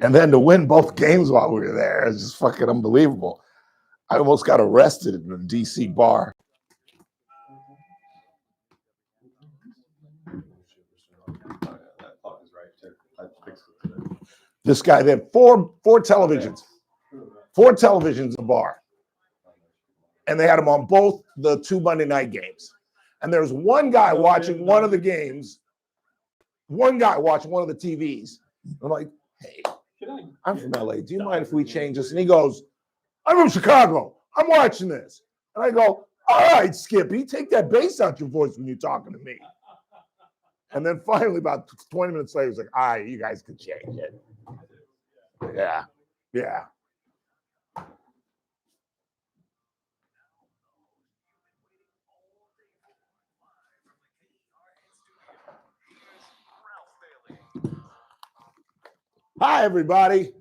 And then to win both games while we were there is just fucking unbelievable. I almost got arrested in a DC bar. This guy, they had four televisions in the bar. And they had them on both the 2 Monday night games. And there's one guy watching one of the games, one guy watching one of the TVs. I'm like, hey, I'm from LA. Do you mind if we change this? And he goes, I'm from Chicago. I'm watching this. And I go, all right, Skippy, take that bass out your voice when you're talking to me. And then finally, about 20 minutes later, he's like, all right, you guys can change it. Yeah. Yeah. Hi, everybody,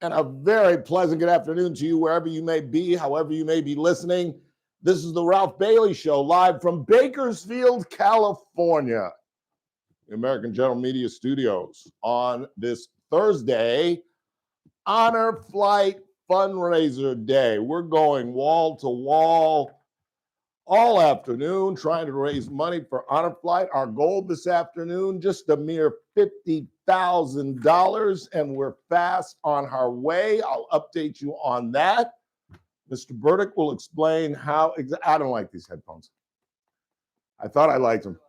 and a very pleasant good afternoon to you, wherever you may be, however you may be listening. This is the Ralph Bailey Show, live from Bakersfield, California, the American General Media Studios, on this Thursday, Honor Flight Fundraiser Day. We're going wall to wall all afternoon, trying to raise money for Honor Flight. Our goal this afternoon, just a mere $50,000, and we're fast on our way. I'll update you on that. Mr. Burdick will explain how. I don't like these headphones. I thought I liked them.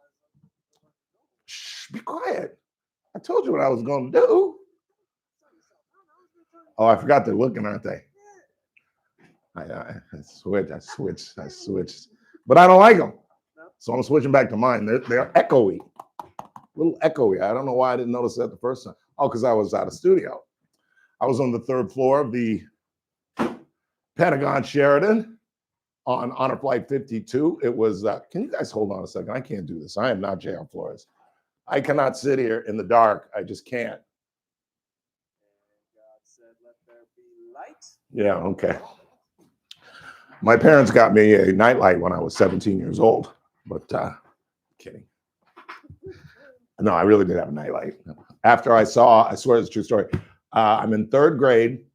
Shh, be quiet. I told you what I was going to do. Oh, I forgot they're looking, aren't they? I switched. But I don't like them. So I'm switching back to mine. They're echoey. A little echoey. I don't know why I didn't notice that the first time. Oh, because I was out of studio. I was on the 3rd floor of the Pentagon Sheraton on Honor Flight 52. It was, can you guys hold on a second? I can't do this. I am not J.R. Flores. I cannot sit here in the dark. I just can't. God said, let there be light. Yeah, okay. My parents got me a nightlight when I was 17 years old, but kidding. No, I really did have a nightlight. After I swear it's a true story. I'm in 3rd grade,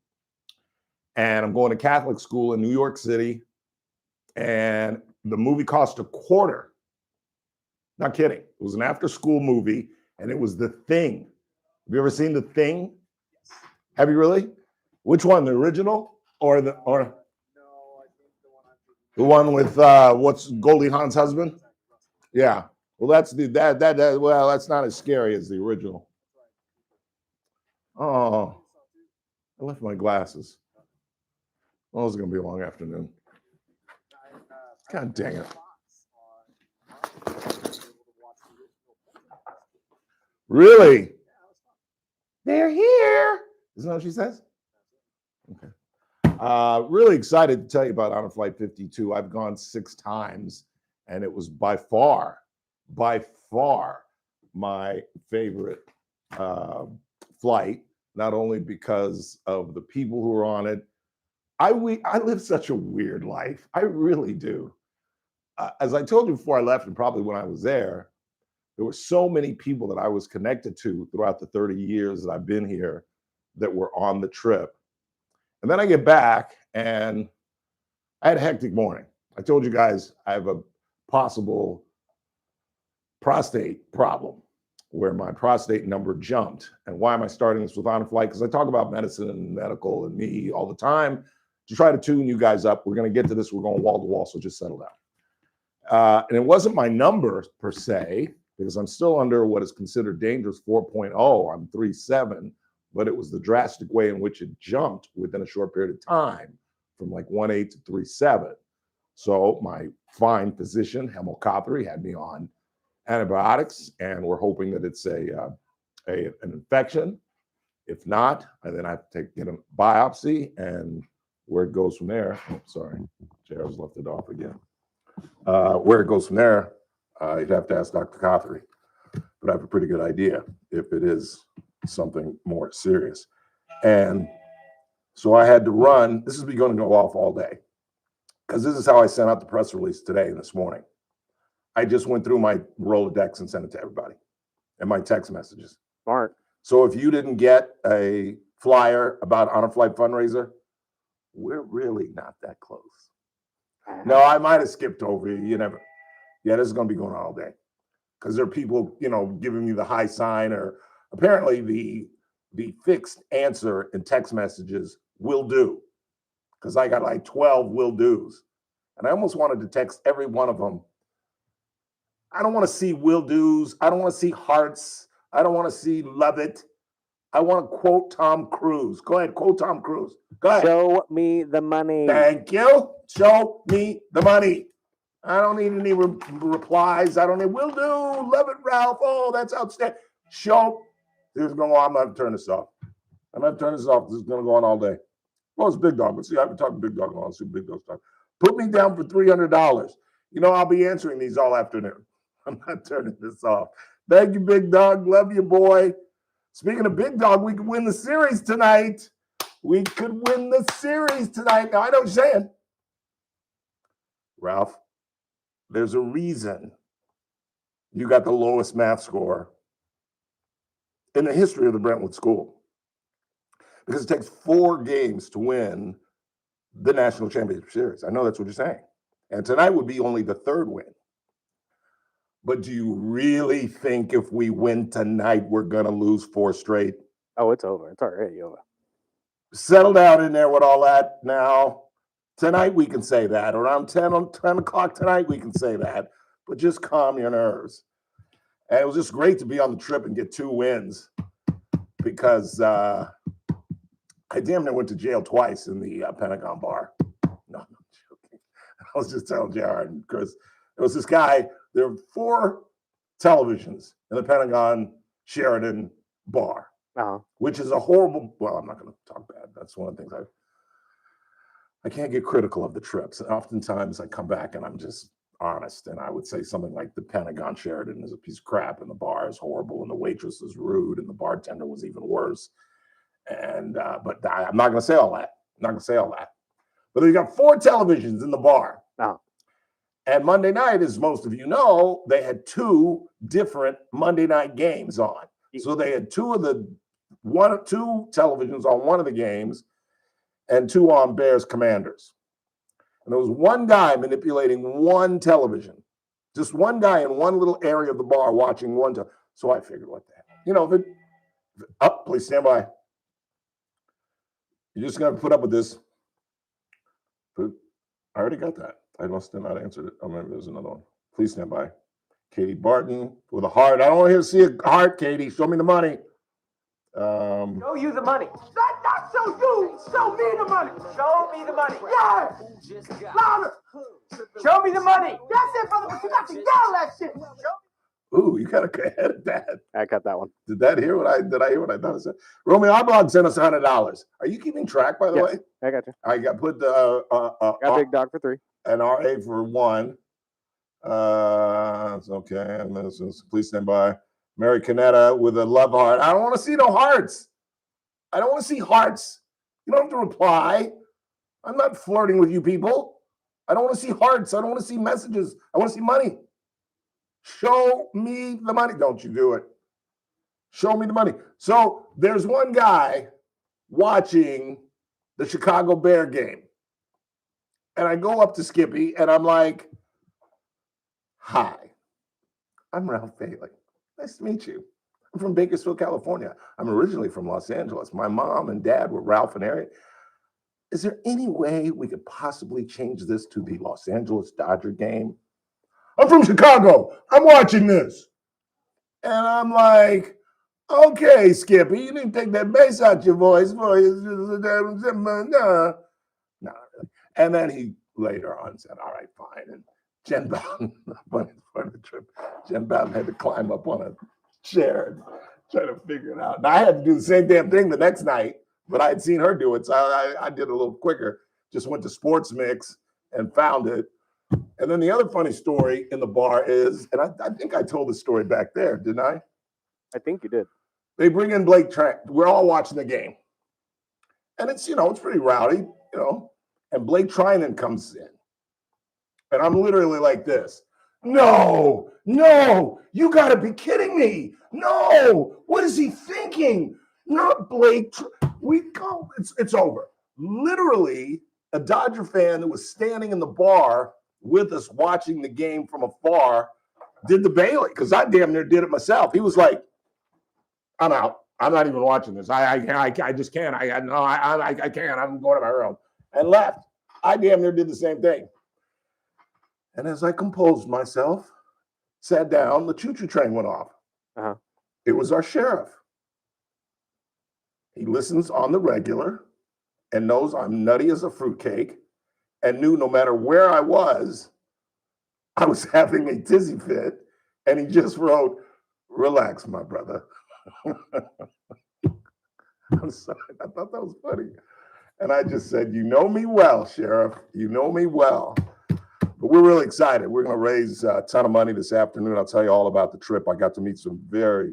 and I'm going to Catholic school in New York City, and the movie cost $0.25. Not kidding. It was an after-school movie, and it was The Thing. Have you ever seen The Thing? Have you really? Which one, the original or the one with what's Goldie Hawn's husband? Yeah. Well, that's well, that's not as scary as the original. Oh, I left my glasses. Well, it's gonna be a long afternoon. God dang it. Really? They're here. Isn't that what she says? Okay. Really excited to tell you about Honor Flight 52. I've gone 6 times, and it was by far my favorite flight, not only because of the people who are on it. I live such a weird life. I really do. As I told you before I left, and probably when I was there were so many people that I was connected to throughout the 30 years that I've been here that were on the trip. And then I get back, and I had a hectic morning. I told you guys I have a possible prostate problem where my prostate number jumped. And why am I starting this with Honor Flight? Because I talk about medicine and medical and me all the time to try to tune you guys up. We're going to get to this. We're going wall to wall, so just settle down. And it wasn't my number per se, because I'm still under what is considered dangerous 4.0. I'm 3.7, but it was the drastic way in which it jumped within a short period of time from like 1.8 to 3.7. So my fine physician, Hemel Cothery, had me on antibiotics, and we're hoping that it's an infection. If not, then I have to get a biopsy, and where it goes from there. Oh, sorry, Jared's left it off again. Where it goes from there, you'd have to ask Dr. Cothery, but I have a pretty good idea if it is something more serious. And so I had to run. This is going to go off all day, because this is how I sent out the press release today and this morning. I just went through my Rolodex and sent it to everybody. and my text messages. Smart. So if you didn't get a flyer about On a Flight fundraiser, we're really not that close. No, I might have skipped over you. You never. Yeah, this is going to be going on all day because there are people, giving me the high sign, or apparently the fixed answer in text messages will do, because I got like 12 will do's, and I almost wanted to text every one of them. I don't want to see will do's. I don't want to see hearts. I don't want to see love it. I want to quote Tom Cruise. Go ahead, quote Tom Cruise. Go ahead. Show me the money. Thank you. Show me the money. I don't need any replies. I don't need will do. Love it, Ralph. Oh, that's outstanding. Show. This is going on. I'm going to have to turn this off. I'm going to turn this off. This is going to go on all day. Well, it's Big Dog. But see, I've been talking Big Dog on. See Big Dog's talking. Put me down for $300. I'll be answering these all afternoon. I'm not turning this off. Thank you, Big Dog. Love you, boy. Speaking of Big Dog, we could win the series tonight. We could win the series tonight. Now, I know what you're saying, Ralph, there's a reason you got the lowest math score in the history of the Brentwood School, because it takes 4 games to win the national championship series. I know that's what you're saying. And tonight would be only the 3rd win. But do you really think if we win tonight, we're going to lose 4 straight? Oh, it's over. It's already over. Settle down in there with all that now. Tonight we can say that. Around 10 o'clock tonight, we can say that. But just calm your nerves. And it was just great to be on the trip and get 2 wins, because I damn near went to jail twice in the Pentagon bar. No, I'm joking. I was just telling JR and Chris, there was this guy. There were 4 televisions in the Pentagon Sheraton bar, which is a horrible. Well, I'm not going to talk bad. That's one of the things I can't get critical of the trips. And oftentimes I come back and I'm just honest, and I would say something like the Pentagon Sheraton is a piece of crap, and the bar is horrible, and the waitress is rude, and the bartender was even worse. And but I'm not going to say all that. I'm not going to say all that. But you got 4 televisions in the bar. And Monday night, as most of you know, they had 2 different Monday night games on. So they had 2 televisions on one of the games, and 2 on Bears Commanders. And there was one guy manipulating one television, just one guy in one little area of the bar watching one. So I figured, what the heck? Please stand by. You're just going to put up with this. I already got that. I must have not answered it. Oh, maybe there's another one. Please stand by. Katie Barton with a heart. I don't want to see a heart, Katie. Show me the money. Show you the money. That's not show you. Show me the money. Show me the money. Yes. Louder. Show me the money. That's it, brother. But you got to yell that shit. Ooh, you got to go ahead of that. I got that one. Did I hear what I thought it said? Romeo Oblong sent us $100. Are you keeping track, by the way? I got you. I got put got Big Dog for 3. And RA for 1. It's okay. And this is, please stand by. Mary Canetta with a love heart. I don't want to see no hearts. I don't want to see hearts. You don't have to reply. I'm not flirting with you people. I don't want to see hearts. I don't want to see messages. I want to see money. Show me the money. Don't you do it. Show me the money. So there's one guy watching the Chicago Bear game. And I go up to Skippy and I'm like, hi, I'm Ralph Bailey. Nice to meet you. I'm from Bakersfield, California. I'm originally from Los Angeles. My mom and dad were Ralph and Harry. Is there any way we could possibly change this to the Los Angeles Dodger game? I'm from Chicago. I'm watching this. And I'm like, okay, Skippy, you need to take that bass out your voice. No, not really. And then he later on said, all right, fine. And Jen Bowden, part of the trip, Jen Bowden had to climb up on a chair and try to figure it out. Now, I had to do the same damn thing the next night, but I had seen her do it, so I did it a little quicker. Just went to Sports Mix and found it. And then the other funny story in the bar is, and I think I told the story back there, didn't I? I think you did. They bring in Blake Trent. We're all watching the game. And it's, it's pretty rowdy, and Blake Trinan comes in. And I'm literally like this. No, no, you got to be kidding me. No, what is he thinking? Not Blake. We go. It's over. Literally, a Dodger fan that was standing in the bar with us watching the game from afar did the Bailey because I damn near did it myself. He was like, "I'm out. I'm not even watching this. I just can't. I can't. I'm going to my room," and left. I damn near did the same thing. And as I composed myself, sat down, the choo-choo train went off. Uh-huh. It was our sheriff. He listens on the regular and knows I'm nutty as a fruitcake and knew no matter where I was having a tizzy fit. And he just wrote, "Relax, my brother." I'm sorry. I thought that was funny. And I just said, "You know me well, Sheriff. You know me well." But we're really excited. We're going to raise a ton of money this afternoon. I'll tell you all about the trip. I got to meet some very,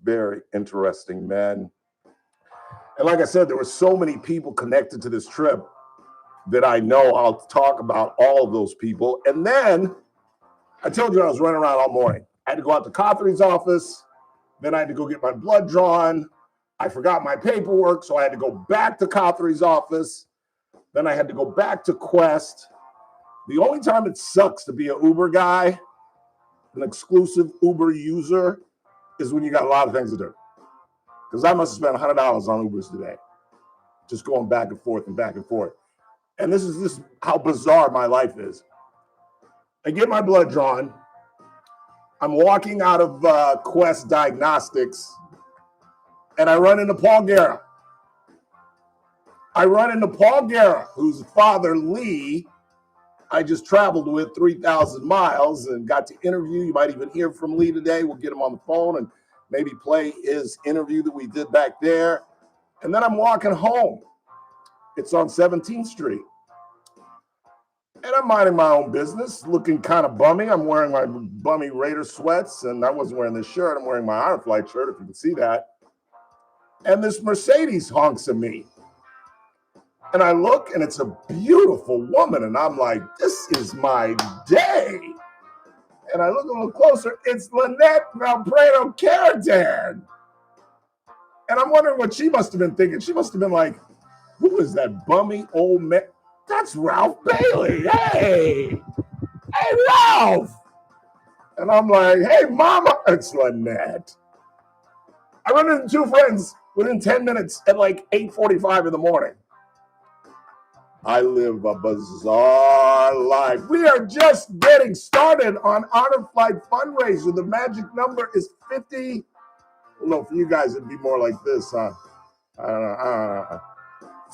very interesting men. And like I said, there were so many people connected to this trip that I know. I'll talk about all of those people. And then I told you I was running around all morning. I had to go out to Cothery's office. Then I had to go get my blood drawn. I forgot my paperwork, so I had to go back to Cothery's office. Then I had to go back to Quest. The only time it sucks to be an Uber guy, an exclusive Uber user, is when you got a lot of things to do. Because I must have spent $100 on Ubers today, just going back and forth and back and forth. And this is just how bizarre my life is. I get my blood drawn. I'm walking out of Quest Diagnostics, and I run into Paul Guerra. Whose father, Lee, I just traveled with 3,000 miles and got to interview. You might even hear from Lee today. We'll get him on the phone and maybe play his interview that we did back there. And then I'm walking home. It's on 17th Street. And I'm minding my own business, looking kind of bummy. I'm wearing my bummy Raider sweats, and I wasn't wearing this shirt. I'm wearing my Iron Flight shirt, if you can see that. And this Mercedes honks at me. And I look, and it's a beautiful woman. And I'm like, this is my day. And I look a little closer. It's Lynette Valbrado Carradine. And I'm wondering what she must have been thinking. She must have been like, who is that bummy old man? That's Ralph Bailey. Hey, Ralph. And I'm like, hey, mama. It's Lynette. I run into two friends within 10 minutes at like 8:45 in the morning. I live a bizarre life. We are just getting started on Honor Flight Fundraiser. The magic number is 50. Well, no, for you guys, it'd be more like this, huh? I don't know.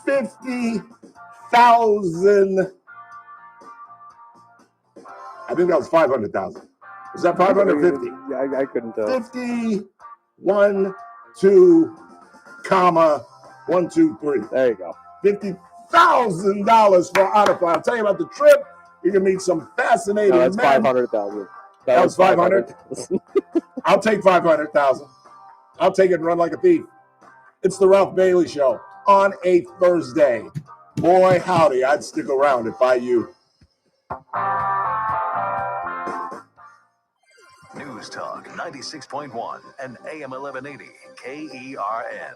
50,000. I think that was 500,000. Was that 550? I couldn't tell. 50, 1, 2, comma, 1, 2, 3. There you go. $50,000 for Honor Flight. I'll tell you about the trip. You can meet some fascinating No, that's men. 500,000. That was 500. I'll take 500,000. I'll take it and run like a thief. It's the Ralph Bailey Show on a Thursday. Boy, howdy, I'd stick around if I you. News Talk 96.1 and AM 1180 KERN.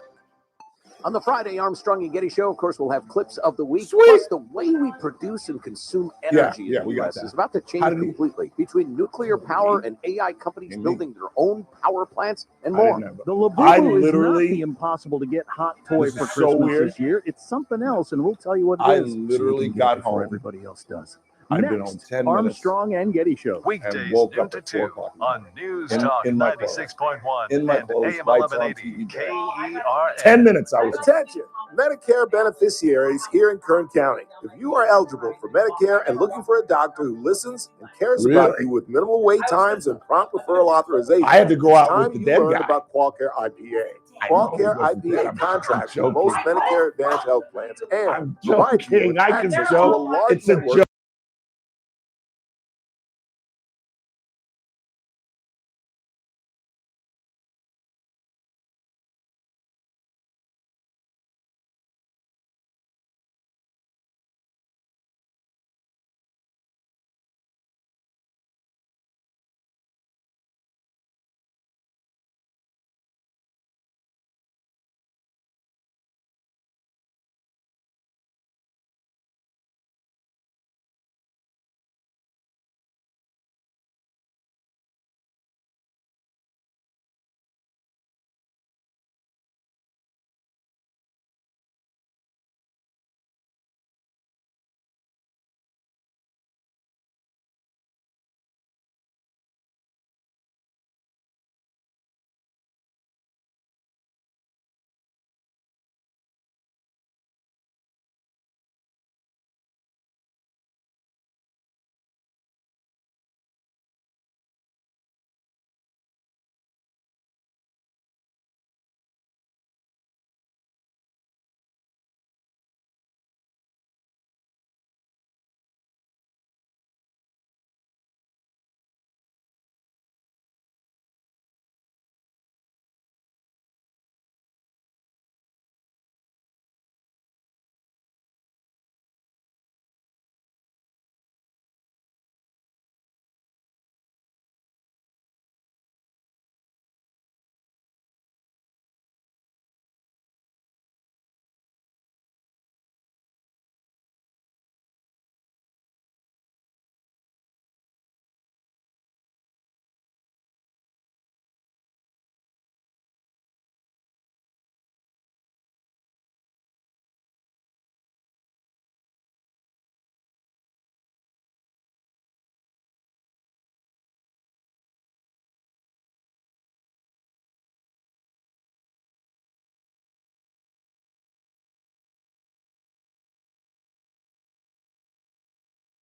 On the Friday Armstrong and Getty Show, of course, we'll have clips of the week. Sweet. Plus, the way we produce and consume energy Yeah, in we the got U.S. that. is about to change completely between nuclear power and AI companies building their own power plants and more. The Labubu is not the impossible to get hot toy for so Christmas weird. this year. It's something else, and we'll tell you what it I is. so you literally can get got it before home. everybody else does. I've Next, been on 10 minutes. Armstrong and Getty Show. Weekdays woke noon up to at 4 2 o'clock. on News In- Talk in my clothes. 96.1 In my and clothes, AM lights on 1180 TV. KERN. 10 minutes I was. Attention, Medicare beneficiaries here in Kern County. If you are eligible for Medicare and looking for a doctor who listens and cares about Really? you with minimal wait times and prompt referral authorization, I had to go out time with the you dead learn guy. about QualCare IPA. I know QualCare it wasn't dead. IPA I'm contracts with joking. most Medicare Advantage health plans and I'm provides you joking. with I can access joke. to a large It's a network joke.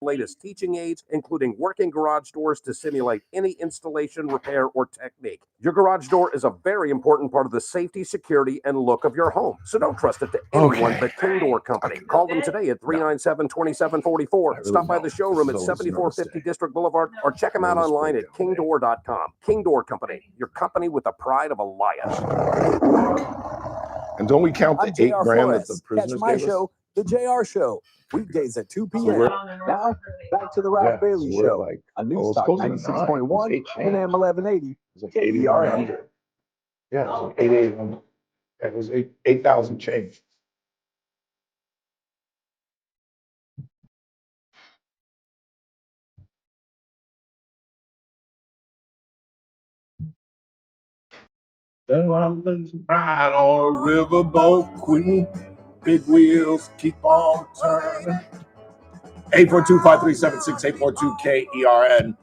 latest teaching aids, including working garage doors to simulate any installation, repair, or technique. Your garage door is a very important part of the safety, security, and look of your home. So don't trust it to anyone but King Door Company. Call them today at 397-2744. Stop by the showroom at 7450 District Boulevard or check them out online at kingdoor.com. King Door Company, your company with the pride of a lion. And don't we count the I'm $8 JR grand that Flores. the Catch prisoners my gave us? show, The JR Show, weekdays at 2 p.m. we're- Now, back to the Ralph Bailey so we're Show like, on oh, News it's Talk closer to 96.1 9. and AM 1180. It's like KERN. 8,100. Yeah, it was like 8,800. It was 8,000 change. Then I'm ride on a riverboat queen. Big wheels keep on turning. 842-537-6842 KERN.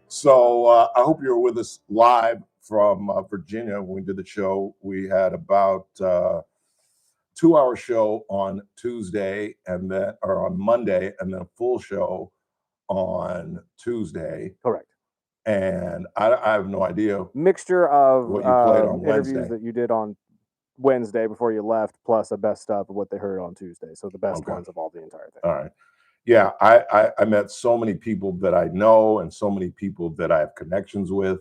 So I hope you're with us live from Virginia. When we did the show, we had about 2-hour show on Tuesday and then, or on Monday, and then a full show on Tuesday. Correct. And I have no idea Mixture of what you played on interviews Wednesday. that you did on Wednesday before you left, plus a best of what they heard on Tuesday. So the best Okay. ones of all the entire thing. All right. Yeah, I met so many people that I know and so many people that I have connections with.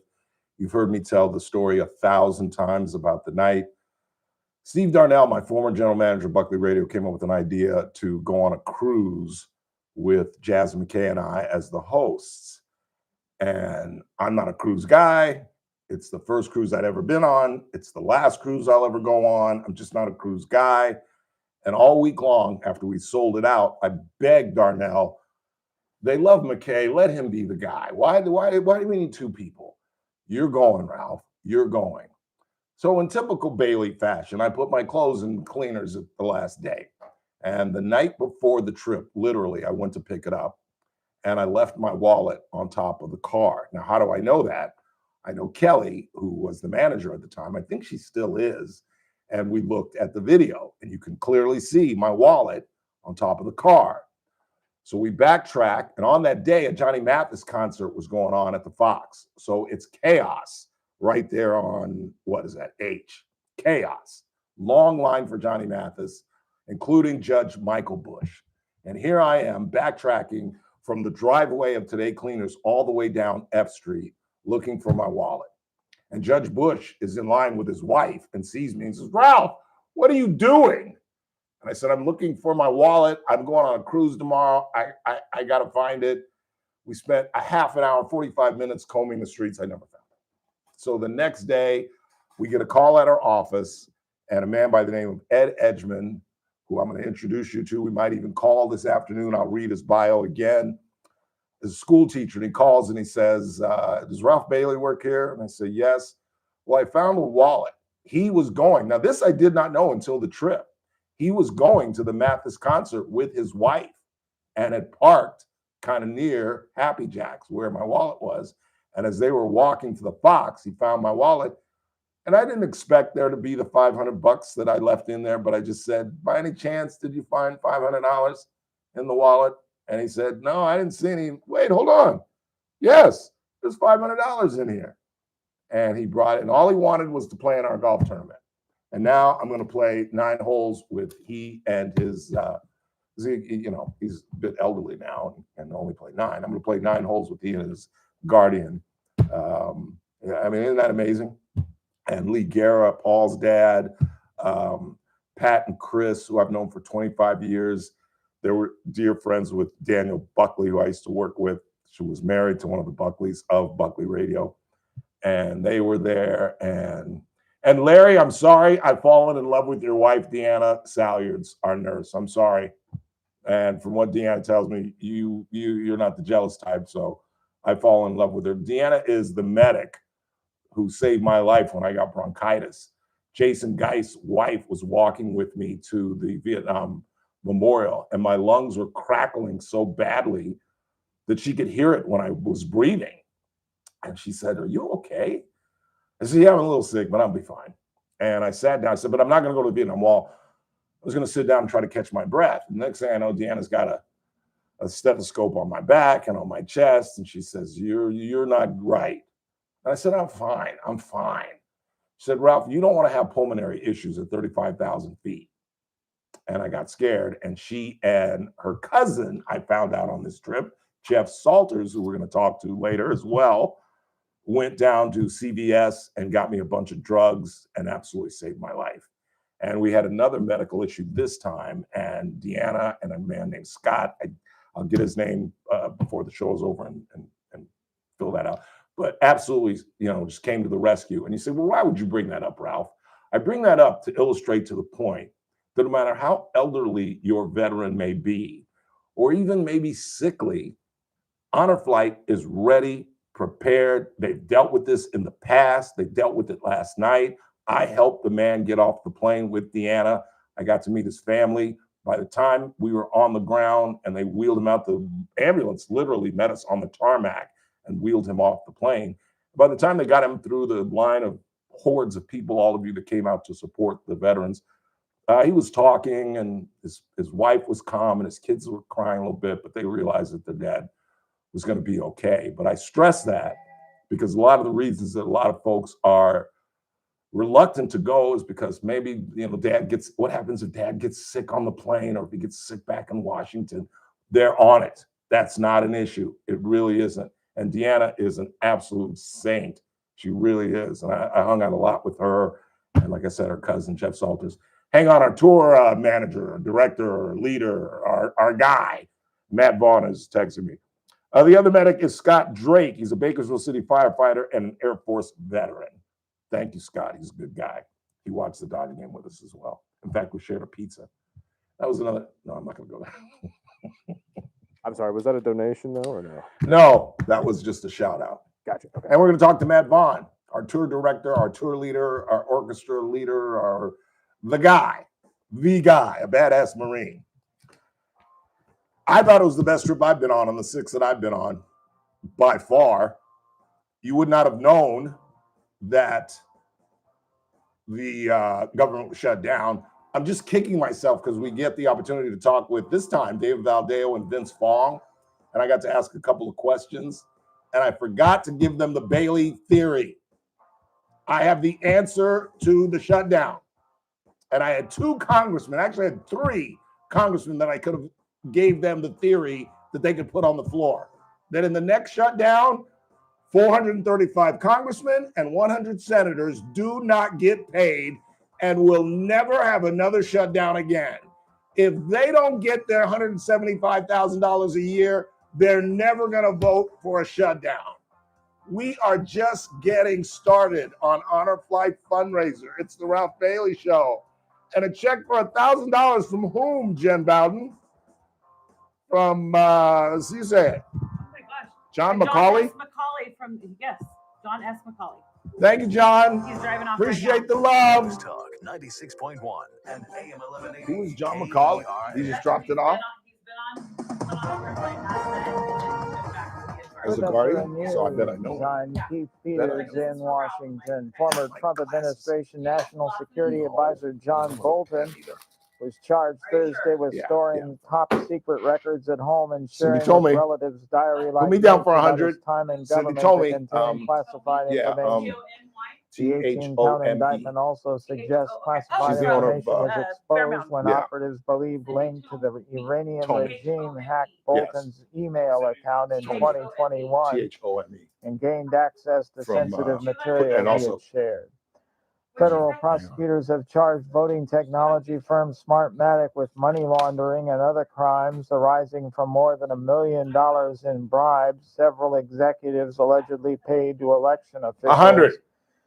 You've heard me tell the story 1,000 times about the night. Steve Darnell, my former general manager of Buckley Radio, came up with an idea to go on a cruise with Jazz McKay and I as the hosts. And I'm not a cruise guy. It's the first cruise I'd ever been on. It's the last cruise I'll ever go on. I'm just not a cruise guy. And all week long, after we sold it out, I begged Darnell, they love McKay, let him be the guy. Why do we need 2 people? You're going, Ralph. You're going. So in typical Bailey fashion, I put my clothes in cleaners at the last day. And the night before the trip, literally, I went to pick it up. And I left my wallet on top of the car. Now, how do I know that? I know Kelly, who was the manager at the time. I think she still is. And we looked at the video, and you can clearly see my wallet on top of the car. So we backtrack, and on that day, a Johnny Mathis concert was going on at the Fox. So it's chaos right there on, what is that, H. Chaos. Long line for Johnny Mathis, including Judge Michael Bush. And here I am backtracking from the driveway of Today Cleaners all the way down F Street, looking for my wallet. And Judge Bush is in line with his wife and sees me and says, Ralph, what are you doing? And I said, I'm looking for my wallet. I'm going on a cruise tomorrow. I got to find it. We spent a half an hour, 45 minutes combing the streets. I never found it. So the next day, we get a call at our office, and a man by the name of Ed Edgman, who I'm going to introduce you to. We might even call this afternoon. I'll read his bio again. Is a school teacher, and he calls and he says, does Ralph Bailey work here? And I say, yes. Well, I found a wallet. He was going. Now, this I did not know until the trip. He was going to the Mathis concert with his wife and had parked kind of near Happy Jack's where my wallet was. And as they were walking to the Fox, he found my wallet. And I didn't expect there to be the $500 that I left in there, but I just said, by any chance, did you find $500 in the wallet? And he said, no, I didn't see any. Wait, hold on. Yes, there's $500 in here. And he brought it, and all he wanted was to play in our golf tournament. And now I'm going to play 9 holes with he and his, he's a bit elderly now and only play 9. I'm going to play 9 holes with he and his guardian. I mean, isn't that amazing? And Lee Guerra, Paul's dad, Pat and Chris, who I've known for 25 years. They were dear friends with Daniel Buckley, who I used to work with. She was married to one of the Buckleys of Buckley Radio. And they were there. And Larry, I'm sorry, I've fallen in love with your wife, Deanna Salyards, our nurse. I'm sorry. And from what Deanna tells me, you're not the jealous type, so I've fallen in love with her. Deanna is the medic who saved my life when I got bronchitis. Jason Geist's wife was walking with me to the Vietnam Memorial, and my lungs were crackling so badly that she could hear it when I was breathing. And she said, are you okay? I said, yeah, I'm a little sick, but I'll be fine. And I sat down. I said, but I'm not going to go to the Vietnam Wall. I was going to sit down and try to catch my breath. And the next thing I know, Deanna's got a stethoscope on my back and on my chest, and she says, "You're not right." And I said, "I'm fine. I'm fine." She said, "Ralph, you don't want to have pulmonary issues at 35,000 feet." And I got scared. And she and her cousin, I found out on this trip, Jeff Salters, who we're going to talk to later as well, went down to CVS and got me a bunch of drugs and absolutely saved my life. And we had another medical issue this time, and Deanna and a man named Scott, I'll get his name before the show is over and fill that out. But absolutely, just came to the rescue. And you say, well, why would you bring that up, Ralph? I bring that up to illustrate to the point that no matter how elderly your veteran may be, or even maybe sickly, Honor Flight is ready, prepared. They've dealt with this in the past. They dealt with it last night. I helped the man get off the plane with Deanna. I got to meet his family. By the time we were on the ground and they wheeled him out, the ambulance literally met us on the tarmac and wheeled him off the plane. By the time they got him through the line of hordes of people, all of you that came out to support the veterans, he was talking, and his wife was calm, and his kids were crying a little bit, but they realized that their dad was going to be okay. But I stress that because a lot of the reasons that a lot of folks are reluctant to go is because maybe, what happens if dad gets sick on the plane, or if he gets sick back in Washington? They're on it. That's not an issue. It really isn't. And Deanna is an absolute saint. She really is. And I hung out a lot with her. And like I said, her cousin, Jeff Salters. Hang on, our tour manager, director, leader, our guy, Matt Vaughn, is texting me. The other medic is Scott Drake. He's a Bakersville City firefighter and an Air Force veteran. Thank you, Scott. He's a good guy. He watched the Dodger game with us as well. In fact, we shared a pizza. That was another. No, I'm not going to go there. I'm sorry. Was that a donation though, or no? No, that was just a shout out. Gotcha. Okay. And we're going to talk to Matt Vaughn, our tour director, our tour leader, our orchestra leader, the guy, a badass Marine. I thought it was the best trip I've been on the 6 that I've been on, by far. You would not have known that the government was shut down. I'm just kicking myself because we get the opportunity to talk with, this time, David Valdeo and Vince Fong, and I got to ask a couple of questions, and I forgot to give them the Bailey theory. I have the answer to the shutdown, and I had 2 congressmen, actually I had 3 congressmen that I could have gave them the theory that they could put on the floor. That in the next shutdown, 435 congressmen and 100 senators do not get paid and will never have another shutdown again. If they don't get their $175,000 a year, they're never going to vote for a shutdown. We are just getting started on Honor Flight Fundraiser. It's the Ralph Bailey Show. And a check for $1,000 from whom, Jen Bowden? From, you say it. Oh my gosh. John John McCauley? S. McCauley from, yes, John S. McCauley. Thank you, John. He's driving off Appreciate right the love. News Talk 96.1 and AM 1180. Who is John McCauley? He just dropped it off. He's been on Overflight last night. As a guardian, so I bet I know him. I'm Keith Peters in Washington. Former Trump administration National Security Advisor John Bolton was charged Thursday with storing top secret records at home and sharing with relatives diary-like put me down for 100. time in Cindy government told me, to contain classified information. The 18-count indictment also suggests classified information was exposed when operatives believed linked to the Iranian regime hacked Bolton's email account in 2021 and gained access to sensitive material he had shared. Federal prosecutors have charged voting technology firm Smartmatic with money laundering and other crimes arising from more than $1 million in bribes several executives allegedly paid to election officials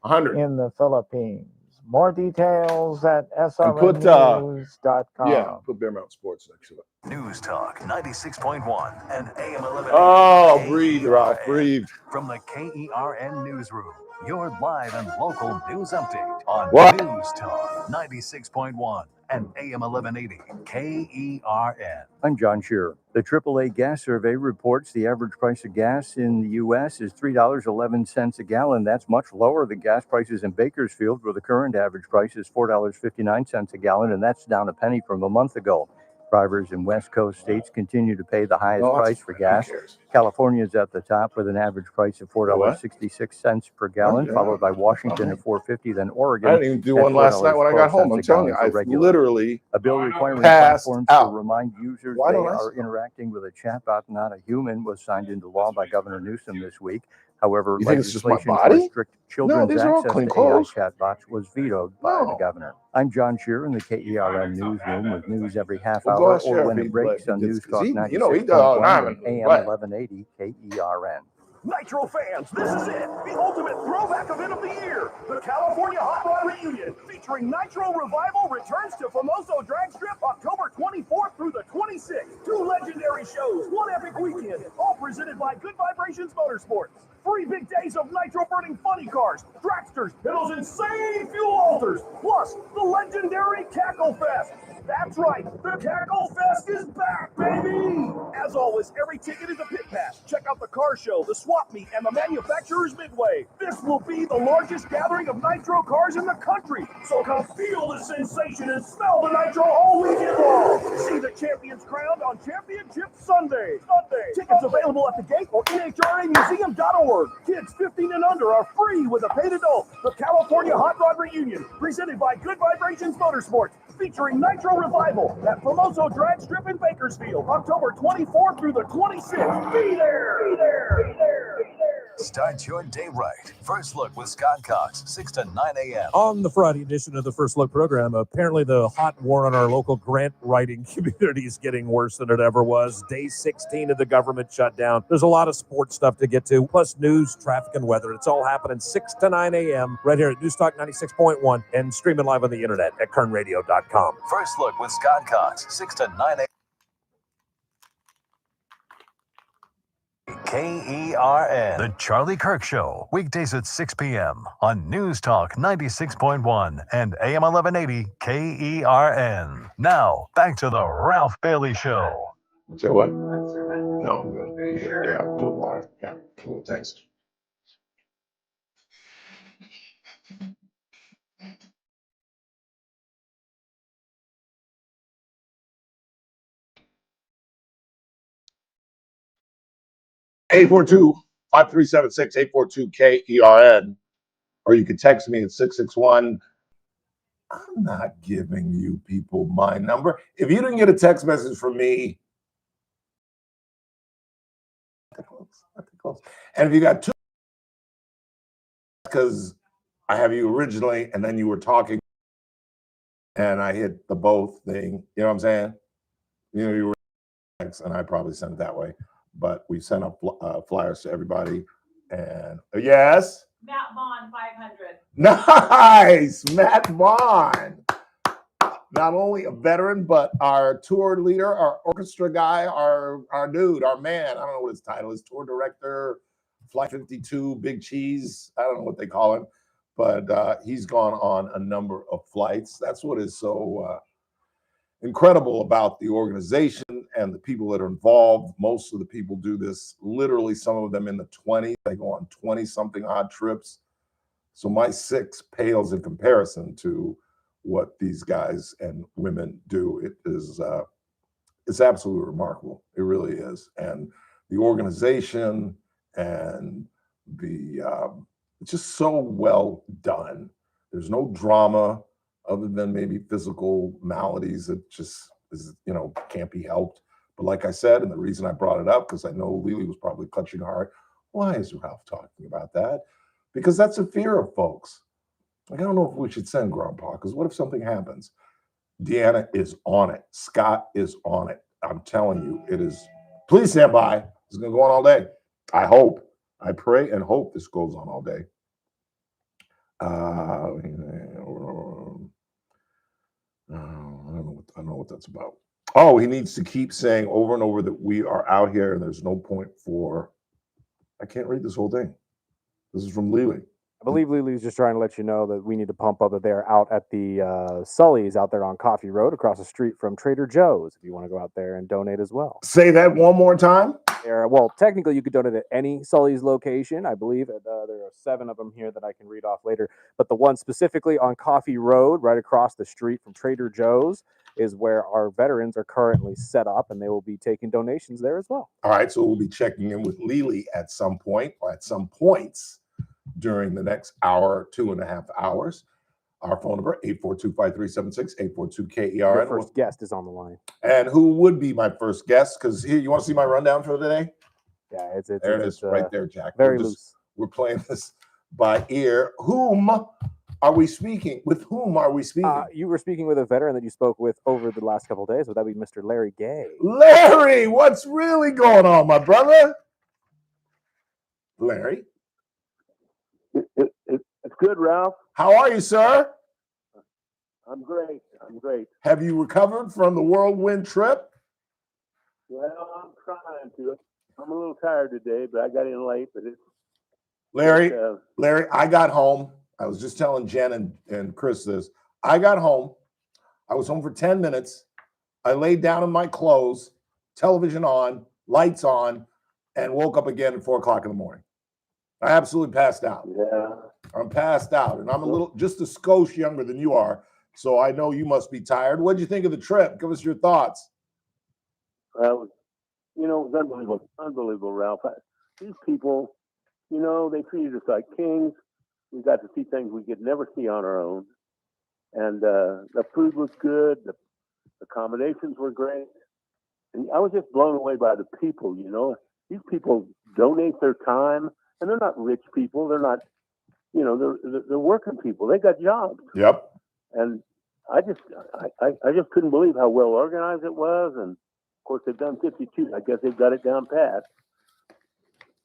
100 in the Philippines. More details at srnnews.com. Yeah, put Bear Mountain Sports next to it. News Talk 96.1 and AM 1180. Oh, breathe, Ralph, breathe. From the KERN Newsroom, your live and local news update on News Talk 96.1 and AM 1180 KERN. I'm John Shearer. The AAA Gas Survey reports the average price of gas in the U.S. is $3.11 a gallon. That's much lower than gas prices in Bakersfield, where the current average price is $4.59 a gallon, and that's down a penny from a month ago. Drivers in West Coast states continue to pay the highest No, that's price for fine. Who gas. cares? California is at the top with an average price of You know what? $4.66 per gallon, Yeah. followed by Washington at $4.50, then Oregon. I didn't even do at one last night when I got home. $4.12 I'm a telling you, gallon for I regular. literally A bill requiring passed platforms out. to remind users Why they don't I are interacting with a chatbot, not a human, was signed into law by Governor Newsom this week. However, You think it's just my legislation to body? restrict No, children's these are all access clean to clothes. AI chatbots was vetoed by the No. governor. I'm John Shearer in the KERN newsroom with news every half Well, go hour ask or Sheriff when if it he breaks on gets, News 'cause Talk he 96.1 does. I'm and AM glad. 1180 KERN. Nitro fans, this is it, the ultimate throwback event of the year. The California Hot Rod Reunion, featuring Nitro Revival, returns to Famoso Drag Strip October 24th through the 26th. 2 legendary shows, 1 epic weekend, all presented by Good Vibrations Motorsports. 3 big days of nitro-burning funny cars, dragsters, and those insane fuel alters, plus the legendary Cackle Fest. That's right, the Cackle Fest is back, baby! As always, every ticket is a pit pass. Check out the car show, the swap meet, and the manufacturer's midway. This will be the largest gathering of nitro cars in the country, so come feel the sensation and smell the nitro all weekend long. See the champions crowned on Championship Sunday. Tickets available at the gate or nhramuseum.org. Kids 15 and under are free with a paid adult. The California Hot Rod Reunion, presented by Good Vibrations Motorsports, featuring Nitro Revival at Famoso Drag Strip in Bakersfield, October 24th through the 26th. Be there! Be there! Be there! Be there! Start your day right. First Look with Scott Cox, 6 to 9 a.m. On the Friday edition of the First Look program, apparently the hot war on our local grant writing community is getting worse than it ever was. Day 16 of the government shutdown. There's a lot of sports stuff to get to, plus news, traffic, and weather. It's all happening 6 to 9 a.m. right here at Newstalk 96.1 and streaming live on the internet at kernradio.com. First Look with Scott Cox, 6 to 9 a.m. KERN, The Charlie Kirk Show, weekdays at 6 p.m. on News Talk 96.1 and AM 1180 KERN. Now, back to the Ralph Bailey Show. Say what? No, I'm good. Yeah, cool water. Yeah, cool. Thanks. Eight 842 KERN, or you can text me at 661. I'm not giving you people my number. If you didn't get a text message from me, and if you got 2, because I have you originally, and then you were talking, and I hit the both thing. You know what I'm saying? You know, you were, and I probably sent it that way, but we sent up flyers to everybody. And yes, Matt Vaughn, 500. Nice, Matt Vaughn. Not only a veteran, but our tour leader, our orchestra guy, our dude, our man. I don't know what his title is. Tour director, Flight 52, Big Cheese. I don't know what they call him, but he's gone on a number of flights. That's what is so incredible about the organization and the people that are involved. Most of the people do this, literally some of them in the 20s. They go on 20-something odd trips. So my 6 pales in comparison to what these guys and women do. It is it's absolutely remarkable. It really is. And the organization and the it's just so well done. There's no drama other than maybe physical maladies that just is, you know, can't be helped. But like I said, and the reason I brought it up, because I know Lily was probably clutching her heart. Why is Ralph talking about that? Because that's a fear of folks. Like, I don't know if we should send Grandpa, because what if something happens? Deanna is on it. Scott is on it. I'm telling you, it is. Please stand by. It's going to go on all day. I hope. I pray and hope this goes on all day. I don't know what that's about. Oh, he needs to keep saying over and over that we are out here and there's no point for. I can't read this whole thing. This is from Lily. I believe Lily's just trying to let you know that we need to pump up that they're out at the Sully's out there on Coffee Road across the street from Trader Joe's if you want to go out there and donate as well. Say that one more time. Well, technically, you could donate at any Sully's location. I believe there are 7 of them here that I can read off later. But the one specifically on Coffee Road, right across the street from Trader Joe's, is where our veterans are currently set up, and they will be taking donations there as well. All right, so we'll be checking in with Lily at some point, or at some points during the next hour, 2.5 hours. Our phone number, 842-5376, 842-KERN. Your first guest is on the line. And who would be my first guest? Because here, you want to see my rundown for today? Yeah, it's there it is, right there, Jack. Very loose. We're playing this by ear. Whom are we speaking? With whom are we speaking? You were speaking with a veteran that you spoke with over the last couple of days. Would that be Mr. Larry Gay? Larry, what's really going on, my brother? Larry? It's good, Ralph. How are you, sir? I'm great. I'm great. Have you recovered from the whirlwind trip? Well, I'm trying to. I'm a little tired today, but I got in late. But it's Larry, I got home. I was just telling Jen and Chris this. I got home. I was home for 10 minutes. I laid down in my clothes, television on, lights on, and woke up again at 4 o'clock in the morning. I absolutely passed out. Yeah. I'm passed out, and I'm just a skosh younger than you are, so I know you must be tired. What'd you think of the trip? Give us your thoughts. Well, it was unbelievable, Ralph. These people, they treated us like kings. We got to see things we could never see on our own, and the food was good. The accommodations were great, and I was just blown away by the people. These people donate their time, and they're not rich people. They're not. They're working people. They got jobs. Yep. And I just couldn't believe how well organized it was. And of course, they've done 52. I guess they've got it down pat.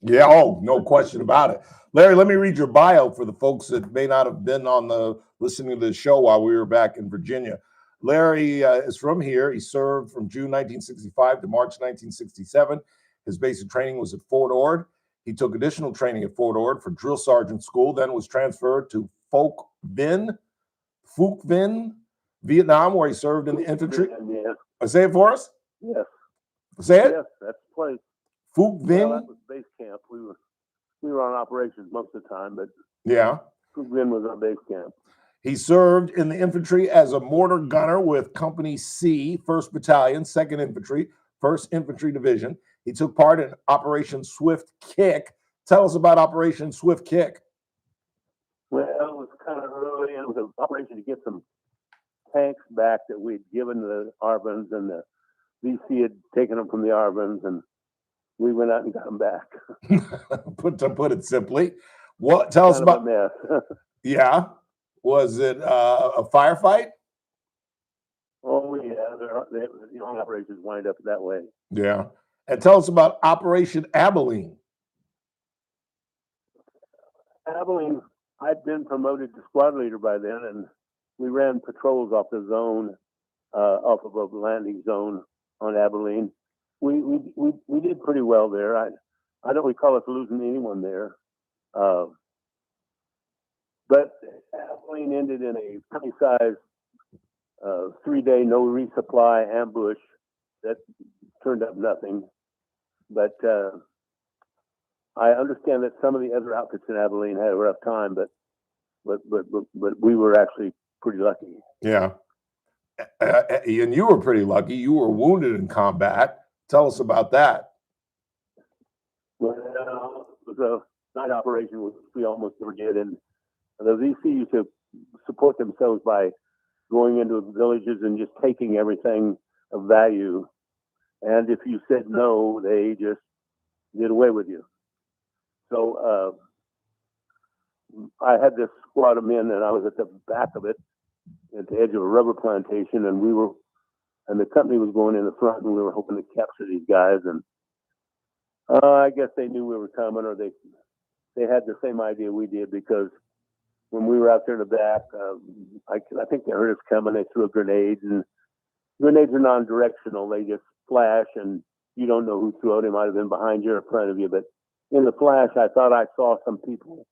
Yeah. Oh, no question about it. Larry, let me read your bio for the folks that may not have been listening to the show while we were back in Virginia. Larry is from here. He served from June 1965 to March 1967. His basic training was at Fort Ord. He took additional training at Fort Ord for drill sergeant school, then was transferred to Phuoc Vinh, Vietnam, where he served in the infantry. Yes. Say it for us? Yes. Say it? Yes, that's the place. Phuoc Vinh? Well, that was base camp. We were on operations most of the time, but yeah, Phuoc Vinh was our base camp. He served in the infantry as a mortar gunner with Company C, 1st Battalion, 2nd Infantry, 1st Infantry Division. He took part in Operation Swift Kick. Tell us about Operation Swift Kick. Well, it was kind of early. It was an operation to get some tanks back that we'd given the Arvins, and the VC had taken them from the Arvins, and we went out and got them back. To put it simply, tell us about a mess. Yeah, was it a firefight? Oh yeah, the operations wind up that way. Yeah. And tell us about Operation Abilene. Abilene, I'd been promoted to squad leader by then, and we ran patrols off the zone, off of a landing zone on Abilene. We did pretty well there. I don't recall us losing anyone there. But Abilene ended in a pretty-sized 3-day no resupply ambush that turned up nothing. But I understand that some of the other outfits in Abilene had a rough time, but we were actually pretty lucky. Yeah. And you were pretty lucky. You were wounded in combat. Tell us about that. Well, it was a night operation which we almost never did, and the VC used to support themselves by going into villages and just taking everything of value. And if you said no, they just did away with you. So I had this squad of men, and I was at the back of it, at the edge of a rubber plantation, and the company was going in the front, and we were hoping to capture these guys. And I guess they knew we were coming, or they had the same idea we did, because when we were out there in the back, I think they heard us coming. They threw a grenade, and grenades are non-directional. They just flash, and you don't know who threw it. It might have been behind you or in front of you, but in the flash, I thought I saw some people,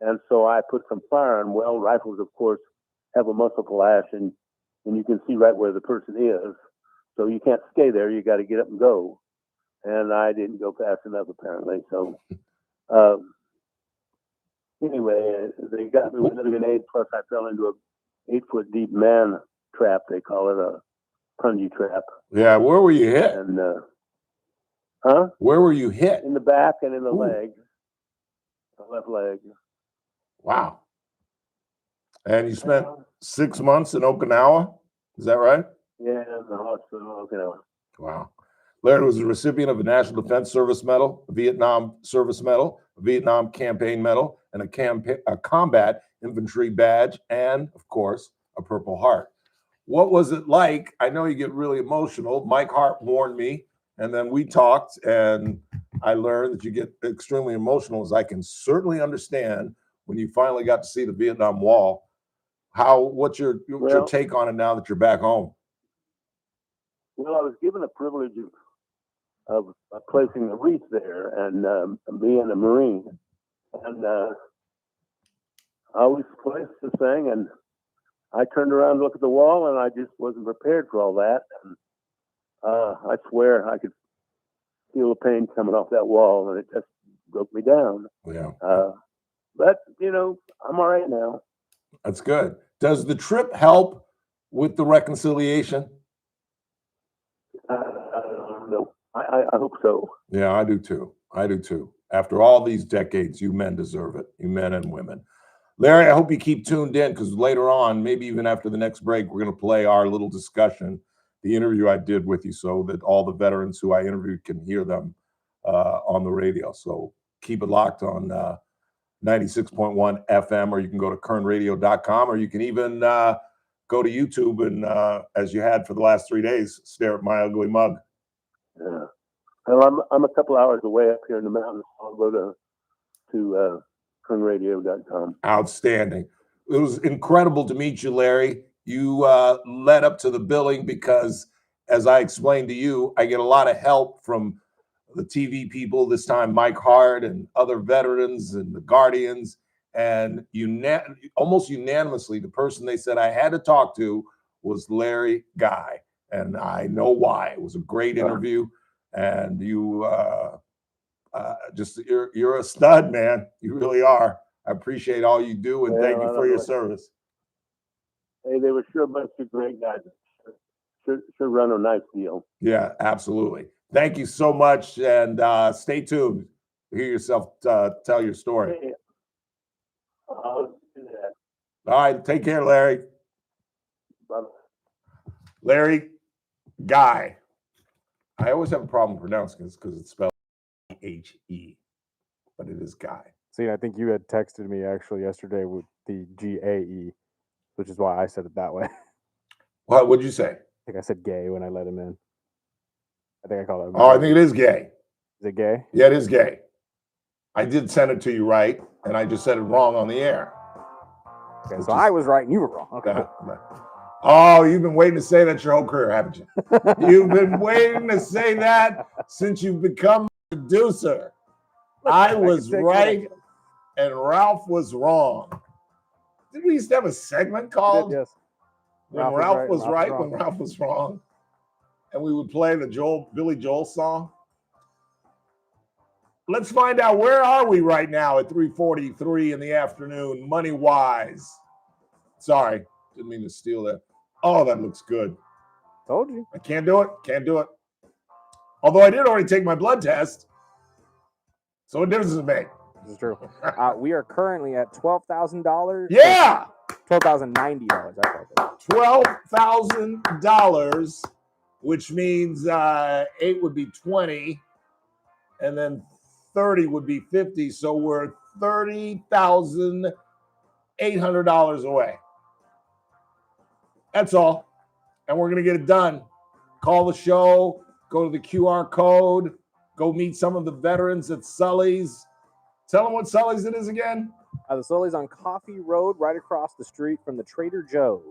and so I put some fire on. Well, rifles, of course, have a muzzle flash, and you can see right where the person is, so you can't stay there. You got to get up and go, and I didn't go fast enough, apparently. So anyway, they got me with a grenade, plus I fell into a 8-foot deep man trap, they call it, punji trap. Yeah, where were you hit? And Where were you hit? in the back and in the Ooh. leg, the left leg. Wow. And you spent 6 months in Okinawa? Is that right? Yeah, in the hospital. Wow. Larry was a recipient of a National Defense Service Medal, a Vietnam Service Medal, a Vietnam Campaign Medal, and a Combat Infantry Badge, and, of course, a Purple Heart. What was it like? I know you get really emotional. Mike Hart warned me, and then we talked, and I learned that you get extremely emotional, as I can certainly understand when you finally got to see the Vietnam Wall. What's your take on it now that you're back home? Well, I was given the privilege of placing a wreath there and being a Marine. And I was placed the thing, and I turned around to look at the wall, and I just wasn't prepared for all that. And I swear I could feel the pain coming off that wall, and it just broke me down. Yeah. But, you know, I'm all right now. That's good. Does the trip help with the reconciliation? I don't know. I hope so. Yeah, I do too. I do too. After all these decades, you men deserve it. You men and women. Larry, I hope you keep tuned in, because later on, maybe even after the next break, we're going to play our little discussion, the interview I did with you, so that all the veterans who I interviewed can hear them on the radio. So keep it locked on 96.1 FM, or you can go to kernradio.com, or you can even go to YouTube and, as you had for the last 3 days, stare at my ugly mug. Yeah. Well, I'm a couple hours away up here in the mountains. I'll go to kernradio.com. Outstanding. It was incredible to meet you, Larry. You led up to the billing because, as I explained to you, I get a lot of help from the TV people, this time Mike Hart and other veterans and the Guardians, and almost unanimously, the person they said I had to talk to was Larry Guy, and I know why. It was a great interview, and you you're a stud, man. You really are. I appreciate all you do, and thank you for your service. Hey, they were sure a bunch of great guys. Should run a nice deal. Yeah, absolutely. Thank you so much, and stay tuned to hear yourself tell your story. Hey, I'll do that. All right, take care, Larry. Bye. Larry Guy. I always have a problem pronouncing this because it's spelled H-E, but it is Guy. See, I think you had texted me actually yesterday with the G-A-E, which is why I said it that way. What'd you say? I think I said gay when I let him in. I think I called it. Oh, I think it is gay. Is it gay? Yeah, it is gay. I did send it to you right, and I just said it wrong on the air. Okay, so I was right and you were wrong. Okay. Oh, you've been waiting to say that your whole career, haven't you? You've been waiting to say that since you've become a producer. I was right and Ralph was wrong. Did we used to have a segment called Yes. When Ralph was right, when Ralph was wrong? And we would play the Billy Joel song. Let's find out, where are we right now at 3:43 in the afternoon, money-wise? Sorry, didn't mean to steal that. Oh, that looks good. Told you. I can't do it. Can't do it. Although I did already take my blood test. So what difference does it make? This is true. We are currently at $12,000. Yeah! $12,090. $12,000, which means 8 would be 20, and then 30 would be 50. So we're $30,800 away. That's all. And we're going to get it done. Call the show, go to the QR code, go meet some of the veterans at Sully's. Tell them what Sully's it is again. The Sully's on Coffee Road, right across the street from the Trader Joe's.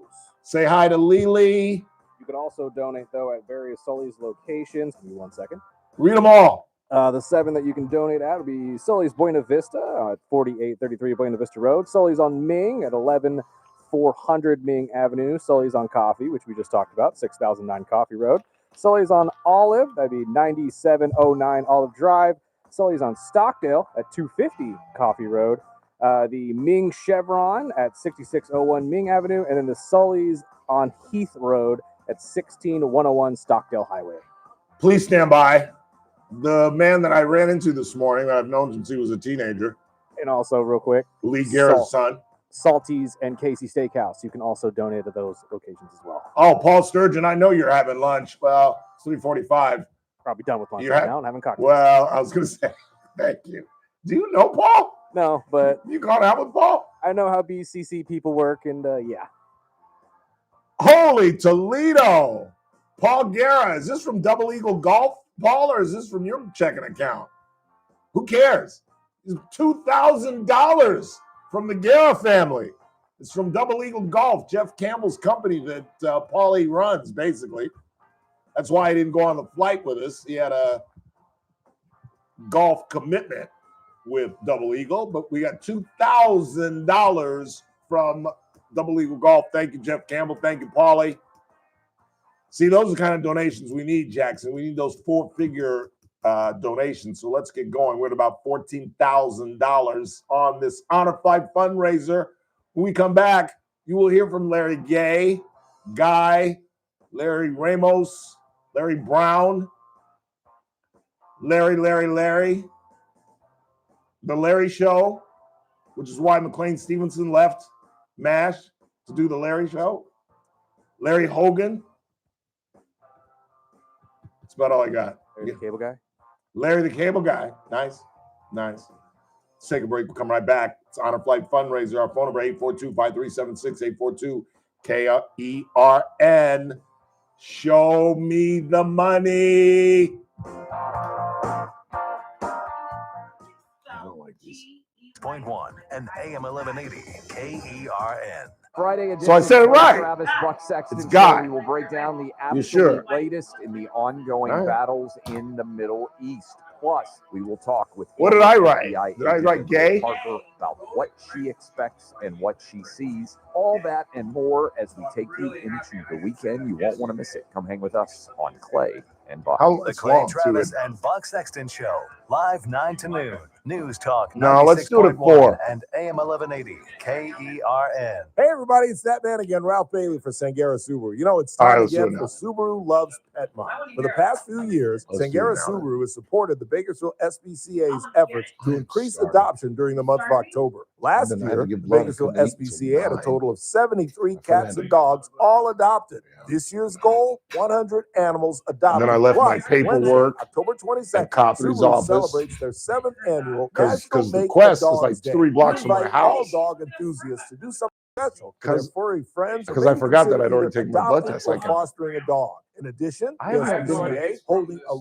Say hi to Lily. You can also donate, though, at various Sully's locations. Give me 1 second. Read them all. The 7 that you can donate at would be Sully's Buena Vista at 4833 Buena Vista Road. Sully's on Ming at 11400 Ming Avenue. Sully's on Coffee, which we just talked about, 6009 Coffee Road. Sully's on Olive, that'd be 9709 Olive Drive. Sully's on Stockdale at 250 Coffee Road. The Ming Chevron at 6601 Ming Avenue. And then the Sully's on Heath Road at 16101 Stockdale Highway. Please stand by. The man that I ran into this morning, that I've known since he was a teenager. And also, real quick, Lee Garrett's son. Salty's and Casey Steakhouse. You can also donate to those locations as well. Oh, Paul Sturgeon, I know you're having lunch. Well, it's 3:45. Probably done with lunch right now and having cocktails. Well, I was going to say, thank you. Do you know Paul? No, but you gone out with Paul? I know how BCC people work, and yeah. Holy Toledo. Paul Guerra, is this from Double Eagle Golf, Paul, or is this from your checking account? Who cares? It's $2,000 from the Guerra family. It's from Double Eagle Golf, Jeff Campbell's company that Paulie runs, basically. That's why he didn't go on the flight with us. He had a golf commitment with Double Eagle, but we got $2,000 from Double Eagle Golf. Thank you, Jeff Campbell. Thank you, Paulie. See, those are the kind of donations we need, Jackson. We need those four-figure donations. So let's get going. We're at about $14,000 on this Honor Flight fundraiser. When we come back, you will hear from Larry Gay, Guy, Larry Ramos, Larry Brown, Larry, The Larry Show, which is why McLean Stevenson left MASH to do The Larry Show. Larry Hogan. That's about all I got. Larry the Cable Guy? Larry the Cable Guy. Nice. Let's take a break. We'll come right back. It's Honor Flight Fundraiser. Our phone number 842-5376, 842-KERN. Show me the money. I don't like this. 6.1 and AM 1180 KERN. Friday edition. So I said it right. Travis Buck Sexton. It's Guy. We will break down the You absolute sure? latest in the ongoing All right. battles in the Middle East. Plus, we will talk with. What did I write? FBI Did I write agent gay? Parker about what she expects and what she sees. All that and more as we take you into the weekend. You won't want to miss it. Come hang with us on Clay and Buck. The Clay Travis and Buck Sexton Show, live 9 to noon. News Talk. No, let's do it at 96.1 4. And AM 1180 KERN. Hey everybody, it's that man again, Ralph Bailey for Sangera Subaru. You know, it's All right, time let's do again it for now. Subaru Loves Pet Month. For the past few years, Let's do Sangera it now. Subaru has supported the Bakersfield SPCA's efforts to increase adoption during the month of October. Last And then I had to year, give blood Bakersfield from 8 till SPCA had a 9. total of 73 cats and dogs all adopted. This year's goal, 100 animals adopted. And then I left my Plus, paperwork Wednesday, October 22nd, at Copley's Subaru office. celebrates their 7th annual Because National the Make Quest a is Dog's like Day. 3 blocks from my Invite all house. dog enthusiasts to do something special to their furry friends. or Because I maybe forgot that consider I'd already either taken my blood adopting test. or I can. fostering a dog. In addition, I haven't had the blood SPCA holding a from the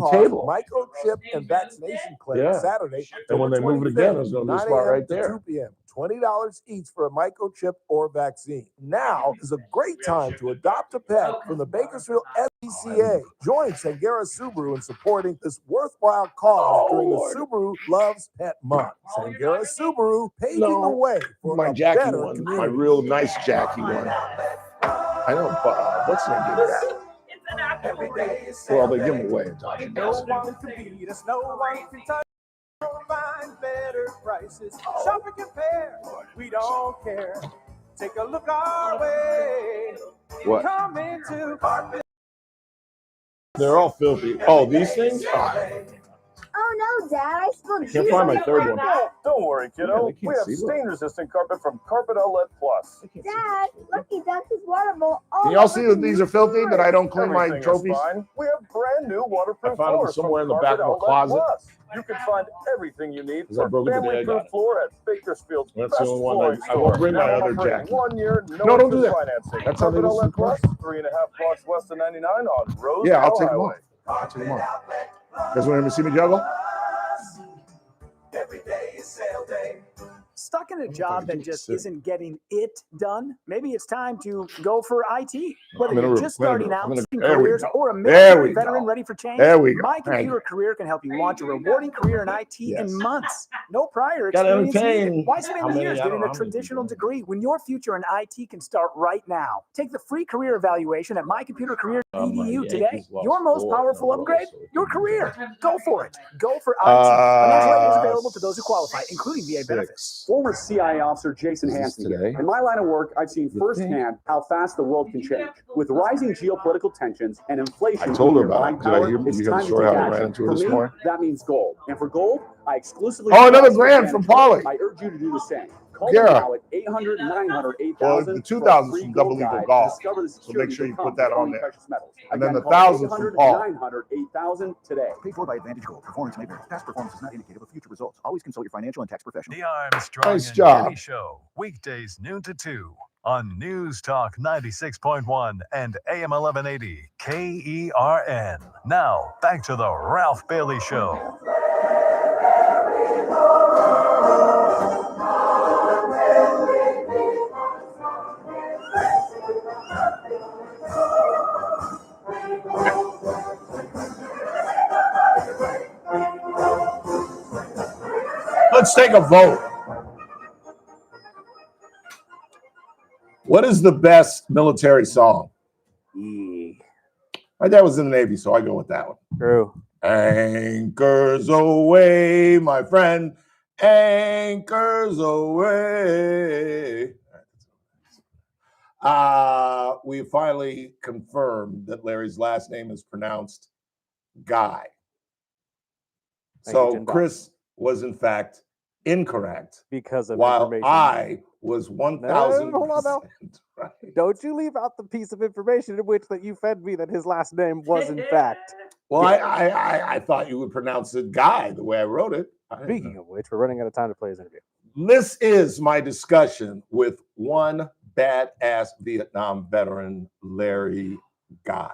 low-cost table. microchip and vaccination clinic Yeah. Saturday. And when they October move it again, 25th, there's going to be a 9 spot a.m. right to there. 2 p.m. $20 each for a microchip or vaccine. Now is a great time to adopt a pet from the Bakersfield SPCA. Join Sangera Subaru in supporting this worthwhile cause during the Subaru Loves Pet Month. Sangera Subaru paving the way for My a Jackie better one, my community. real nice Jackie one. I know, what's the name of that? Well, they give them away. No one can beat us, no one can touch. Find better prices. Shop and compare. We don't care. Take a look our way. What? Come into Carpet. They're all filthy. Oh, these things? Oh, Oh no, Dad, I spilled I can't find my third one. Don't worry, Yeah, kiddo. they can't We have see that. stain-resistant carpet from Carpet Outlet Plus. Dad, look, he dumped his water bowl all Can y'all over see the that these are filthy, that I don't clean my Everything is trophies? fine. We have brand new waterproof I found them floors somewhere from in the back Carpet of a Outlet closet. Plus. You can find everything you need As I for broke it today, I family-proof got it. floor at Bakersfield's That's best the only one flooring I won't store. bring my Now other offering Jackie. 1 year, no No, don't do interest that. financing. That's how they Carpet listen Outlet to Plus, 3.5 blocks west of 99 on Rose Yeah, I'll take them Highway. off. I'll take them off. You guys want to see me juggle? Every day is sale day. Stuck in a job that just isn't getting it done? Maybe it's time to go for IT. Whether I'm in a you're room. just I'm in a starting room. out, I'm in a- seeking there we careers, go. or a There military we veteran go. ready for change, There we go. My Thank Computer Career can help you launch a rewarding career in IT Yes. in months. No prior Gotta experience needed. entertain. Why spend How many? years I don't getting know a how many traditional degree when your future in IT can start right now? Take the free career evaluation at mycomputercareer.edu today. Yankees lost Your most 4. powerful No, upgrade, so it your could be career. better. Go for it. Go for IT. Financial aid is available to those who qualify, 6. including VA benefits. Former CIA officer Jason Hansen here. In my line of work, I've seen firsthand how fast the world can change. With rising geopolitical tensions and inflation told her eating your about buying it. Did I power, hear- it's you hear the time to story take how we ran action. into her For this me, morning? that means gold. And for gold, I exclusively Oh, another trust grand Advantage from Gold. Polly. I urge you to do the same. Call Yeah. them now at 800 900 Well, 8000 the for a 2,000 free from gold Double Eagle guide to Golf. discover the So make security sure that you comes put that with on owning there. precious metals. And then Again, the call 1,000 from 800 Paul. 900 8000 today. Paid for by Advantage Gold. Performance may vary. Past performance is not indicative of future results. Always consult your financial and tax professional. The Armstrong Nice and job. Getty Show, weekdays noon to 2 on News Talk 96.1 and AM 1180 KERN. Now, back to the Ralph Bailey Show. Let's take a vote. What is the best military song? My dad was in the Navy, so I go with that one. True. Anchors away, my friend. Anchors away. We finally confirmed that Larry's last name is pronounced Guy. Thank you, So Jim Doc. Chris was in fact incorrect, because of while information. I was 1,000%. Hold on now. Right. Don't you leave out the piece of information in which that you fed me that his last name was in fact. Well, I thought you would pronounce it Guy the way I wrote it. Speaking of which, we're running out of time to play his interview. This is my discussion with one badass Vietnam veteran, Larry Guy.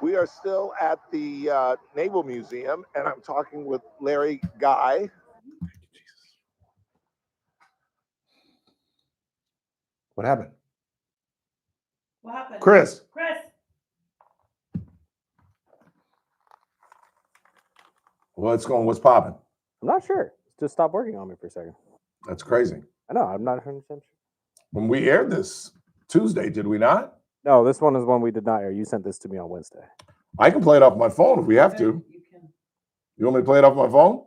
We are still at the Naval Museum, and I'm talking with Larry Guy. What happened? What happened? Chris. Chris. What's popping? I'm not sure. It's just stopped working on me for a second. That's crazy. I know. I'm not 100% sure. When we aired this Tuesday, did we not? No, this one is one we did not air. You sent this to me on Wednesday. I can play it off my phone if we have to. You want me to play it off my phone?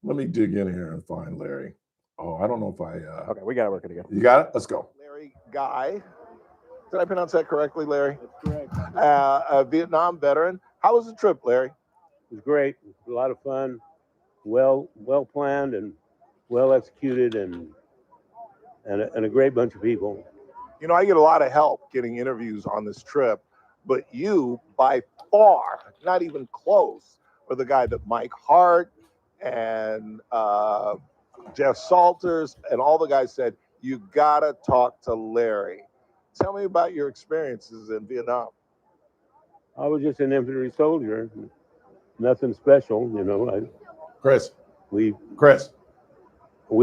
Let me dig in here and find Larry. Oh, I don't know if I... Okay, we got to work it again. You got it? Let's go. Larry Guy. Did I pronounce that correctly, Larry? That's correct. A Vietnam veteran. How was the trip, Larry? It was great. It was a lot of fun. Well planned and well executed, and a great bunch of people. You know, I get a lot of help getting interviews on this trip, but you, by far, not even close, were the guy that Mike Hart and Jeff Salters and all the guys said, you gotta talk to Larry. Tell me about your experiences in Vietnam. I was just an infantry soldier. Nothing special, you know. Chris. We Does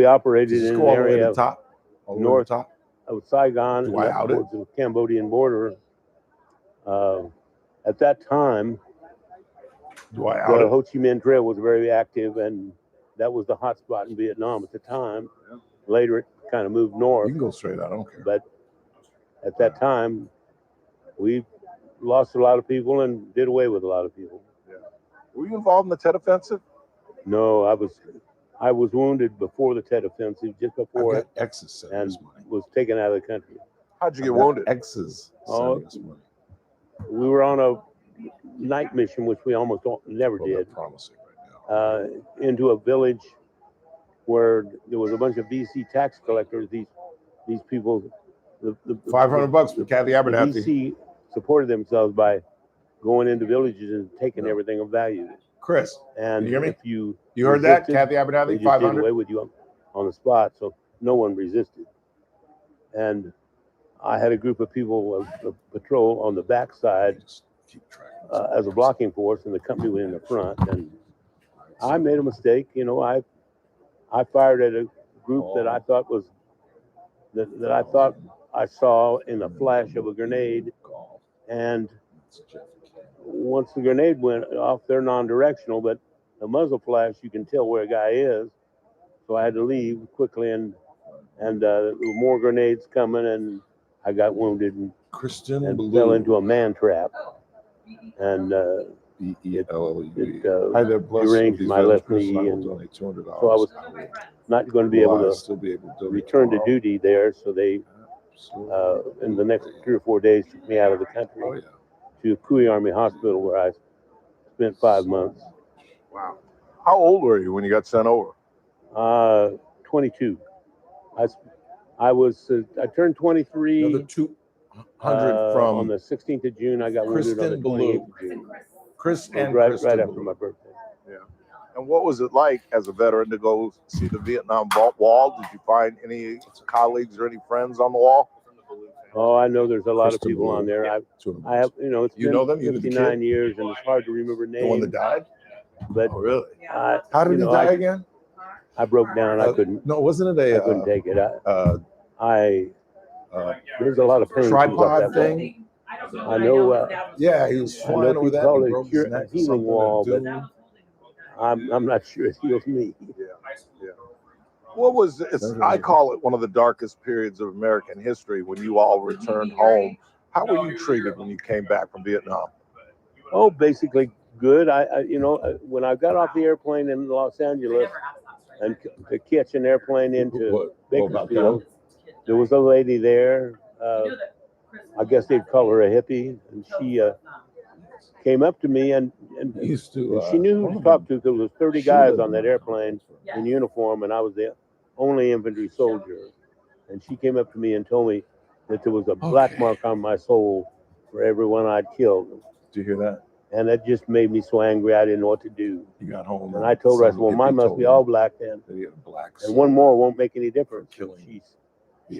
operated this in go an all the way to area the of top? All the way to the north top? of Saigon Do and I up out it? towards the Cambodian border. At that time, Do I out the it? Ho Chi Minh Trail was very active, and that was the hot spot in Vietnam at the time. Later, it kind of moved north. You can go straight out, I don't care. But at that time, we lost a lot of people and did away with a lot of people. Yeah. Were you involved in the Tet Offensive? No, I was wounded before the Tet Offensive, just before it, X's and was taken out of the country. How'd you get wounded? X's. Oh, we were on a night mission, which we almost never did, into a village where there was a bunch of VC tax collectors. These people, the $500 for Kathy Abernathy. The VC supported themselves by going into villages and taking everything of value. Chris, and can you hear me? If you heard that, resisted, Kathy Abernathy, they just did 500? away with you on the spot, so no one resisted. And I had a group of people of patrol on the backside as a blocking force, and the company went in the front. And I made a mistake. You know, I fired at a group that I thought was that I thought I saw in the flash of a grenade, and once the grenade went off, they're non-directional, but the muzzle flash, you can tell where a guy is. So I had to leave quickly, and there were more grenades coming, and I got wounded and fell into a man trap. And I had that blessed with deranged these my veterans. left Chris and I knee, will and donate $200. so I was not going to be able to still be able to donate return to tomorrow. duty there. So they, in the next 3 or 4 days, took me out of the country to Kui Army Hospital, where I spent 5 months. Wow. How old were you when you got sent over? 22. I turned 23. Another 200 from on the 16th of June. I got wounded on the Kristen 28th Ballou. of June. Chris It was and right Kristen after Ballou. my birthday. Yeah. And what was it like as a veteran to go see the Vietnam wall? Did you find any colleagues or any friends on the wall? Oh, I know there's a lot Kristen of people on Ballou. there. Yeah. I have, it's You been know them? You knew the 59 kid? years, and it's hard to remember names. The one that died? But Oh, really? How did he die again? I broke down. I couldn't. No, wasn't it I couldn't take it. There's a lot of pain. Tripod thing? I know. Yeah, he was flying over that and he broke his neck or healing something. wall, but I'm not sure it heals me. Yeah. What was I call it one of the darkest periods of American history when you all returned home. How were you treated when you came back from Vietnam? Oh, basically good. When I got off the airplane in Los Angeles and to catch an airplane into Bakersfield, there was a lady there. I guess they'd call her a hippie, and she came up to me and she knew who to talk to because there was 30 guys on that airplane in uniform, and I was the only infantry soldier. And she came up to me and told me that there was a black mark on my soul for everyone I'd killed. Did you hear that? And that just made me so angry I didn't know what to do. You got home. And I told her, I said, well, mine must be all black then. And one more won't make any difference. She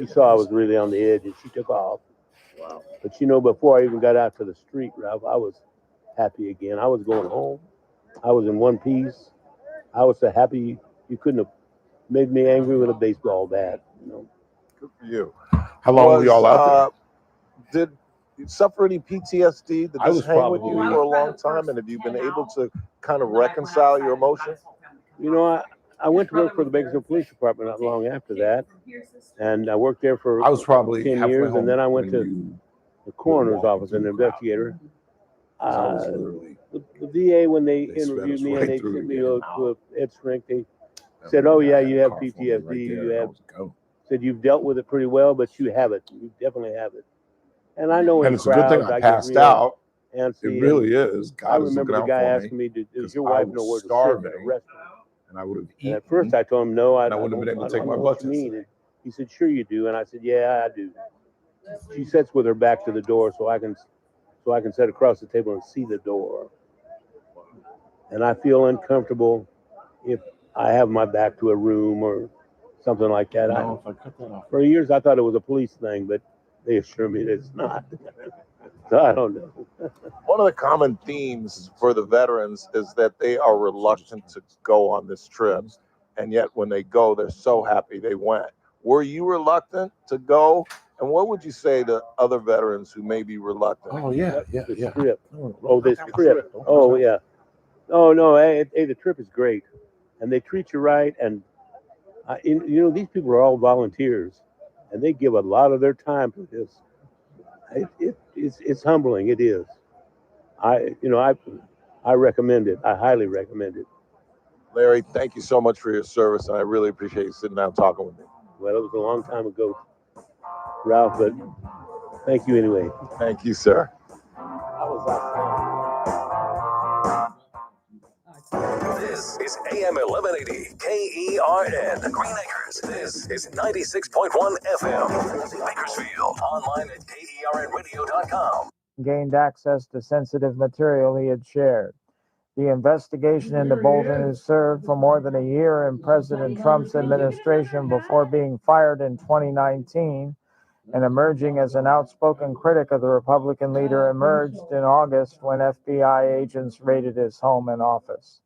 saw I was really on the edge, and she took off. Wow. But before I even got out to the street, Ralph, I was happy again. I was going home. I was in one piece. I was so happy you couldn't have made me angry with a baseball bat. Good for you. How long were you all out there? Did you suffer any PTSD? Did this hang with you for a long time? And have you been able to kind of reconcile your emotions? I went to work for the Bakersfield Police Department not long after that, and I worked there for I was probably 10 years, and then I went to the coroner's office as an investigator. The VA, when they interviewed me and they sent me to a ed shrink, they said, "Oh yeah, you have PTSD. You have." Said you've dealt with it pretty well, but you have it. You definitely have it. And I know, and it's a good thing I passed out. It really is. God is remember looking the out guy for asking me, "Does your wife know where to sit starving, in a restaurant?" and I would have eaten. And at first I told him no, I wouldn't have been able to take my blood blood test. test. He said, "Sure you do," and I said, "Yeah, I do." She sits with her back to the door, so I can sit across the table and see the door. And I feel uncomfortable if I have my back to a room or something like that. No, if I cut that off. For years I thought it was a police thing, but they assure me that it's not. So I don't know. One of the common themes for the veterans is that they are reluctant to go on this trip, and yet when they go, they're so happy they went. Were you reluctant to go? And what would you say to other veterans who may be reluctant? Oh yeah. Trip. Oh, this trip. Oh yeah. Oh no. Hey, the trip is great, and they treat you right. And these people are all volunteers, and they give a lot of their time to this. It's humbling. It is. I recommend it. I highly recommend it. Larry, thank you so much for your service, and I really appreciate you sitting down talking with me. Well, it was a long time ago, Ralph, but thank you anyway. Thank you, sir. This is AM 1180 KERN Green Acres. This is 96.1 FM Bakersfield. Online at KERNradio.com. Gained access to sensitive material he had shared. The investigation into Bolton, who served for more than a year in President Trump's administration before being fired in 2019 and emerging as an outspoken critic of the Republican leader, emerged in August when FBI agents raided his home and office.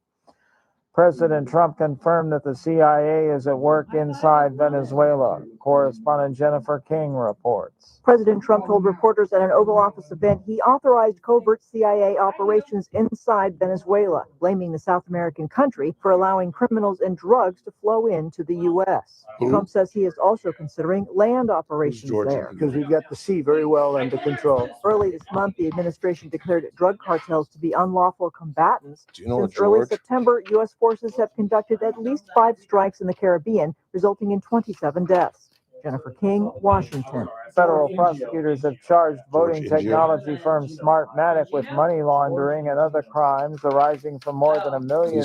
President Trump confirmed that the CIA is at work inside Venezuela. Correspondent Jennifer King reports. President Trump told reporters at an Oval Office event he authorized covert CIA operations inside Venezuela, blaming the South American country for allowing criminals and drugs to flow into the U.S. Trump says he is also considering land operations there. Because we've got the sea very well under control. Early this month, the administration declared drug cartels to be unlawful combatants. Do you know Since early George? September, U.S. forces have conducted at least 5 strikes in the Caribbean, resulting in 27 deaths. Jennifer King, Washington. Federal prosecutors have charged voting George, India. technology firm Smartmatic with money laundering and other crimes arising from more than $1 million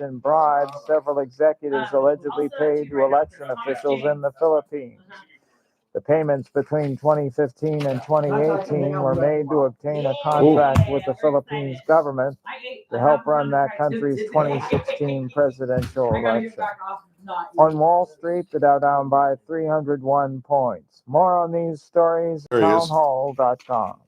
in bribes several executives allegedly paid to election officials in the Philippines. The payments between 2015 and 2018 were made to obtain a contract with the Philippines government to help run that country's 2016 presidential election. On Wall Street, the Dow down by 301 points. More on these stories at townhall.com.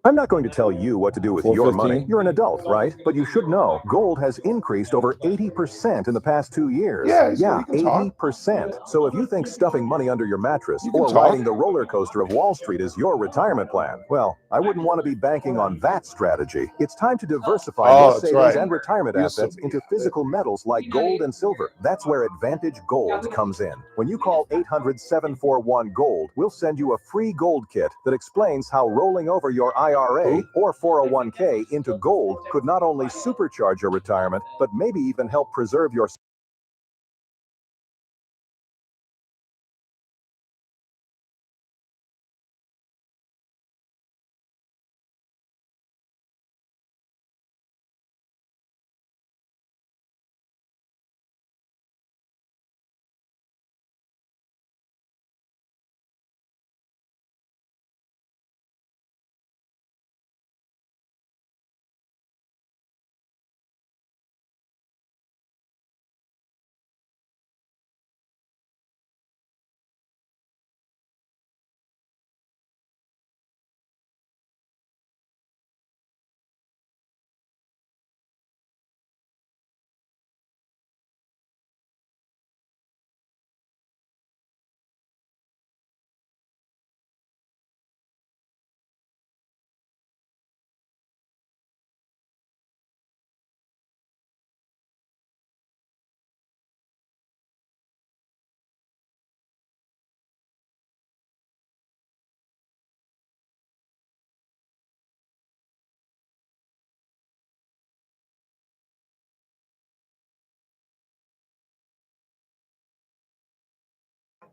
I'm not going to tell you what to do with your money. You're an adult, right? But you should know, gold has increased over 80% in the past 2 years. Yeah, 80%. So if you think stuffing money under your mattress or riding the roller coaster of Wall Street is your retirement plan, well, I wouldn't want to be banking on that strategy. It's time to diversify your savings and retirement assets into physical metals like gold and silver. That's where Advantage Gold comes in. When you call 800-741-GOLD, we'll send you a free gold kit that explains how rolling over your IRA or 401k into gold could not only supercharge your retirement, but maybe even help preserve your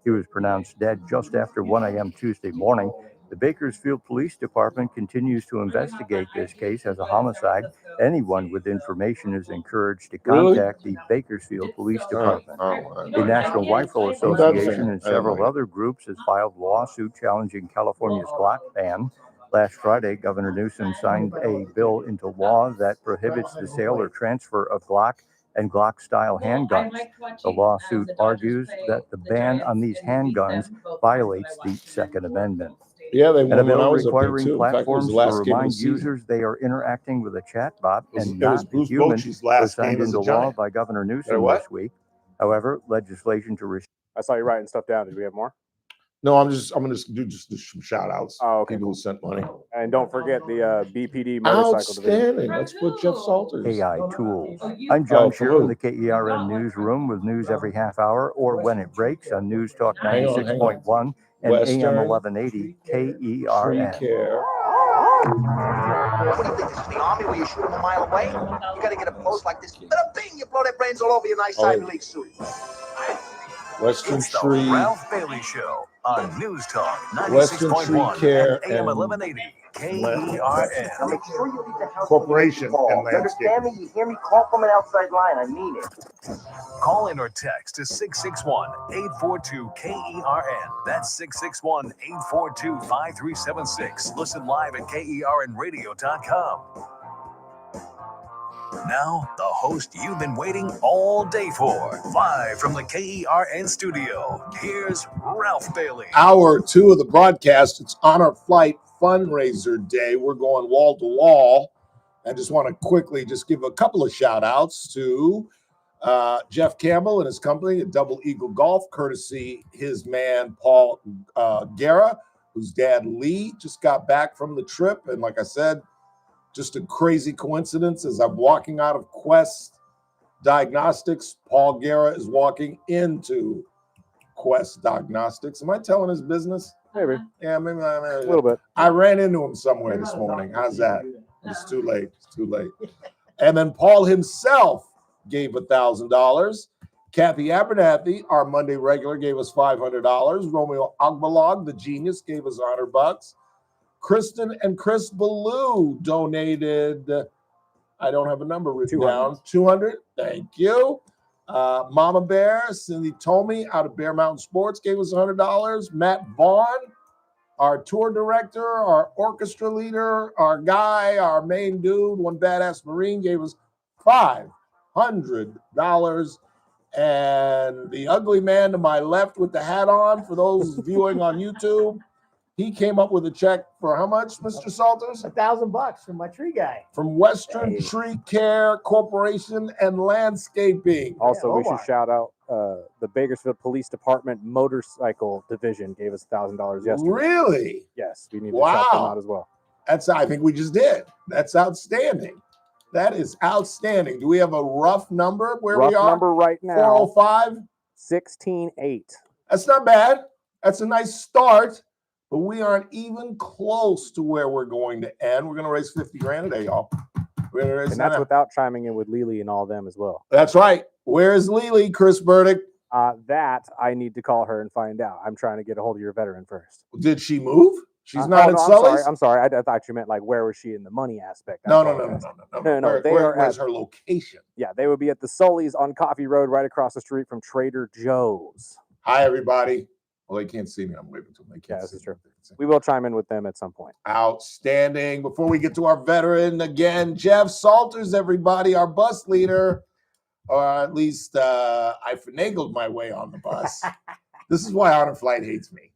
He was pronounced dead just after 1 a.m. Tuesday morning. The Bakersfield Police Department continues to investigate this case as a homicide. Anyone with information is encouraged to contact the Bakersfield Police Department. The National Rifle Association and several other groups has filed lawsuit challenging California's Glock ban. Last Friday, Governor Newsom signed a bill into law that prohibits the sale or transfer of Glock and Glock-style handguns. The lawsuit argues that the ban on these handguns violates the Second Amendment. Yeah, they And a won when I bill was up there requiring too. In fact, it was platforms the to last game of the remind season. users they are interacting with a chatbot and It was not a Bruce human Bochy's was last signed game as a into law Giant. by Governor Say Newsom what? this week. However, legislation to restrict I saw you writing stuff down. Did we have more? No, I'm gonna do some shout outs. Oh, okay. People who sent money. And don't forget the BPD motorcycle division. Outstanding. Let's put Jeff Salters. AI tools. I'm John for Shearer in who? the KERN newsroom with news every half hour or when it breaks on News Talk Hang on. 96.1 and Western, AM 1180 KERN. Tree Care. What do you think? This is the army where you shoot them a mile away? You got to get up close like this. Bada bing, you blow their brains all over your nice Ivy League suit. Western It's the Tree. Ralph Bailey Show on News Talk Western Tree 96.1 Care and AM and 1180 KERN. Now make sure you leave the house. Corporation and You understand me? You hear me? Call from an outside line. I mean it. Call in or text to 661-842-KERN. That's 661-842-5376. Listen live at KERNradio.com. Now, the host you've been waiting all day for. Live from the KERN studio, here's Ralph Bailey. Hour 2 of the broadcast. It's Honor Flight Fundraiser Day. We're going wall to wall. I just want to quickly just give a couple of shout outs to Jeff Campbell and his company at Double Eagle Golf, courtesy his man, Paul Guerra, whose dad, Lee, just got back from the trip. And like I said, just a crazy coincidence. As I'm walking out of Quest Diagnostics, Paul Guerra is walking into Quest Diagnostics. Am I telling his business? Maybe. Yeah, maybe A little bit. I ran into him somewhere this morning. How's that? It's too late. It's too late. And then Paul himself gave $1,000. Kathy Abernathy, our Monday regular, gave us $500. Romeo Agbalog, the genius, gave us $100. Kristen and Chris Ballou donated, I don't have a number written down, 200. Thank you. Mama Bear, Cindy Tomey out of Bear Mountain Sports gave us $100. Matt Vaughn, our tour director, our orchestra leader, our guy, our main dude, one badass Marine, gave us $500. And the ugly man to my left with the hat on, for those viewing on YouTube, he came up with a check for how much, Mr. Salters? $1,000 from my tree guy. From Western Tree Care Corporation and Landscaping. Also, we should shout out the Bakersfield Police Department Motorcycle Division gave us $1,000 yesterday. Really? Yes, we need to shout them out as well. I think we just did. That's outstanding. That is outstanding. Do we have a rough number where we are? Rough number right now. 405? 16.8. That's not bad. That's a nice start, but we aren't even close to where we're going to end. We're going to raise 50 grand today, y'all. And that's without chiming in with Lily and all them as well. That's right. Where is Lily, Chris Burdick? That I need to call her and find out. I'm trying to get a hold of your veteran first. Did she move? She's not in Sully's? I'm sorry. I thought you meant like where was she in the money aspect? No. Where's her location? Yeah, they would be at the Sully's on Coffee Road, right across the street from Trader Joe's. Hi, everybody. Well, they can't see me. I'm waving to them. They can't this is true. We will chime in with them at some point. Outstanding. Before we get to our veteran again, Jeff Salters, everybody, our bus leader, or at least I finagled my way on the bus. This is why Honor Flight hates me,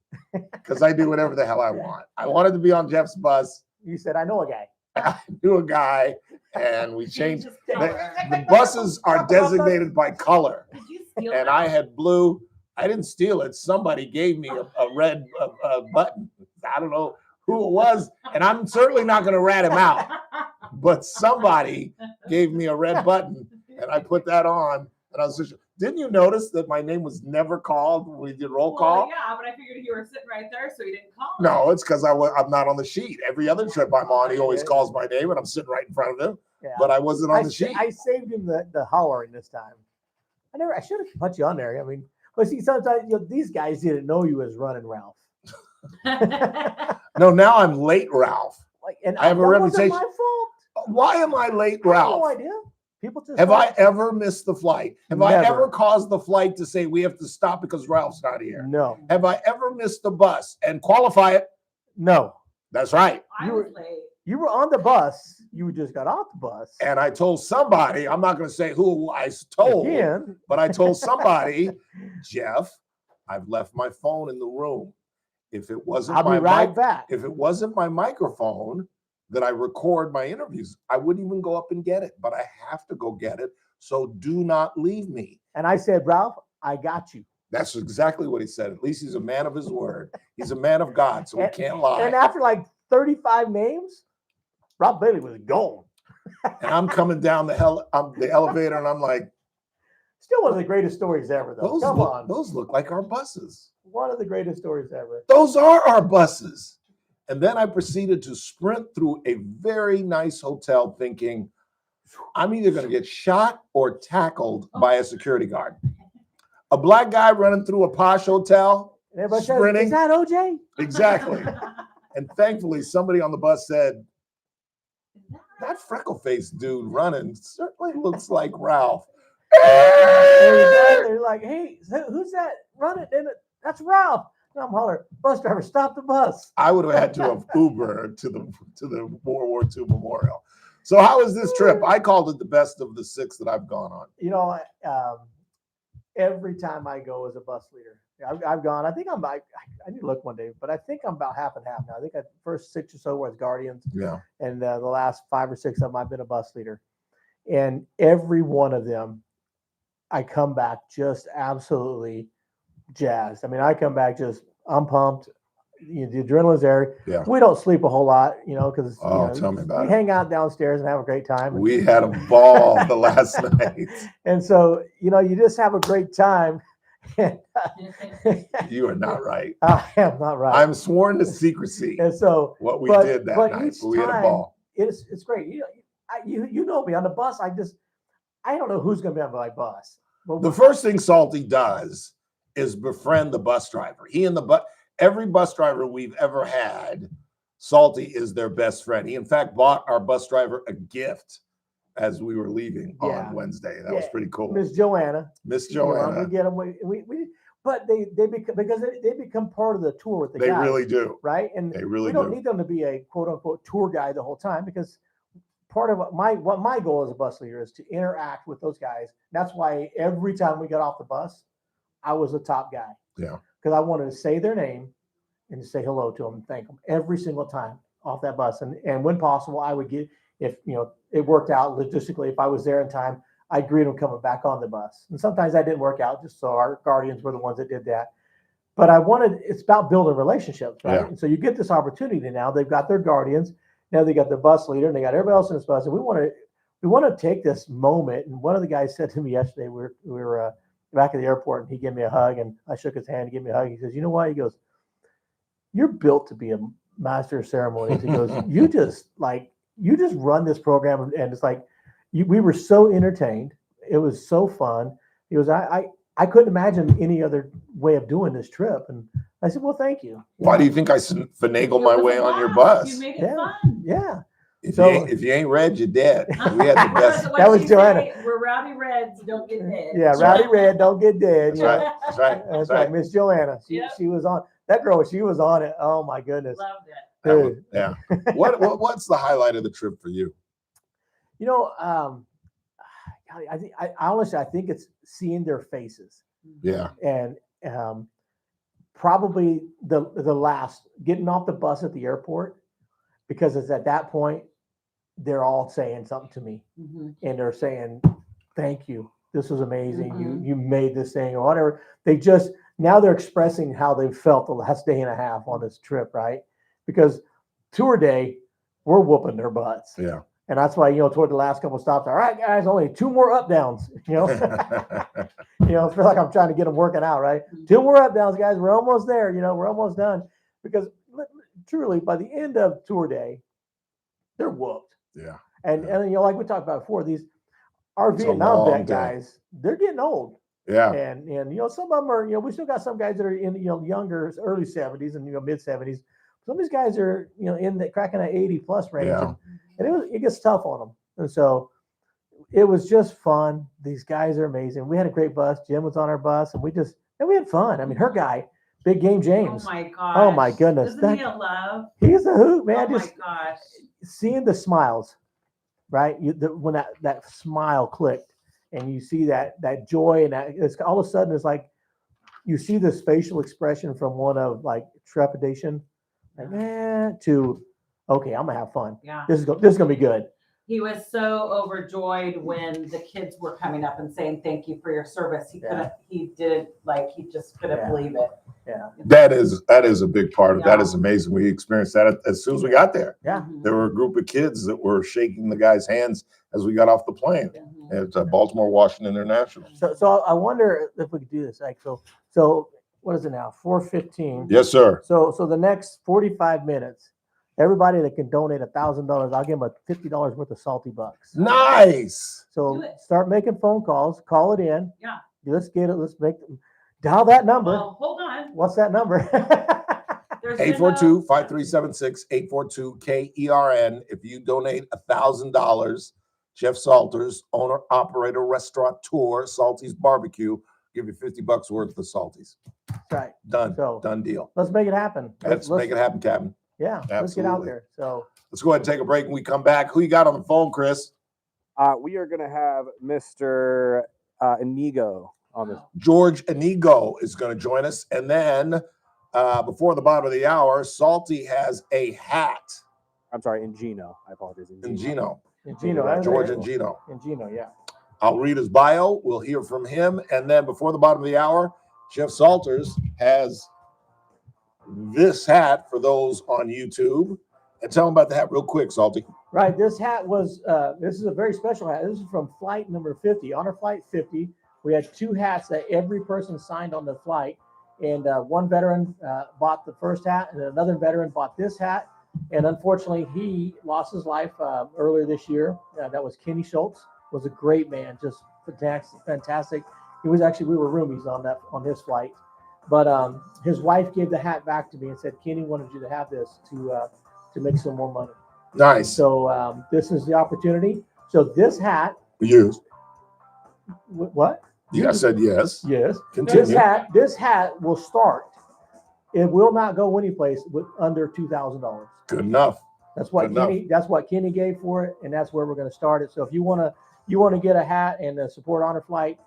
because I do whatever the hell I want. I wanted to be on Jeff's bus. You said, I know a guy. I knew a guy, and we changed. The buses are designated by color, and I had blue. I didn't steal it. Somebody gave me a red button. I don't know who it was, and I'm certainly not going to rat him out. But somebody gave me a red button, and I put that on. And I was just, didn't you notice that my name was never called when we did roll call? Yeah, but I figured you were sitting right there, so you didn't call. No, it's because I'm not on the sheet. Every other trip I'm on, he always calls my name, and I'm sitting right in front of him. Yeah. But I wasn't on the sheet. I saved him the hollering this time. I should have put you on there. I mean. But see, sometimes these guys didn't know you as Running Ralph. No, now I'm late, Ralph. And I have a reputation. My fault. Why am I late, Ralph? I have no idea. People just have I ever missed the flight? Have Never. I ever caused the flight to say we have to stop because Ralph's not here? No. Have I ever missed the bus and qualify it? No. That's right. You were on the bus. You just got off the bus. And I told somebody, I'm not going to say who I told, but I told somebody, Jeff, I've left my phone in the room. If it wasn't if it wasn't my microphone that I record my interviews, I wouldn't even go up and get it. But I have to go get it. So do not leave me. And I said, Ralph, I got you. That's exactly what he said. At least he's a man of his word. He's a man of God, so he can't lie. And after like 35 names, Rob Bailey was gone. And I'm coming down the elevator, and I'm like, still one of the greatest stories ever, though. Come on. Those look like our buses. One of the greatest stories ever. Those are our buses. And then I proceeded to sprint through a very nice hotel thinking, I'm either going to get shot or tackled by a security guard. A black guy running through a posh hotel, sprinting. Is that OJ? Exactly. And thankfully, somebody on the bus said, that freckle-faced dude running certainly looks like Ralph. They're like, hey, who's that running? That's Ralph. And I'm hollering, bus driver, stop the bus. I would have had to have Uber to the World War II memorial. So how was this trip? I called it the best of the 6 that I've gone on. Every time I go as a bus leader, I've gone. I think I need to look one day, but I think I'm about half and half now. I think the first 6 or so was Guardians. Yeah. And the last 5 or 6 of them, I've been a bus leader. And every one of them, I come back just absolutely jazzed. I mean, I come back I'm pumped. The adrenaline's there. Yeah. We don't sleep a whole lot, because tell me about we it. hang out downstairs and have a great time. We had a ball the last night. And so, you just have a great time. You are not right. I am not right. I'm sworn to secrecy. And so what we did that night, but we had a ball. It's great. You know me on the bus. I don't know who's going to be on my bus. But the first thing Salty does is befriend the bus driver. Every bus driver we've ever had, Salty is their best friend. He in fact bought our bus driver a gift as we were leaving on Wednesday. That was pretty cool. Miss Joanna. Miss Joanna. We get them. But they become part of the tour with the guys. They really do. Right? And they really we don't need them to be a quote unquote tour guide the whole time, because part of what my goal as a bus leader is to interact with those guys. That's why every time we got off the bus, I was the top guy. Yeah. Because I wanted to say their name and to say hello to them and thank them every single time off that bus. And when possible, I would get, if it worked out logistically, if I was there in time, I'd greet them coming back on the bus. And sometimes that didn't work out, just so our Guardians were the ones that did that. But it's about building relationships, right? Yeah. And so you get this opportunity now. They've got their Guardians. Now they got their bus leader and they got everybody else in this bus. And we want to take this moment. And one of the guys said to me yesterday, we were back at the airport, and he gave me a hug, and I shook his hand. He gave me a hug. He says, "You know what?" He goes, "You're built to be a master of ceremonies." He goes, you just run this program, and it's like we were so entertained. It was so fun. He goes, I couldn't imagine any other way of doing this trip. And I said, "Well, thank you." Why do you think I finagled my way on your bus? You made it fun. Yeah. If you ain't red, you're dead. We had the best. That was Joanna. We're rowdy reds, don't get dead. Yeah, rowdy red, don't get dead. That's right. That's right. That's right. Miss Joanna. She was on that girl. She was on it. Oh my goodness. Loved it. Dude. Yeah. What's the highlight of the trip for you? I think it's seeing their faces. Yeah. And probably the last getting off the bus at the airport, because it's at that point they're all saying something to me, and they're saying, "Thank you. This was amazing. You made this thing," or whatever. Now they're expressing how they felt the last day and a half on this trip, right? Because tour day, we're whooping their butts. Yeah. And that's why, toward the last couple of stops, all right, guys, only 2 more up downs, I feel like I'm trying to get them working out, right? 2 more up downs, guys. We're almost there. We're almost done. Because truly, by the end of tour day, they're whooped. Yeah. And like we talked about before, our Vietnam vet guys, they're getting old. Yeah. And some of them are, we still got some guys that are in, younger, early 70s and, mid 70s. Some of these guys are, in the cracking that 80 plus range. Yeah. And it gets tough on them. And so it was just fun. These guys are amazing. We had a great bus. Jim was on our bus, and we had fun. I mean, her guy, Big Game James. Oh my gosh. Oh my goodness. Isn't he a love? He's a hoot, man. Oh my gosh. Seeing the smiles, right? When that smile clicked, and you see that joy, and it's all of a sudden it's like you see this facial expression from one of like trepidation, to okay, I'm gonna have fun. Yeah. This is gonna be good. He was so overjoyed when the kids were coming up and saying thank you for your service. He just couldn't believe it. Yeah. That is a big part of that. Is amazing. We experienced that as soon as we got there. Yeah. There were a group of kids that were shaking the guys' hands as we got off the plane. It's Baltimore Washington International. So I wonder if we could do this. Like so what is it now? 4:15. Yes, sir. So the next 45 minutes, everybody that can donate $1,000, I'll give them a $50 worth of salty bucks. Nice. So start making phone calls, call it in. Yeah. Let's get it. Let's dial that number. Well, hold on. What's that number? 842-5376, 842-KERN. If you donate $1,000, Jeff Salters, owner, operator, restaurateur, Salty's Barbecue, give you $50 worth of the Salties. That's right. Done. So done deal. Let's make it happen. Let's make it happen, Captain. Yeah. Absolutely. Let's get out there. So let's go ahead and take a break. When we come back, who you got on the phone, Chris? We are going to have Mr. Inigo on this. George Inigo is going to join us. And then before the bottom of the hour, Salty has a hat. I'm sorry, Ingino. I apologize. Ingino. George Ingino. Ingino, yeah. I'll read his bio. We'll hear from him. And then before the bottom of the hour, Jeff Salters has this hat for those on YouTube. And tell them about the hat real quick, Salty. Right. This hat was, this is a very special hat. This is from flight number 50, Honor Flight 50. We had 2 hats that every person signed on the flight. And one veteran bought the first hat, and another veteran bought this hat. And unfortunately, he lost his life earlier this year. That was Kenny Schultz. Was a great man, just fantastic. He was actually, we were roomies on his flight. But his wife gave the hat back to me and said, Kenny wanted you to have this to make some more money. Nice. So this is the opportunity. So this hat. Yes. What? Yeah, I said yes. Yes. Continue. This hat will start. It will not go anyplace with under $2,000. Good enough. That's what Kenny gave for it, and that's where we're going to start it. So if you want to get a hat and support Honor Flight,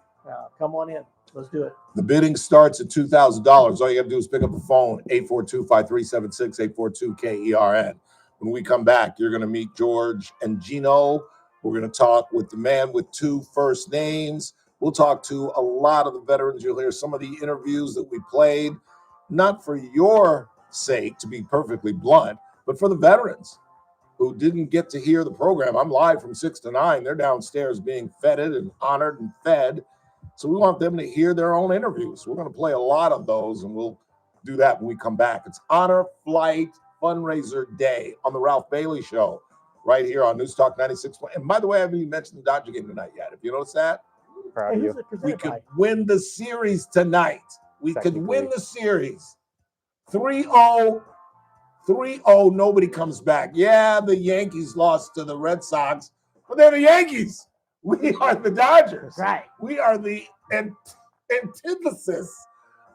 come on in. Let's do it. The bidding starts at $2,000. All you have to do is pick up the phone, 842-5376, 842-KERN. When we come back, you're going to meet George and Gino. We're going to talk with the man with 2 first names. We'll talk to a lot of the veterans. You'll hear some of the interviews that we played, not for your sake, to be perfectly blunt, but for the veterans who didn't get to hear the program. I'm live from 6 to 9. They're downstairs being feted and honored and fed. So we want them to hear their own interviews. We're going to play a lot of those, and we'll do that when we come back. It's Honor Flight Fundraiser Day on the Ralph Bailey Show right here on News Talk 96. And by the way, I haven't even mentioned the Dodger game tonight yet. If you notice that, Proud of you. we could win the series tonight. We could win the series. 3-0. 3-0, nobody comes back. Yeah, the Yankees lost to the Red Sox, but they're the Yankees. We are the Dodgers. Right. We are the antithesis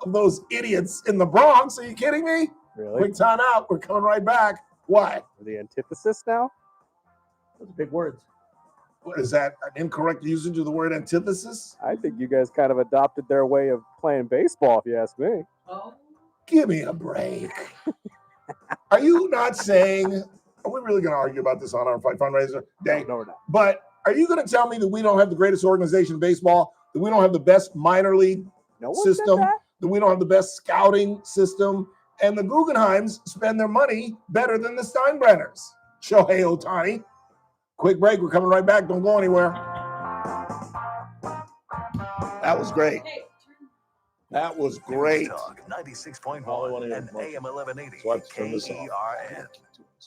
of those idiots in the Bronx. Are you kidding me? Really? Quick time out. We're coming right back. What? The antithesis now? Those are big words. What is that? An incorrect usage of the word antithesis? I think you guys kind of adopted their way of playing baseball, if you ask me. Give me a break. Are you not saying, are we really going to argue about this on our Fight Fundraiser Day? No, we're not. But are you going to tell me that we don't have the greatest organization in baseball, that we don't have the best minor league system, that we don't have the best scouting system, and the Guggenheims spend their money better than the Steinbrenners? Shohei Ohtani. Quick break. We're coming right back. Don't go anywhere. That was great. That was great. Talk 96.1 and AM 1180 KERN.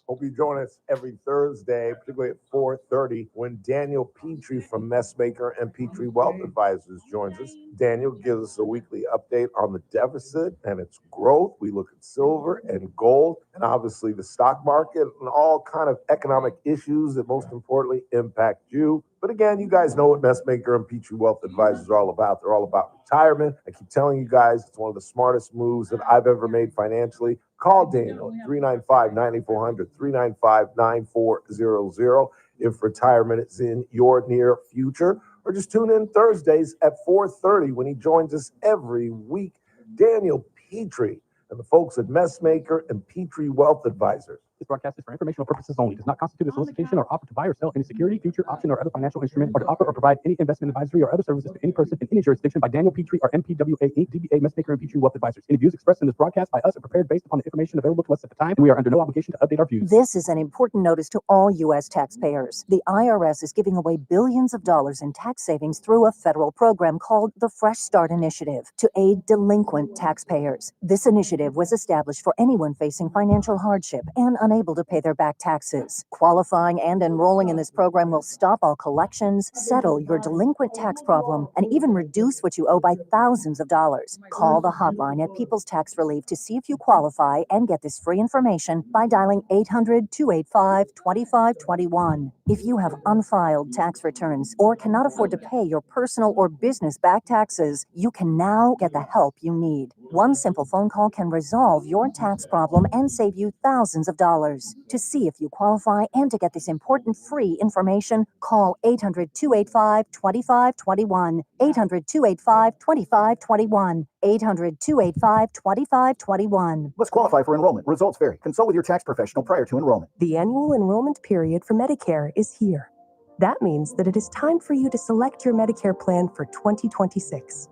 Hope you join us every Thursday, particularly at 4:30, when Daniel Petrie from Messmaker and Petrie Wealth Advisors joins us. Daniel gives us a weekly update on the deficit and its growth. We look at silver and gold and obviously the stock market and all kind of economic issues that most importantly impact you. But again, you guys know what Messmaker and Petrie Wealth Advisors are all about. They're all about retirement. I keep telling you guys, it's one of the smartest moves that I've ever made financially. Call Daniel at 395-9400, 395-9400 if retirement is in your near future. Or just tune in Thursdays at 4:30 when he joins us every week. Daniel Petrie and the folks at Messmaker and Petrie Wealth Advisors. This broadcast is for informational purposes only. Does not constitute a solicitation or offer to buy or sell any security, future, option, or other financial instrument, or to offer or provide any investment advisory or other services to any person in any jurisdiction by Daniel Petrie or MPWA Inc., DBA Messmaker and Petrie Wealth Advisors. Any views expressed in this broadcast by us are prepared based upon the information available to us at the time, and we are under no obligation to update our views. This is an important notice to all U.S. taxpayers. The IRS is giving away billions of dollars in tax savings through a federal program called the Fresh Start Initiative to aid delinquent taxpayers. This initiative was established for anyone facing financial hardship and unable to pay their back taxes. Qualifying and enrolling in this program will stop all collections, settle your delinquent tax problem, and even reduce what you owe by thousands of dollars. Call the hotline at People's Tax Relief to see if you qualify and get this free information by dialing 800-285-2521. If you have unfiled tax returns or cannot afford to pay your personal or business back taxes, you can now get the help you need. One simple phone call can resolve your tax problem and save you thousands of dollars. retailers. To see if you qualify and to get this important free information, call 800-285-2521, 800-285-2521, 800-285-2521. Let's qualify for enrollment. Results vary. Consult with your tax professional prior to enrollment. The annual enrollment period for Medicare is here. That means that it is time for you to select your Medicare plan for 2026.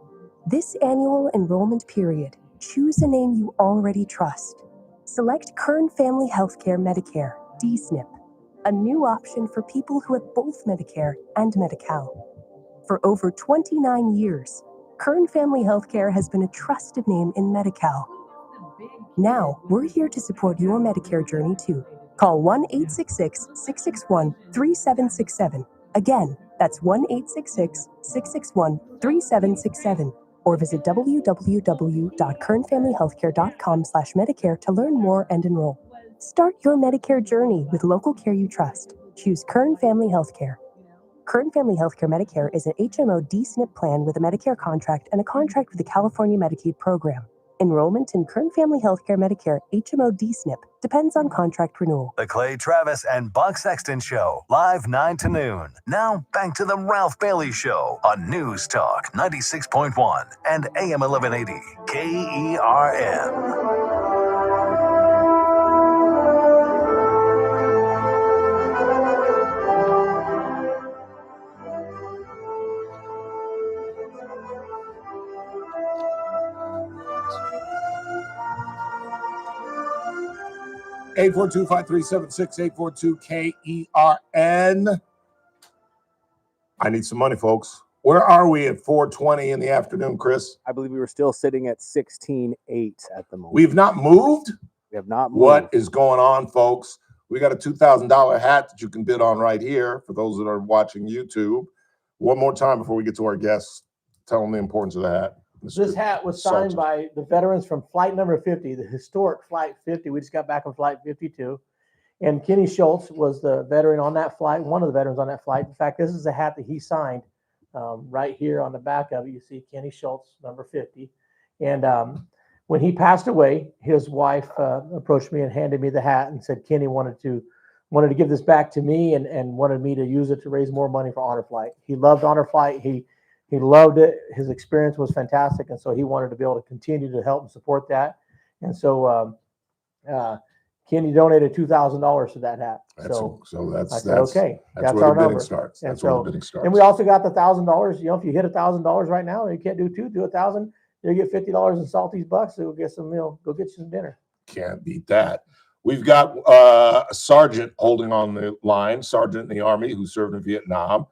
This annual enrollment period, choose a name you already trust. Select Kern Family Healthcare Medicare, DSNP, a new option for people who have both Medicare and Medi-Cal. For over 29 years, Kern Family Healthcare has been a trusted name in Medi-Cal. Now, we're here to support your Medicare journey too. Call 1-866-661-3767. Again, that's 1-866-661-3767. Or visit www.kernfamilyhealthcare.com/Medicare to learn more and enroll. Start your Medicare journey with local care you trust. Choose Kern Family Healthcare. Kern Family Healthcare Medicare is an HMO D-SNP plan with a Medicare contract and a contract with the California Medicaid program. Enrollment in Kern Family Healthcare Medicare HMO D-SNP depends on contract renewal. The Clay Travis and Buck Sexton Show, live 9 to noon. Now back to the Ralph Bailey Show on News Talk 96.1 and AM 1180 KERN. 842-5376-842-KERN. I need some money, folks. Where are we at 4:20 in the afternoon, Chris? I believe we were still sitting at 16.8 at the moment. We've not moved? We have not moved. What is going on, folks? We got a $2,000 hat that you can bid on right here for those that are watching YouTube. One more time before we get to our guests. Tell them the importance of the hat. This hat was signed by the veterans from flight number 50, the historic flight 50. We just got back on flight 52. And Kenny Schultz was the veteran on that flight, one of the veterans on that flight. In fact, this is a hat that he signed right here on the back of it. You see Kenny Schultz, number 50. And when he passed away, his wife approached me and handed me the hat and said Kenny wanted to give this back to me and wanted me to use it to raise more money for Honor Flight. He loved Honor Flight. He loved it. His experience was fantastic. And so he wanted to be able to continue to help and support that. And so Kenny donated $2,000 to that hat. That's okay. That's where our the bidding number. starts. And That's where the bidding starts. And we also got the $1,000. You know, if you hit $1,000 right now, you can't do two, do 1,000. You get $50 in Salty's bucks. So go get some meal. Go get you some dinner. Can't beat that. We've got a sergeant holding on the line, sergeant in the Army who served in Vietnam.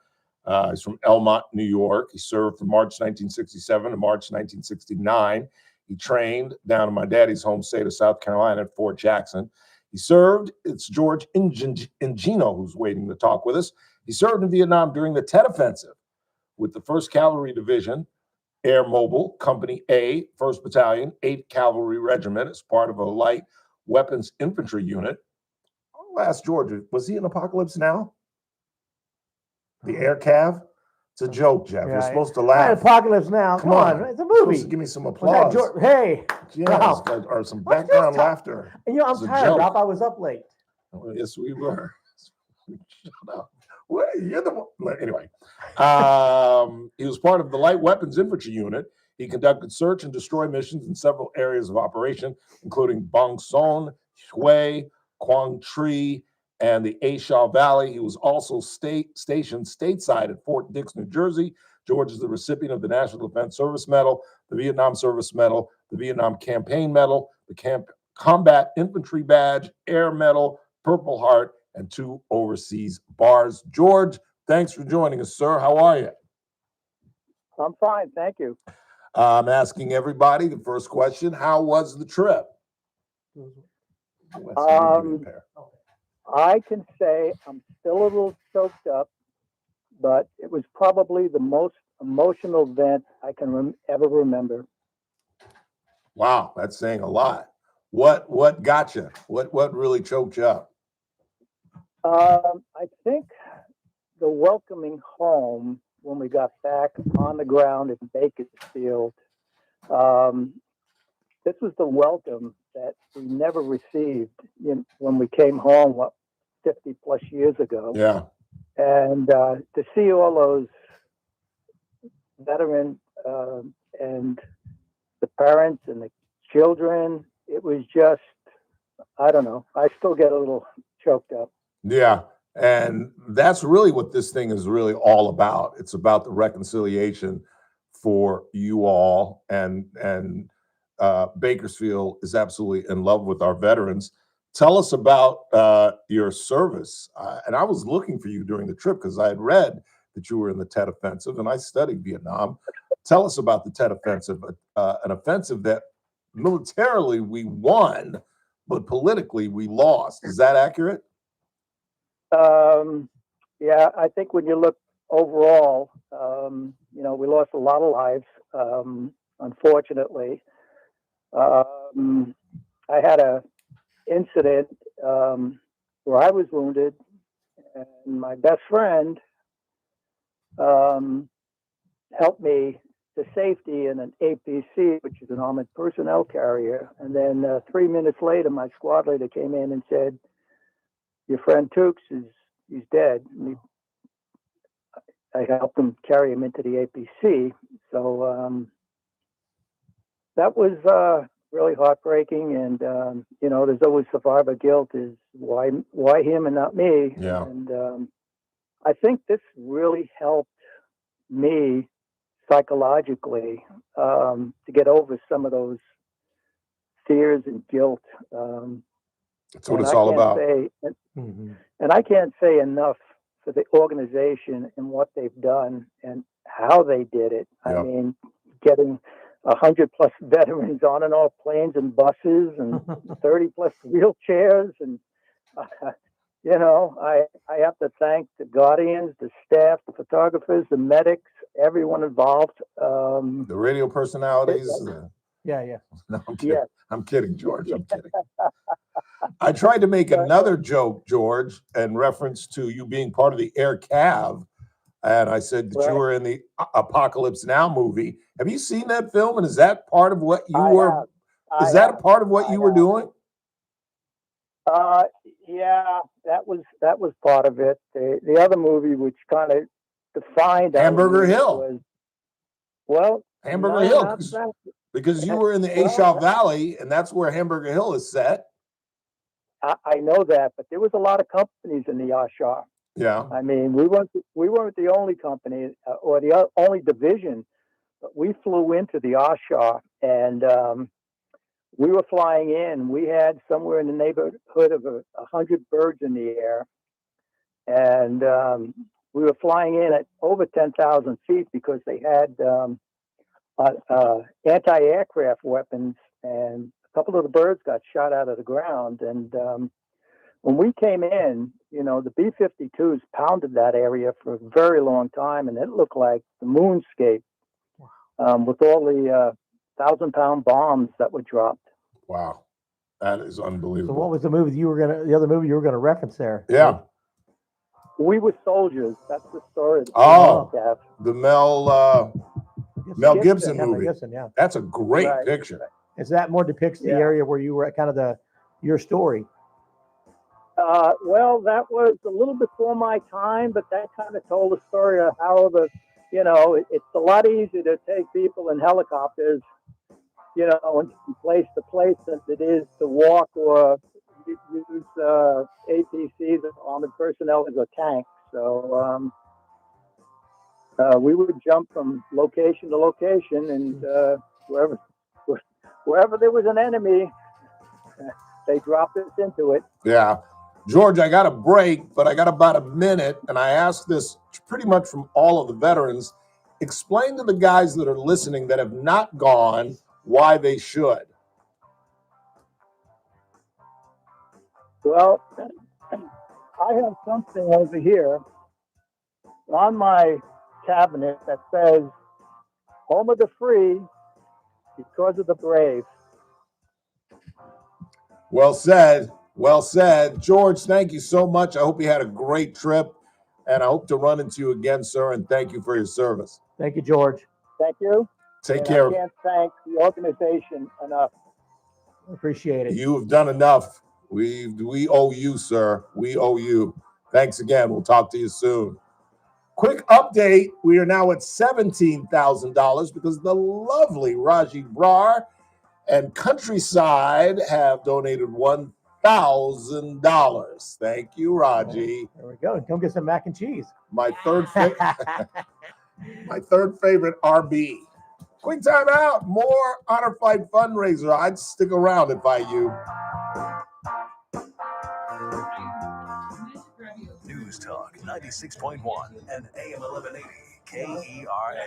He's from Elmont, New York. He served from March 1967 to March 1969. He trained down in my daddy's home state of South Carolina at Fort Jackson. He served, it's George Ingino who's waiting to talk with us. He served in Vietnam during the Tet Offensive with the 1st Cavalry Division, Air Mobile, Company A, 1st Battalion, 8th Cavalry Regiment as part of a light weapons infantry unit. I'll ask George, was he in Apocalypse Now? The Air Cav? It's a joke, Jeff. You're supposed to laugh. Apocalypse Now. Come on. It's a movie. Give me some applause. Hey. Yes, or some background laughter. And you know, I'm tired, Ralph. I was up late. Oh, yes, we were. Shut up. You're the one. Anyway, he was part of the Light Weapons Infantry Unit. He conducted search and destroy missions in several areas of operation, including Bong Son, Hue, Quang Tri, and the A Shaw Valley. He was also stationed stateside at Fort Dix, New Jersey. George is the recipient of the National Defense Service Medal, the Vietnam Service Medal, the Vietnam Campaign Medal, the Combat Infantry Badge, Air Medal, Purple Heart, and 2 overseas bars. George, thanks for joining us, sir. How are you? I'm fine, thank you. I'm asking everybody the first question. How was the trip? I can say I'm still a little choked up, but it was probably the most emotional event I can ever remember. Wow, that's saying a lot. What got you? What really choked you up? I think the welcoming home when we got back on the ground in Bakersfield. This was the welcome that we never received when we came home, 50 plus years ago. Yeah. And to see all those veterans and the parents and the children, it was just, I don't know. I still get a little choked up. Yeah. And that's really what this thing is really all about. It's about the reconciliation for you all, and Bakersfield is absolutely in love with our veterans. Tell us about your service. And I was looking for you during the trip because I had read that you were in the Tet Offensive, and I studied Vietnam. Tell us about the Tet Offensive, an offensive that militarily we won, but politically we lost. Is that accurate? Yeah, I think when you look overall, we lost a lot of lives, unfortunately. I had a incident where I was wounded, and my best friend helped me to safety in an APC, which is an armored personnel carrier. And then 3 minutes later, my squad leader came in and said, "Your friend Tukes he's dead." And I helped him carry him into the APC. So that was really heartbreaking. And there's always survivor guilt: is why him and not me? Yeah. And I think this really helped me psychologically to get over some of those fears and guilt. That's what it's all about. And I can't say enough for the organization and what they've done and how they did it. Yep. I mean, getting 100 plus veterans on and off planes and buses and 30 plus wheelchairs. And, I have to thank the Guardians, the staff, the photographers, the medics, everyone involved. The radio personalities. Yeah. No, I'm kidding. I'm kidding, George. I'm kidding. I tried to make another joke, George, in reference to you being part of the Air Cav. And I said that you were in the Apocalypse Now movie. Have you seen that film? And is that part of what you were? Is that a part of what you were doing? Yeah, that was part of it. The other movie, which kind of defined Hamburger Hill. Hamburger Hill, because you were in the Ashaw Valley, and that's where Hamburger Hill is set. I know that, but there was a lot of companies in the Ashaw. Yeah. I mean, we weren't the only company or the only division, but we flew into the Ashaw, and we were flying in. We had somewhere in the neighborhood of 100 birds in the air, and we were flying in at over 10,000 feet because they had anti-aircraft weapons, and a couple of the birds got shot out of the ground. And when we came in, the B-52s pounded that area for a very long time, and it looked like the moonscape with all the 1,000-pound bombs that were dropped. Wow, that is unbelievable. So what was the movie the other movie you were gonna reference there? Yeah. We Were Soldiers. That's the story. The Mel Gibson movie. Gibson, yeah. That's a great picture. Is that more depicts the area where you were at, kind of your story? Well, that was a little before my time, but that kind of told the story of how it's a lot easier to take people in helicopters, from place to place than it is to walk or use APCs, armored personnel, as a tank. So we would jump from location to location, and wherever there was an enemy, they dropped us into it. Yeah. George, I got a break, but I got about a minute, and I asked this pretty much from all of the veterans. Explain to the guys that are listening that have not gone why they should. Well, I have something over here on my cabinet that says, "Home of the free, because of the brave." Well said. Well said. George, thank you so much. I hope you had a great trip, and I hope to run into you again, sir, and thank you for your service. Thank you, George. Thank you. Take care. I can't thank the organization enough. Appreciate it. You have done enough. We owe you, sir. We owe you. Thanks again. We'll talk to you soon. Quick update. We are now at $17,000 because the lovely Raji Brar and Countryside have donated $1,000. Thank you, Raji. There we go. Come get some mac and cheese. My third favorite RB. Quick time out. More Honor Flight Fundraiser. I'd stick around if I you. News Talk 96.1 and AM 1180 KERN.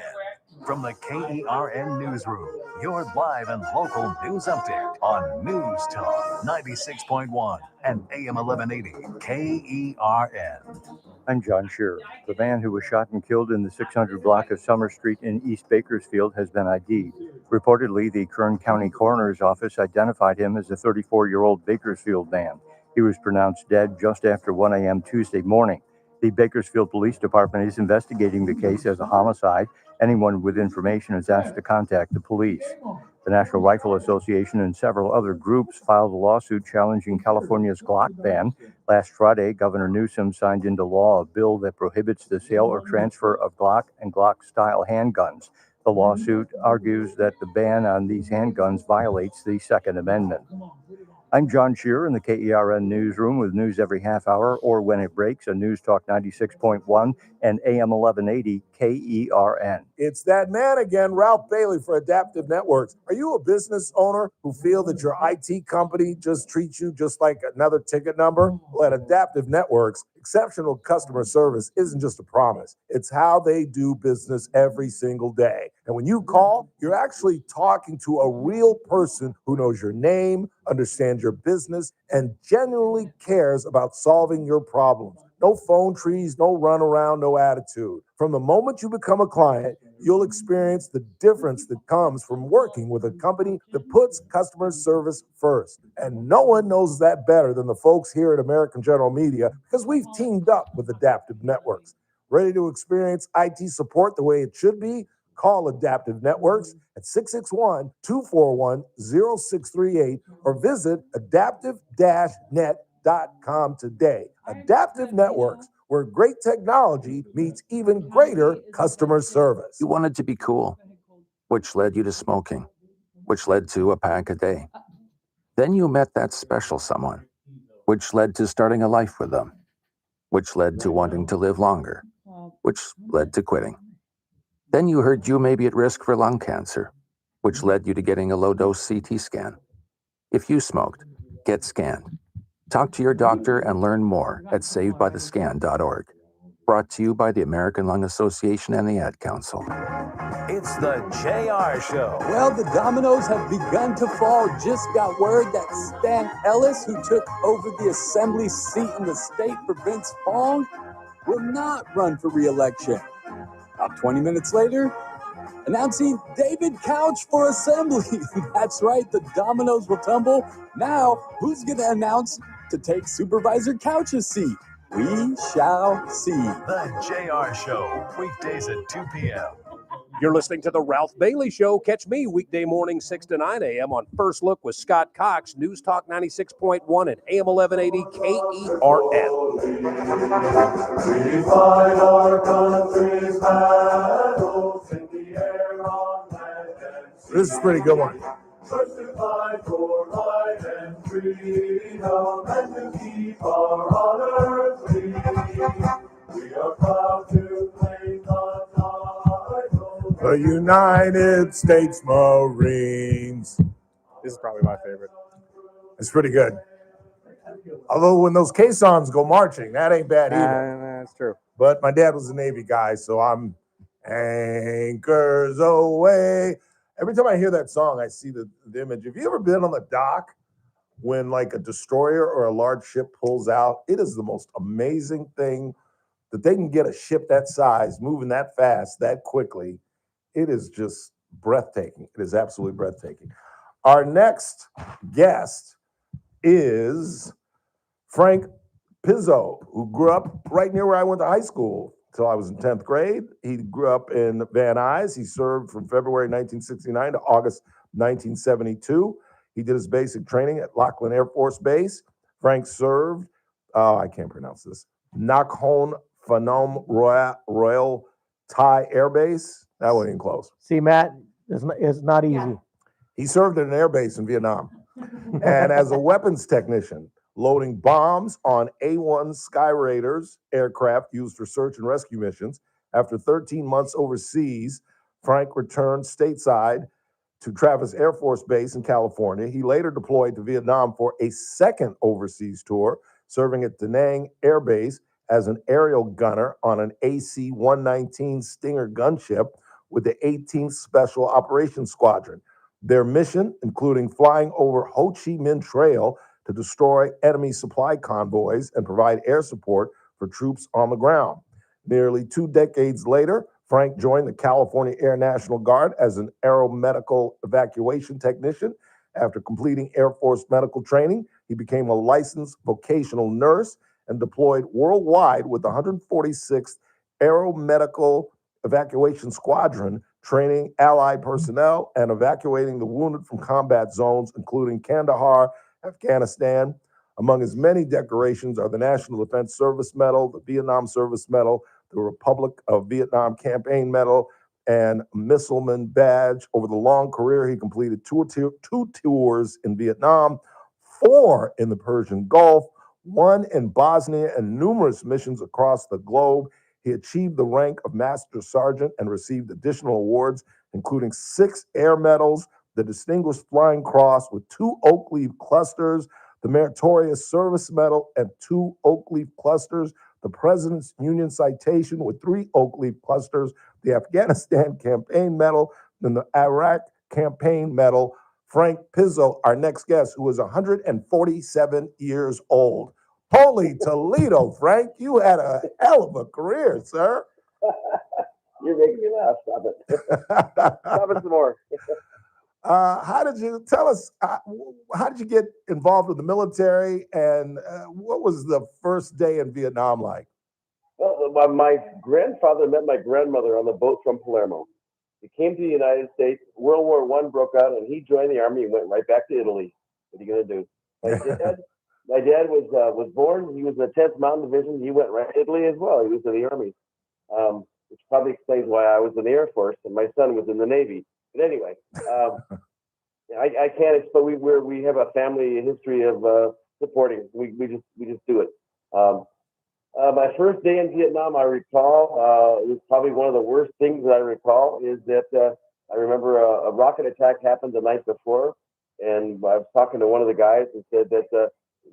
From the KERN Newsroom, your live and local news update on News Talk 96.1 and AM 1180 KERN. I'm John Shearer. The man who was shot and killed in the 600 block of Summer Street in East Bakersfield has been ID'd. Reportedly, the Kern County Coroner's Office identified him as a 34-year-old Bakersfield man. He was pronounced dead just after 1 a.m. Tuesday morning. The Bakersfield Police Department is investigating the case as a homicide. Anyone with information is asked to contact the police. The National Rifle Association and several other groups filed a lawsuit challenging California's Glock ban. Last Friday, Governor Newsom signed into law a bill that prohibits the sale or transfer of Glock and Glock-style handguns. The lawsuit argues that the ban on these handguns violates the Second Amendment. I'm John Shearer in the KERN Newsroom with news every half hour or when it breaks on News Talk 96.1 and AM 1180 KERN. It's that man again, Ralph Bailey for Adaptive Networks. Are you a business owner who feel that your IT company just treats you just like another ticket number? Well, at Adaptive Networks, exceptional customer service isn't just a promise. It's how they do business every single day. And when you call, you're actually talking to a real person who knows your name, understands your business, and genuinely cares about solving your problems. No phone trees, no runaround, no attitude. From the moment you become a client, you'll experience the difference that comes from working with a company that puts customer service first. And no one knows that better than the folks here at American General Media because we've teamed up with Adaptive Networks. Ready to experience IT support the way it should be? Call Adaptive Networks at 661-241-0638 or visit adaptive-net.com today. Adaptive Networks, where great technology meets even greater customer service. You wanted to be cool, which led you to smoking, which led to a pack a day. Then you met that special someone, which led to starting a life with them, which led to wanting to live longer, which led to quitting. Then you heard you may be at risk for lung cancer, which led you to getting a low-dose CT scan. If you smoked, get scanned. Talk to your doctor and learn more at savedbythescan.org. Brought to you by the American Lung Association and the Ad Council. It's the JR Show. Well, the dominoes have begun to fall. Just got word that Stan Ellis, who took over the assembly seat in the state for Vince Fong, will not run for re-election. About 20 minutes later, announcing David Couch for assembly. That's right, the dominoes will tumble. Now, who's going to announce to take Supervisor Couch's seat? We shall see. The JR Show, weekdays at 2 p.m. You're listening to The Ralph Bailey Show. Catch me weekday morning 6 to 9 a.m. on First Look with Scott Cox, News Talk 96.1 and AM 1180 KERN. We fight our country's battles in the air, on land and sea. This is a pretty good one. First to fight for right and freedom, and to keep our honor free. We are proud to claim the title. The United States Marines. This is probably my favorite. It's pretty good. Although when those caissons go marching, that ain't bad either. That's true. But my dad was a Navy guy, so I'm anchors away. Every time I hear that song, I see the image. Have you ever been on the dock when like a destroyer or a large ship pulls out? It is the most amazing thing that they can get a ship that size, moving that fast, that quickly. It is just breathtaking. It is absolutely breathtaking. Our next guest is Frank Pizzo, who grew up right near where I went to high school until I was in 10th grade. He grew up in Van Nuys. He served from February 1969 to August 1972. He did his basic training at Lackland Air Force Base. Frank served, I can't pronounce this, Nakhon Phanom Royal Thai Air Base. That wasn't even close. See, Matt, it's not easy. He served at an air base in Vietnam. And as a weapons technician, loading bombs on A-1 Sky Raiders aircraft used for search and rescue missions. After 13 months overseas, Frank returned stateside to Travis Air Force Base in California. He later deployed to Vietnam for a second overseas tour, serving at Da Nang Air Base as an aerial gunner on an AC-119 Stinger gunship with the 18th Special Operations Squadron. Their mission, including flying over Ho Chi Minh Trail to destroy enemy supply convoys and provide air support for troops on the ground. Nearly 2 decades later, Frank joined the California Air National Guard as an aeromedical evacuation technician. After completing Air Force medical training, he became a licensed vocational nurse and deployed worldwide with the 146th Aeromedical Evacuation Squadron, training Allied personnel and evacuating the wounded from combat zones, including Kandahar, Afghanistan. Among his many decorations are the National Defense Service Medal, the Vietnam Service Medal, the Republic of Vietnam Campaign Medal, and Missileman Badge. Over the long career, he completed two tours in Vietnam, 4 in the Persian Gulf, 1 in Bosnia, and numerous missions across the globe. He achieved the rank of Master Sergeant and received additional awards, including 6 air medals, the Distinguished Flying Cross with 2 oak leaf clusters, the Meritorious Service Medal and 2 oak leaf clusters, the President's Union Citation with 3 oak leaf clusters, the Afghanistan Campaign Medal, and the Iraq Campaign Medal. Frank Pizzo, our next guest, who is 147 years old. Holy Toledo, Frank, you had a hell of a career, sir. You're making me laugh. Stop it. Stop it some more. How did you tell us? How did you get involved with the military, and what was the first day in Vietnam like? Well, my grandfather met my grandmother on the boat from Palermo. He came to the United States. World War I broke out, and he joined the army and went right back to Italy. What are you going to do? My dad was born. He was in the 10th Mountain Division. He went right to Italy as well. He was in the army, which probably explains why I was in the Air Force and my son was in the Navy. But anyway, I can't explain. We have a family history of supporting. We just do it. My first day in Vietnam, I recall, it was probably one of the worst things that I recall is that I remember a rocket attack happened the night before, and I was talking to one of the guys and said that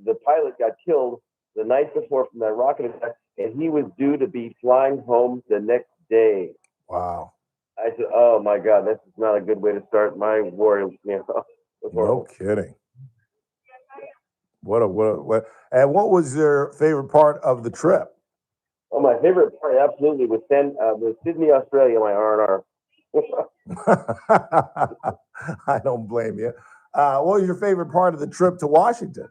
the pilot got killed the night before from that rocket attack, and he was due to be flying home the next day. Wow. I said, "Oh my God, this is not a good way to start my war." No kidding. What? And what was your favorite part of the trip? Oh, my favorite part, absolutely, was Sydney, Australia, my R&R. I don't blame you. What was your favorite part of the trip to Washington?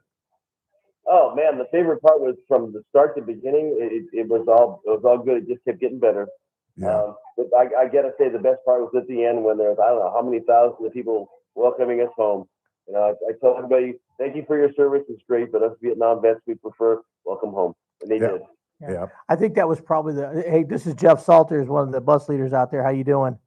Oh man, the favorite part was from the start to beginning. It was all good. It just kept getting better. Yeah. But I gotta say, the best part was at the end when there's I don't know how many thousands of people welcoming us home. You know, I told everybody, thank you for your service. It's great, but us Vietnam vets, we prefer welcome home, and they did. Yeah. I think that was probably hey, this is Jeff Salters, one of the bus leaders out there. How you doing?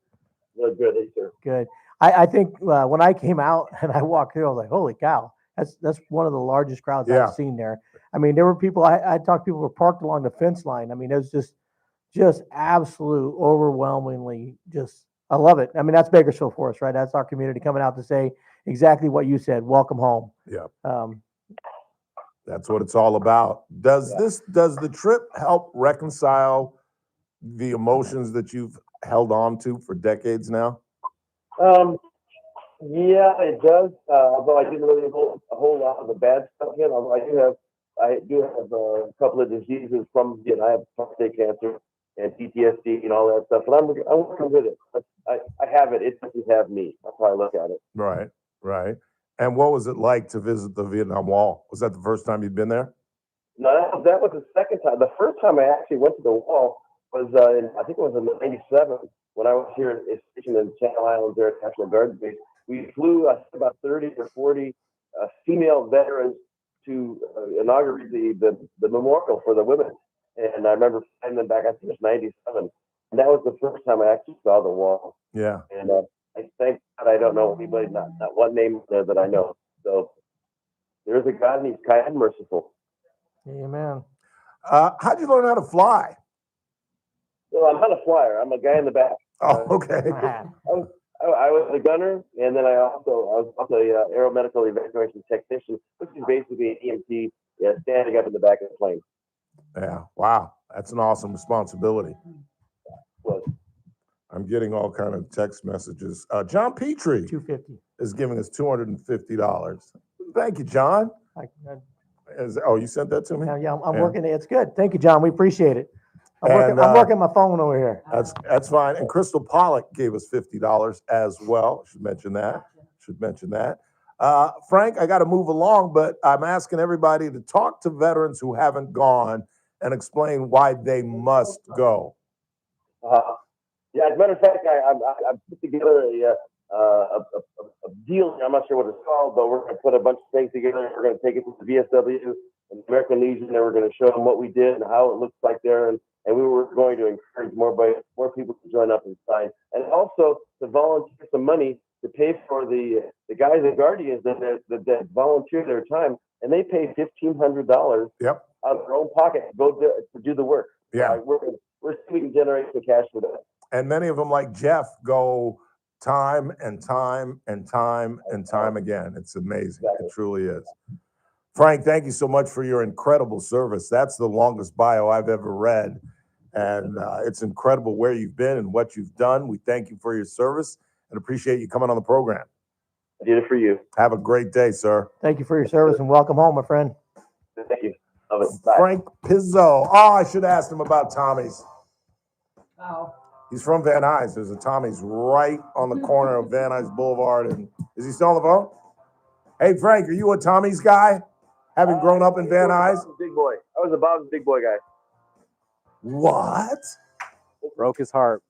Good, hey, sir. Good. I think when I came out and I walked through, I was like, holy cow, that's one of the largest crowds I've seen there. I mean, there were people, I talked to people who were parked along the fence line. I mean, it was just absolute, overwhelmingly I love it. I mean, that's Bakersfield for us, right? That's our community coming out to say exactly what you said. Welcome home. Yeah. That's what it's all about. Does the trip help reconcile the emotions that you've held on to for decades now? Yeah, it does. Although I didn't really hold a whole lot of the bad stuff in. Although I do have a couple of diseases from Vietnam. I have prostate cancer and PTSD and all that stuff. But I'm working with it. I have it. It doesn't have me. That's how I look at it. Right. And what was it like to visit the Vietnam Wall? Was that the first time you'd been there? No, that was the second time. The first time I actually went to the wall was I think it was in '97 when I was here stationed in Channel Islands there at National Guard Base. we flew about 30 or 40 female veterans to inaugurate the memorial for the women. And I remember flying them back, I think it was 97. And that was the first time I actually saw the wall. Yeah. And I thank God I don't know anybody, not one name there that I know. So there's a God and he's kind and merciful. Amen. How'd you learn how to fly? Well, I'm not a flyer. I'm a guy in the back. Oh, okay. I was a gunner, and then I was also a aeromedical evacuation technician, which is basically an EMT standing up in the back of the plane. Yeah. Wow. That's an awesome responsibility. Well, I'm getting all kind of text messages. John Petrie $250 is giving us $250. Thank you, John. You sent that to me? Yeah, I'm working it. It's good. Thank you, John. We appreciate it. I'm working my phone over here. That's fine. And Crystal Pollock gave us $50 as well. Should mention that. Frank, I got to move along, but I'm asking everybody to talk to veterans who haven't gone and explain why they must go. Yeah, as a matter of fact, I put together a deal. I'm not sure what it's called, but we're going to put a bunch of things together. We're going to take it to the VSW and the American Legion, and we're going to show them what we did and how it looks like there. And we were going to encourage more people to join up and sign, and also to volunteer some money to pay for the guys and guardians that volunteer their time, and they pay $1,500 Yep. out of their own pocket to do the work. Yeah. We're we can generate some cash for that. And many of them, like Jeff, go time and time and time and time again. It's amazing. Exactly. It truly is. Frank, thank you so much for your incredible service. That's the longest bio I've ever read. And it's incredible where you've been and what you've done. We thank you for your service and appreciate you coming on the program. I did it for you. Have a great day, sir. Thank you for your service and welcome home, my friend. Thank you. Bye. Frank Pizzo. Oh, I should have asked him about Tommy's. Oh. He's from Van Nuys. There's a Tommy's right on the corner of Van Nuys Boulevard. And is he still on the phone? Hey, Frank, are you a Tommy's guy? Having grown up in Van Nuys? Big boy. I was a Bob's big boy guy. What? Broke his heart.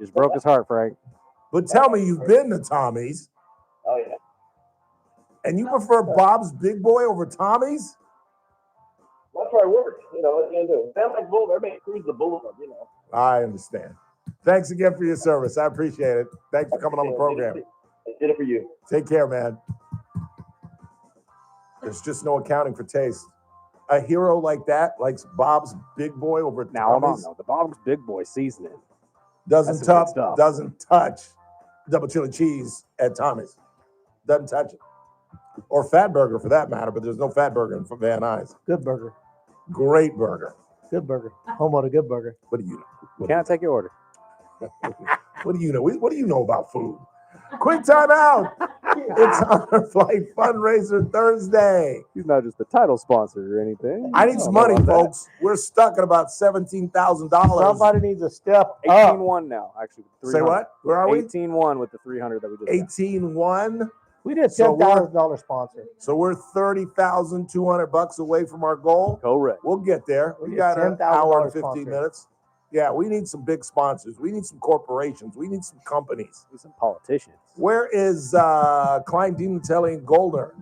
Just broke his heart, Frank. But tell me, you've been to Tommy's. Oh, yeah. And you prefer Bob's Big Boy over Tommy's? That's where I work. You know, what are you going to do? Van Nuys Boulevard, everybody cruise the boulevard, you know. I understand. Thanks again for your service. I appreciate it. Thanks for coming on the program. I did it for you. Take care, man. There's just no accounting for taste. A hero like that likes Bob's Big Boy over Now, hold on. Tommy's. No, the Bob's Big Boy seasoning. Doesn't That's some good touch stuff. double chili cheese at Tommy's. Doesn't touch it. Or Fat Burger for that matter, but there's no Fat Burger in Van Nuys. Good burger. Great burger. Good burger. Home on a good burger. What do you know? Can't take your order. What do you know? What do you know about food? Quick time out. It's Honor Flight Fundraiser Thursday. He's not just the title sponsor or anything. I need some money, folks. We're stuck at about $17,000. Somebody needs to step 18-1 now, actually. Say what? Where are we? 18-1 with the 300 that we just 18-1. We did So $10,000 sponsor. So we're $30,200 away from our goal. Correct. We'll get there. We got an hour and 15 minutes. Yeah, we need some big sponsors. We need some corporations. We need some companies. We need some politicians. Where is Klein Demontelli and Goldner?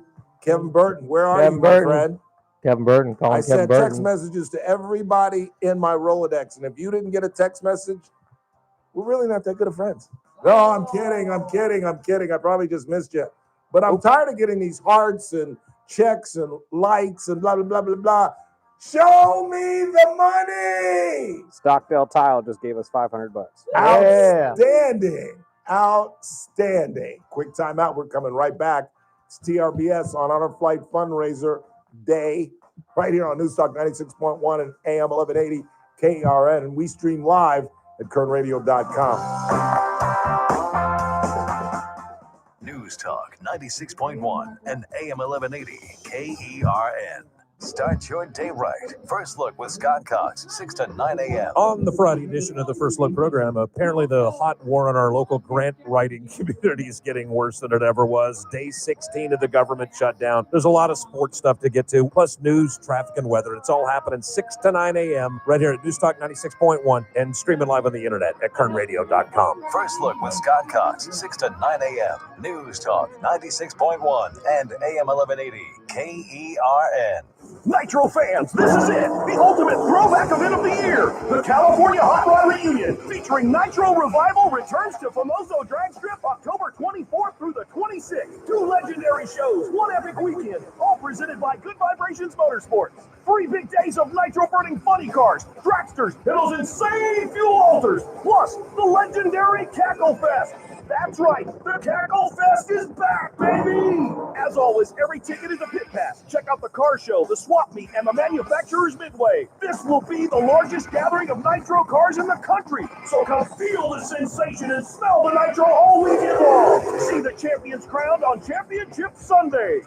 Kevin Burton, where are Kevin you, Burton. my friend? Kevin Burton. I sent text messages to everybody in my Rolodex, and if you didn't get a text message, we're really not that good of friends. No, I'm kidding. I probably just missed you. But I'm tired of getting these hearts and checks and likes and blah, blah, blah, blah, blah. Show me the money. Stockdale Tile just gave us $500. Outstanding. Outstanding. Quick timeout. We're coming right back. It's TRBS on Honor Flight Fundraiser Day right here on Newstalk 96.1 and AM 1180 KRN. And we stream live at kernradio.com. News Talk 96.1 and AM 1180 KERN. Start your day right. First Look with Scott Cox, 6 to 9 a.m. On the Friday edition of the First Look program, apparently the hot war on our local grant writing community is getting worse than it ever was. Day 16 of the government shutdown. There's a lot of sports stuff to get to, plus news, traffic, and weather. It's all happening 6 to 9 a.m. right here at News Talk 96.1 and streaming live on the internet at kernradio.com. First Look with Scott Cox, 6 to 9 a.m. News Talk 96.1 and AM 1180 KERN. Nitro fans, this is it! The ultimate throwback event of the year! The California Hot Rod Reunion, featuring Nitro Revival, returns to Famoso Drag Strip October 24th through the 26th. 2 legendary shows, 1 epic weekend, all presented by Good Vibrations Motorsports. 3 big days of nitro-burning funny cars, dragsters, and those insane fuel alters, plus the legendary Cackle Fest. That's right, the Cackle Fest is back, baby! As always, every ticket is a pit pass. Check out the car show, the swap meet, and the manufacturer's midway. This will be the largest gathering of nitro cars in the country. So come feel the sensation and smell the nitro all weekend long. See the champions crowned on Championship Sunday.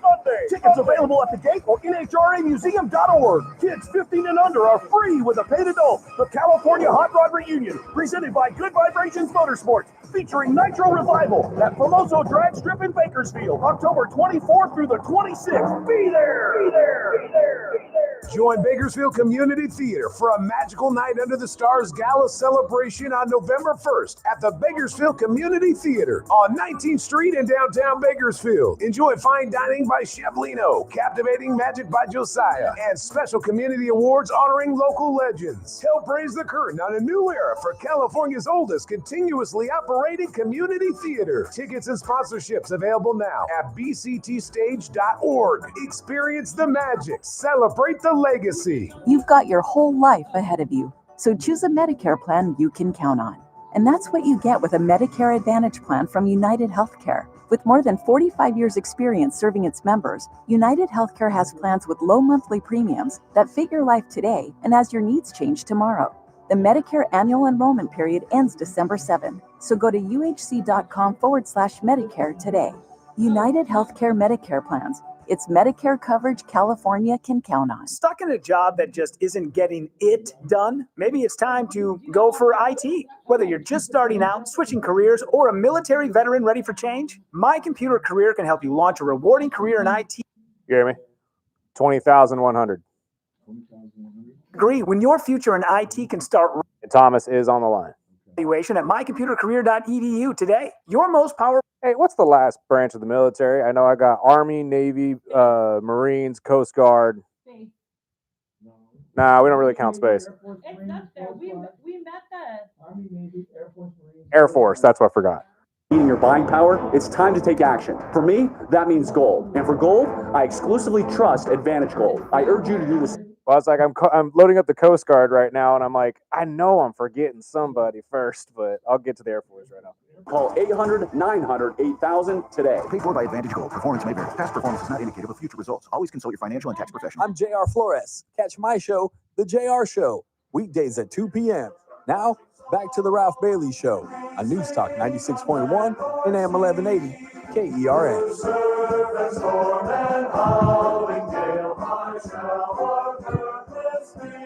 Tickets available at the gate or NHRAmuseum.org. Kids 15 and under are free with a paid adult. The California Hot Rod Reunion, presented by Good Vibrations Motorsports, featuring Nitro Revival at Famoso Drag Strip in Bakersfield, October 24th through the 26th. Be there! Be there! Be there! Be there! Join Bakersfield Community Theater for a magical night under the stars gala celebration on November 1st at the Bakersfield Community Theater on 19th Street in downtown Bakersfield. Enjoy fine dining by Chef Lino, captivating magic by Josiah, and special community awards honoring local legends. Help raise the curtain on a new era for California's oldest continuously operating community theater. Tickets and sponsorships available now at bctstage.org. Experience the magic. Celebrate the legacy. You've got your whole life ahead of you, so choose a Medicare plan you can count on. And that's what you get with a Medicare Advantage plan from United Healthcare. With more than 45 years' experience serving its members, United Healthcare has plans with low monthly premiums that fit your life today and as your needs change tomorrow. The Medicare annual enrollment period ends December 7th, so go to uhc.com/Medicare today. United Healthcare Medicare plans. It's Medicare coverage California can count on. Stuck in a job that just isn't getting it done? Maybe it's time to go for IT. Whether you're just starting out, switching careers, or a military veteran ready for change, My Computer Career can help you launch a rewarding career in IT. You hear me? 20,100. Agree when your future in IT can start. And Thomas is on the line. Evaluation at mycomputercareer.edu today. Your most powerful. Hey, what's the last branch of the military? I know I got Army, Navy, Marines, Coast Guard. Nah, we don't really count space. It's up there. We met the Army, Navy, Air Force, Marines. Air Force, that's what I forgot. Needing your buying power, it's time to take action. For me, that means gold. And for gold, I exclusively trust Advantage Gold. I urge you to do this. Well, it's like I'm loading up the Coast Guard right now, and I'm like, I know I'm forgetting somebody first, but I'll get to the Air Force right now. Call 800-900-8000 today. Paid for by Advantage Gold. Performance may vary. Past performance is not indicative of future results. Always consult your financial and tax professional. I'm JR Flores. Catch my show, The JR Show, weekdays at 2 p.m. Now, back to the Ralph Bailey Show on News Talk 96.1 and AM 1180 KERN.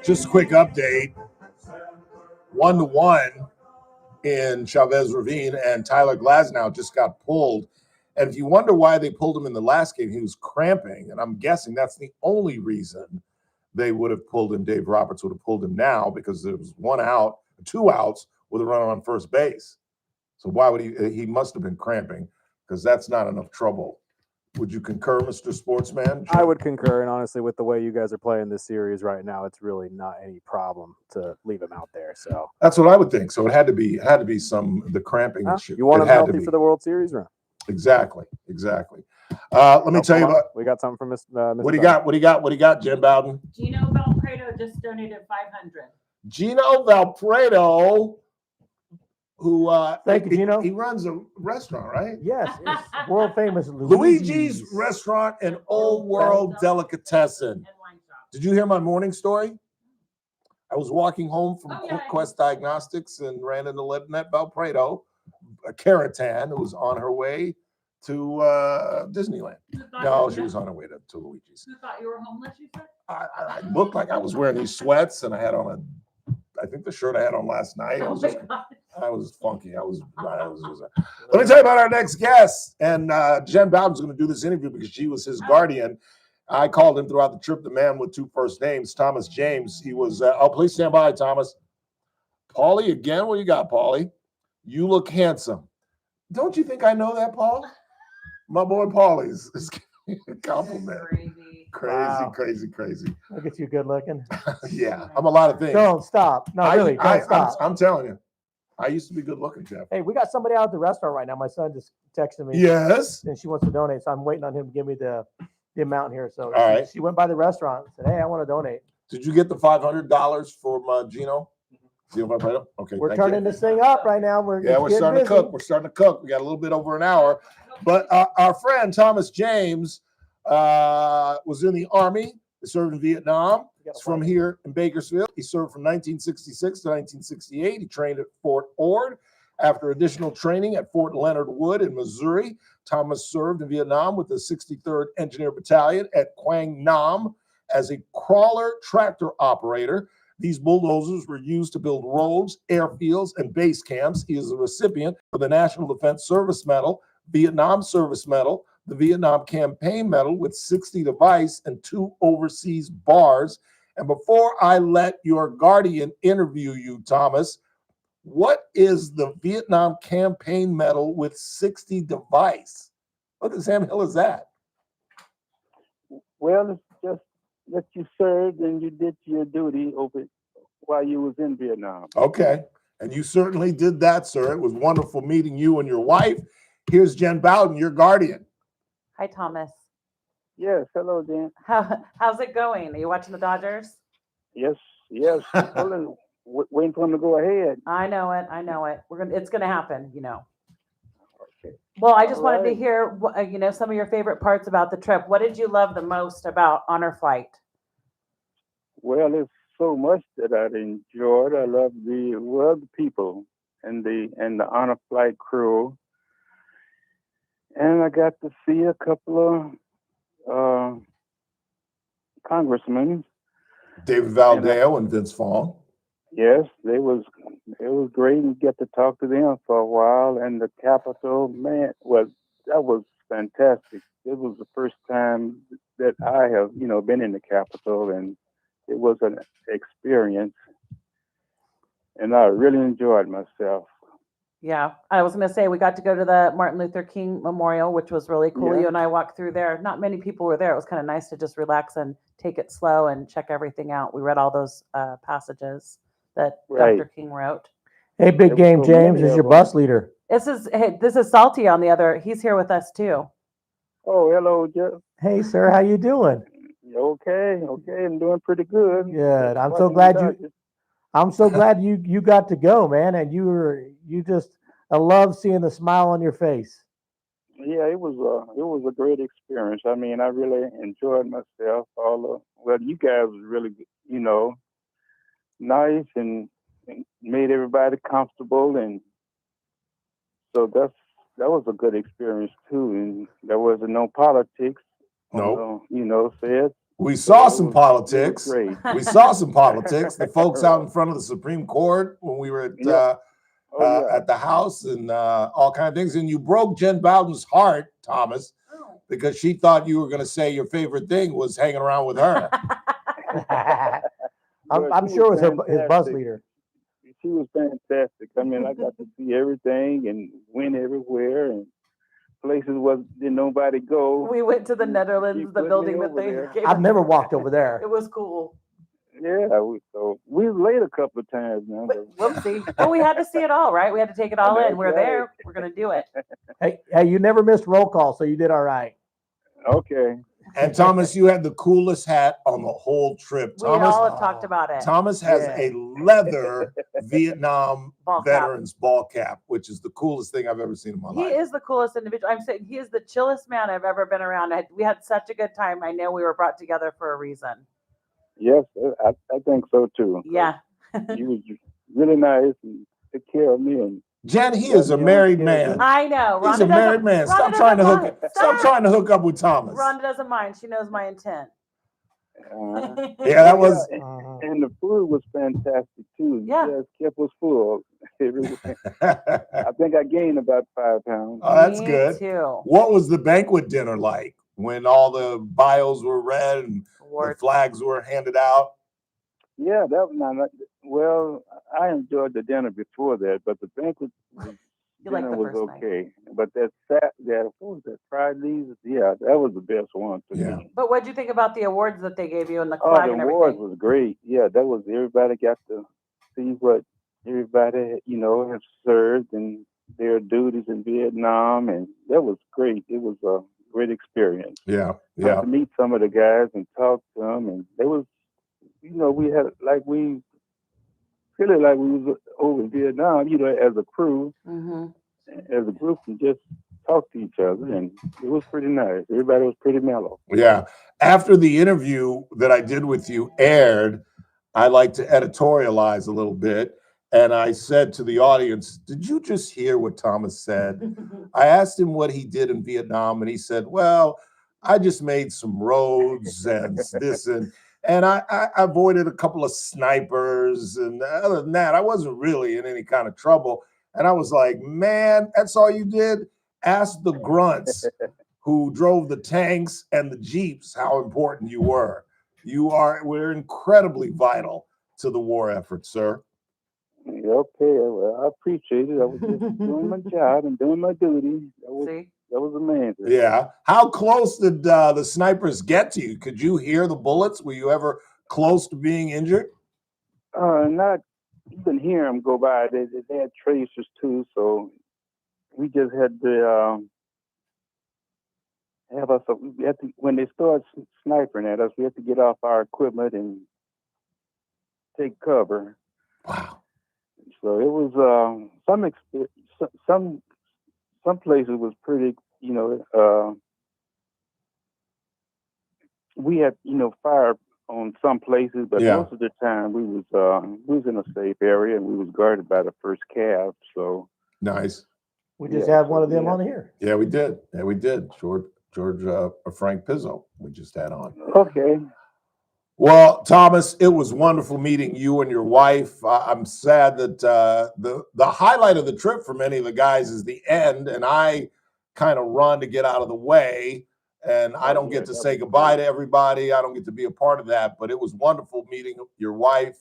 Just a quick update. 1-1 in Chavez Ravine, and Tyler Glasnow just got pulled. And if you wonder why they pulled him in the last game, he was cramping. And I'm guessing that's the only reason they would have pulled him. Dave Roberts would have pulled him now because there was 1 out, 2 outs with a runner on first base. So why would he must have been cramping, because that's not enough trouble. Would you concur, Mr. Sportsman? I would concur, and honestly, with the way you guys are playing this series right now, it's really not any problem to leave him out there. So that's what I would think. So it had to be the cramping issue. You want him healthy for the World Series run? Exactly. Let me tell you about. We got something from Miss. What do you got? What do you got, Jen Bowden? Gino Valpredo just donated 500. Gino Valpredo, who thank you, Gino. He runs a restaurant, right? Yes, it's world famous Luigi's Restaurant and Old World Delicatessen. Did you hear my morning story? I was walking home from Quest Diagnostics and ran into Lebanette Valpredo, a Caratan, who was on her way to Disneyland. No, she was on her way to Luigi's. You thought you were homeless, you said? I looked like I was wearing these sweats, and I had on I think the shirt I had on last night. I was funky. Let me tell you about our next guest. And Jen Bowden's going to do this interview because she was his guardian. I called him throughout the trip, the man with two first names, Thomas James. He was, please stand by, Thomas. Paulie again? What you got, Paulie? You look handsome. Don't you think I know that, Paul? My boy Paulie's a compliment. Crazy. Look at you, good looking. Yeah, I'm a lot of things. Don't stop. No, really, don't stop. I'm telling you, I used to be good looking, Jeff. Hey, we got somebody out at the restaurant right now. My son just texted me. Yes. And she wants to donate, so I'm waiting on him to give me the amount here. So all right. She went by the restaurant and said, "Hey, I want to donate." Did you get the $500 from Gino? Okay. We're turning this thing up right now. We're starting to cook. We're starting to cook. We got a little bit over an hour, but our friend Thomas James was in the Army. He served in Vietnam. He's from here in Bakersfield. He served from 1966 to 1968. He trained at Fort Ord. After additional training at Fort Leonard Wood in Missouri, Thomas served in Vietnam with the 63rd Engineer Battalion at Quang Nam as a crawler tractor operator. These bulldozers were used to build roads, airfields, and base camps. He is a recipient of the National Defense Service Medal, Vietnam Service Medal, the Vietnam Campaign Medal with 60 device and 2 overseas bars. And before I let your guardian interview you, Thomas, what is the Vietnam Campaign Medal with 60 device? What the Sam Hill is that? Well, it's just that you served and you did your duty over while you was in Vietnam. Okay. And you certainly did that, sir. It was wonderful meeting you and your wife. Here's Jen Bowden, your guardian. Hi, Thomas. Yes, hello, Jen. How's it going? Are you watching the Dodgers? Yes. Waiting for them to go ahead. I know it. It's gonna happen, you know. Okay. Well, I just wanted to hear, some of your favorite parts about the trip. What did you love the most about Honor Flight? Well, there's so much that I enjoyed. I love the people and the Honor Flight crew, and I got to see a couple of congressmen, David Valdeo and Vince Vaughn. Yes, it was great to get to talk to them for a while. And the Capitol, man, that was fantastic. It was the first time that I have, been in the Capitol, and it was an experience. And I really enjoyed myself. Yeah, I was going to say we got to go to the Martin Luther King Memorial, which was really cool. Yeah. You and I walked through there. Not many people were there. It was kind of nice to just relax and take it slow and check everything out. We read all those passages that Dr. King wrote. Hey, big game, James is your bus leader. This is Salty on the other. He's here with us too. Oh, hello, Jeff. Hey, sir, how you doing? Okay, I'm doing pretty good. Good. I'm so glad you got to go, man. And I love seeing the smile on your face. Yeah, it was a great experience. I mean, I really enjoyed myself. You guys was really, nice and made everybody comfortable, and so that was a good experience too. And there wasn't no politics. No. Said. We saw some politics. We saw some politics. The folks out in front of the Supreme Court when we were at the House and all kinds of things. And you broke Jen Bowden's heart, Thomas, because she thought you were going to say your favorite thing was hanging around with her. I'm sure it was his bus leader. She was fantastic. I mean, I got to see everything and went everywhere and places didn't nobody go. We went to the Netherlands, the building that they gave us. I've never walked over there. It was cool. Yeah, we late a couple of times now. We'll see. Well, we had to see it all, right? We had to take it all in. We're there. We're going to do it. Hey, you never missed roll call, so you did all right. Okay. And Thomas, you had the coolest hat on the whole trip. We all have talked about it. Thomas has a leather Vietnam veterans ball cap, which is the coolest thing I've ever seen in my life. He is the coolest individual. I'm saying he is the chillest man I've ever been around. We had such a good time. I know we were brought together for a reason. Yes, I think so too. Yeah. He was really nice and took care of me, and Jen, he is a married man. I know. He's a married man. Stop trying to hook up with Thomas. Rhonda doesn't mind. She knows my intent. Yeah, that was. And the food was fantastic too. Yeah. Yes, kept us full. I think I gained about 5 pounds. Oh, that's Me good. too. What was the banquet dinner like when all the bios were read and the flags were handed out? Yeah, that was not. Well, I enjoyed the dinner before that, but the banquet dinner was okay. But that what was that? Fridays? Yeah, that was the best one for me. But what'd you think about the awards that they gave you and the Oh, flag the and awards everything? was great. Yeah, that was everybody got to see what everybody have served and their duties in Vietnam, and that was great. It was a great experience. Yeah, To meet some of the guys and talk to them, and they was, we had we was over in Vietnam, as a crew, as a group, and just talk to each other, and it was pretty nice. Everybody was pretty mellow. Yeah. After the interview that I did with you aired, I like to editorialize a little bit. And I said to the audience, did you just hear what Thomas said? I asked him what he did in Vietnam, and he said, well, I just made some roads and this and I avoided a couple of snipers. And other than that, I wasn't really in any kind of trouble. And I was like, man, that's all you did? Ask the grunts who drove the tanks and the Jeeps how important you were. We're incredibly vital to the war effort, sir. Okay, well, I appreciate it. I was just doing my job and doing my duty. That was amazing. Yeah. How close did the snipers get to you? Could you hear the bullets? Were you ever close to being injured? Not even hear them go by. They had tracers too, so we just had to when they started sniping at us, we had to get off our equipment and take cover. Wow. So it was some places was pretty, we had, fire on some places, but most of the time we was in a safe area and we was guarded by the first cav. So nice. We just had one of them on here. Yeah, we did. Yeah, we did. George Frank Pizzo, we just had on. Okay. Well, Thomas, it was wonderful meeting you and your wife. I'm sad that the highlight of the trip for many of the guys is the end, and I kind of run to get out of the way, and I don't get to say goodbye to everybody. I don't get to be a part of that, but it was wonderful meeting your wife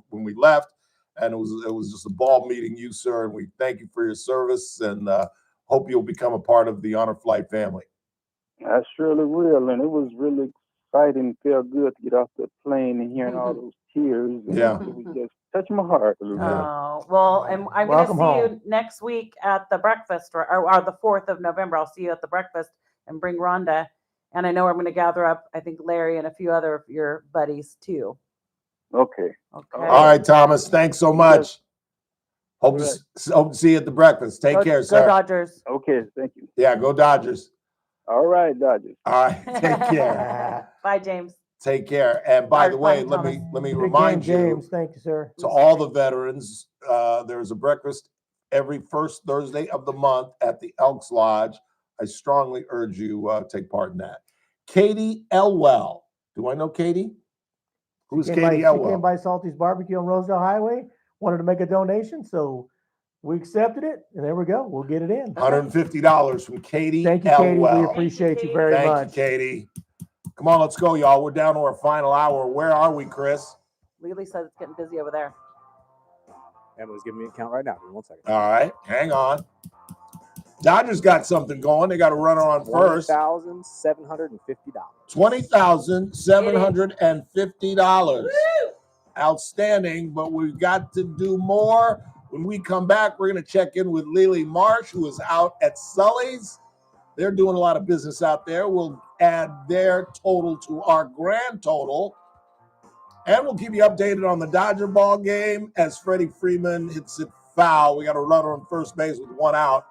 when we left, and it was just a ball meeting you, sir, and we thank you for your service, and hope you'll become a part of the Honor Flight family. I surely will, and it was really exciting. Felt good to get off the plane and hearing all those tears. And it was just touching my heart a little bit. Oh, well, and I'm going to see you next week at the breakfast, or the 4th of November. I'll see you at the breakfast and bring Rhonda. And I know I'm going to gather up, I think, Larry and a few other of your buddies too. Okay. All right, Thomas. Thanks so much. Hope to see you at the breakfast. Take care, sir. Go Dodgers. Okay, thank you. Yeah, go Dodgers. All right, Dodgers. All right, take care. Bye, James. Take care. And by the way, let me remind you, James, thank you, sir. To all the veterans, there's a breakfast every first Thursday of the month at the Elks Lodge. I strongly urge you take part in that. Katie Elwell. Do I know Katie? Who's Katie Elwell? She came by Salty's Barbecue on Rosedale Highway, wanted to make a donation, so we accepted it, and there we go. We'll get it in. $150 from Katie Thank you, Elwell. Katie. We appreciate you very much. Thank you, Katie. Come on, let's go, y'all. We're down to our final hour. Where are we, Chris? Lily says it's getting busy over there. Emily's giving me a count right now. Give me 1 second. All right, hang on. Dodgers got something going. They got a runner on first. $20,750. $20,750. Outstanding, but we've got to do more. When we come back, we're going to check in with Lily Marsh, who is out at Sully's. They're doing a lot of business out there. We'll add their total to our grand total. And we'll keep you updated on the Dodger ball game as Freddie Freeman hits it foul. We got a runner on first base with one out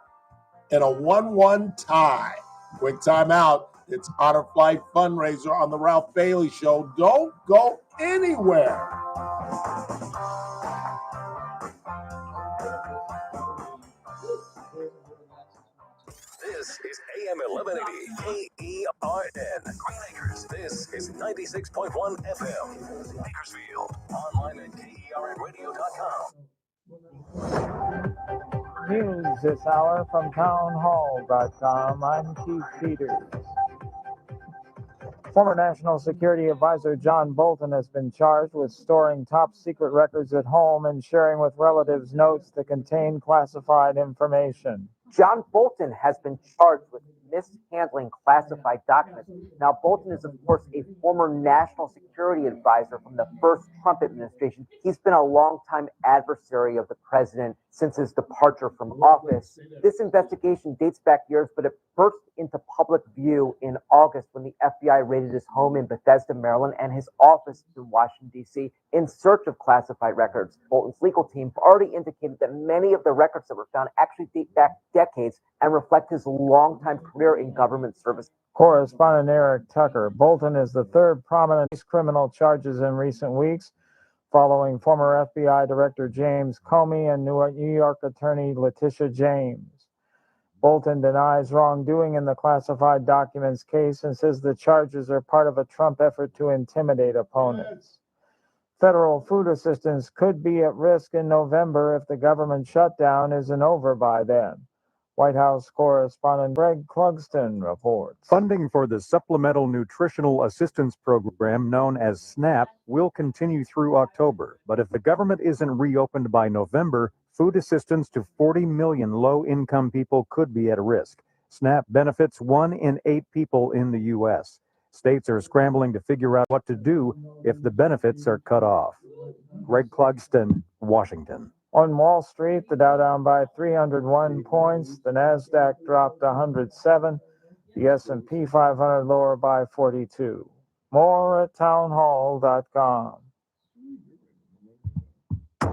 in a 1-1 tie. Quick timeout. It's Honor Flight Fundraiser on the Ralph Bailey Show. Don't go anywhere. 1180 KERN. Green Acres. This is 96.1 FM. Bakersfield. Online at KERNradio.com. News this hour from townhall.com. I'm Keith Peters. Former National Security Advisor John Bolton has been charged with storing top secret records at home and sharing with relatives notes that contain classified information. John Bolton has been charged with mishandling classified documents. Now, Bolton is, of course, a former national security advisor from the first Trump administration. He's been a longtime adversary of the president since his departure from office. This investigation dates back years, but it burst into public view in August when the FBI raided his home in Bethesda, Maryland, and his office in Washington, D.C. in search of classified records. Bolton's legal team already indicated that many of the records that were found actually date back decades and reflect his longtime career in government service. Correspondent Eric Tucker. Bolton is the third prominent criminal charges in recent weeks, following former FBI Director James Comey and New York Attorney Letitia James. Bolton denies wrongdoing in the classified documents case and says the charges are part of a Trump effort to intimidate opponents. Federal food assistance could be at risk in November if the government shutdown isn't over by then. White House correspondent Greg Clugston reports. Funding for the Supplemental Nutritional Assistance Program, known as SNAP, will continue through October. But if the government isn't reopened by November, food assistance to 40 million low-income people could be at risk. SNAP benefits 1 in 8 people in the U.S. States are scrambling to figure out what to do if the benefits are cut off. Greg Clugston, Washington. On Wall Street, the Dow down by 301 points, the Nasdaq dropped 107, the S&P 500 lower by 42. More at townhall.com.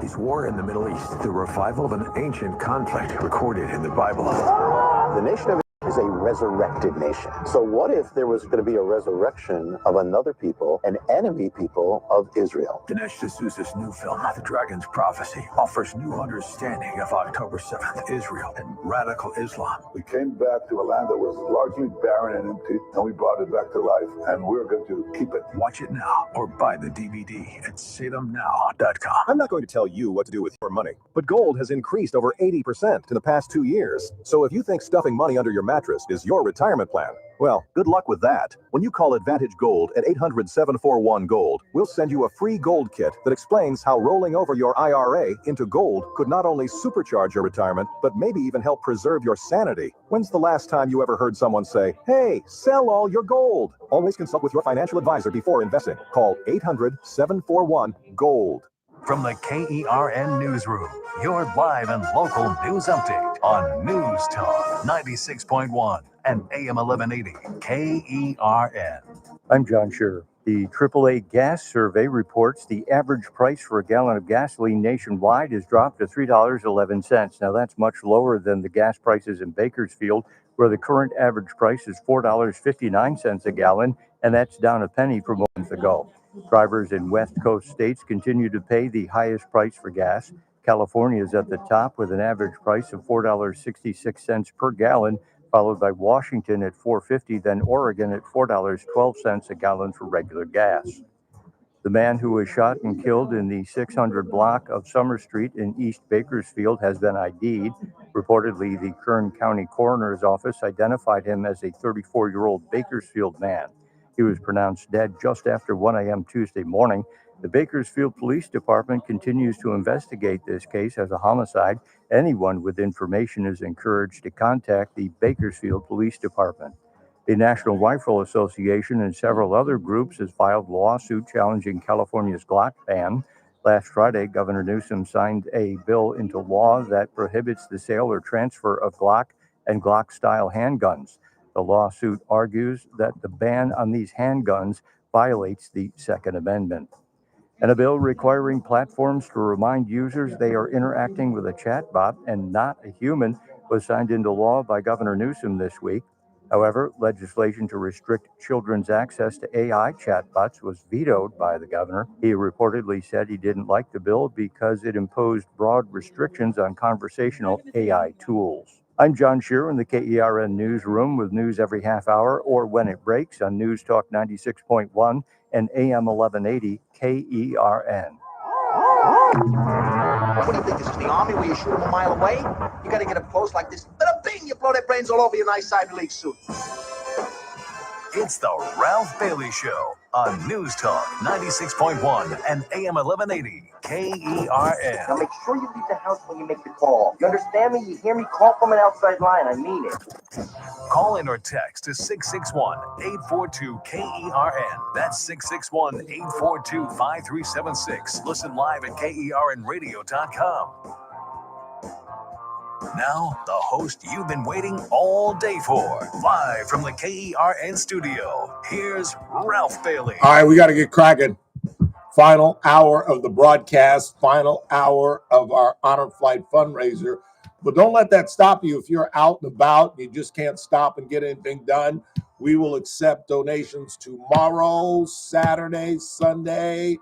Is war in the Middle East the revival of an ancient conflict recorded in the Bible? The nation of is a resurrected nation. So what if there was going to be a resurrection of another people, an enemy people of Israel? Dinesh D'Souza's new film, The Dragon's Prophecy, offers new understanding of October 7th, Israel and radical Islam. We came back to a land that was largely barren and empty, and we brought it back to life, and we're going to keep it. Watch it now or buy the DVD at salemnow.com. I'm not going to tell you what to do with your money, but gold has increased over 80% in the past 2 years. So if you think stuffing money under your mattress is your retirement plan, well, good luck with that. When you call Advantage Gold at 800-741-GOLD, we'll send you a free gold kit that explains how rolling over your IRA into gold could not only supercharge your retirement, but maybe even help preserve your sanity. When's the last time you ever heard someone say, "Hey, sell all your gold"? Always consult with your financial advisor before investing. Call 800-741-GOLD. From the KERN Newsroom, your live and local news update on News Talk 96.1 and AM 1180 KERN. I'm John Scherer. The AAA Gas Survey reports the average price for a gallon of gasoline nationwide has dropped to $3.11. Now, that's much lower than the gas prices in Bakersfield, where the current average price is $4.59 a gallon, and that's down a penny from a month ago. Drivers in West Coast states continue to pay the highest price for gas. California is at the top with an average price of $4.66 per gallon, followed by Washington at $4.50, then Oregon at $4.12 a gallon for regular gas. The man who was shot and killed in the 600 block of Summer Street in East Bakersfield has been ID'd. Reportedly, the Kern County Coroner's Office identified him as a 34-year-old Bakersfield man. He was pronounced dead just after 1 a.m. Tuesday morning. The Bakersfield Police Department continues to investigate this case as a homicide. Anyone with information is encouraged to contact the Bakersfield Police Department. The National Rifle Association and several other groups has filed a lawsuit challenging California's Glock ban. Last Friday, Governor Newsom signed a bill into law that prohibits the sale or transfer of Glock and Glock-style handguns. The lawsuit argues that the ban on these handguns violates the Second Amendment. And a bill requiring platforms to remind users they are interacting with a chatbot and not a human was signed into law by Governor Newsom this week. However, legislation to restrict children's access to AI chatbots was vetoed by the governor. He reportedly said he didn't like the bill because it imposed broad restrictions on conversational AI tools. I'm John Shearer in the KERN newsroom with news every half hour or when it breaks on News Talk 96.1 and AM 1180 KERN. What do you think? This is the Army where you shoot them a mile away? You got to get a post like this. Bada bing! You blow their brains all over your nice Ivy League suit. It's the Ralph Bailey Show on News Talk 96.1 and AM 1180 KERN. Now make sure you leave the house when you make the call. You understand me? You hear me? Call from an outside line. I mean it. Call in or text to 661-842-KERN. That's 661-842-5376. Listen live at KERNradio.com. Now, the host you've been waiting all day for. Live from the KERN studio, here's Ralph Bailey. All right, we got to get cracking. Final hour of the broadcast, final hour of our Honor Flight fundraiser. But don't let that stop you. If you're out and about, you just can't stop and get anything done. We will accept donations tomorrow, Saturday, Sunday.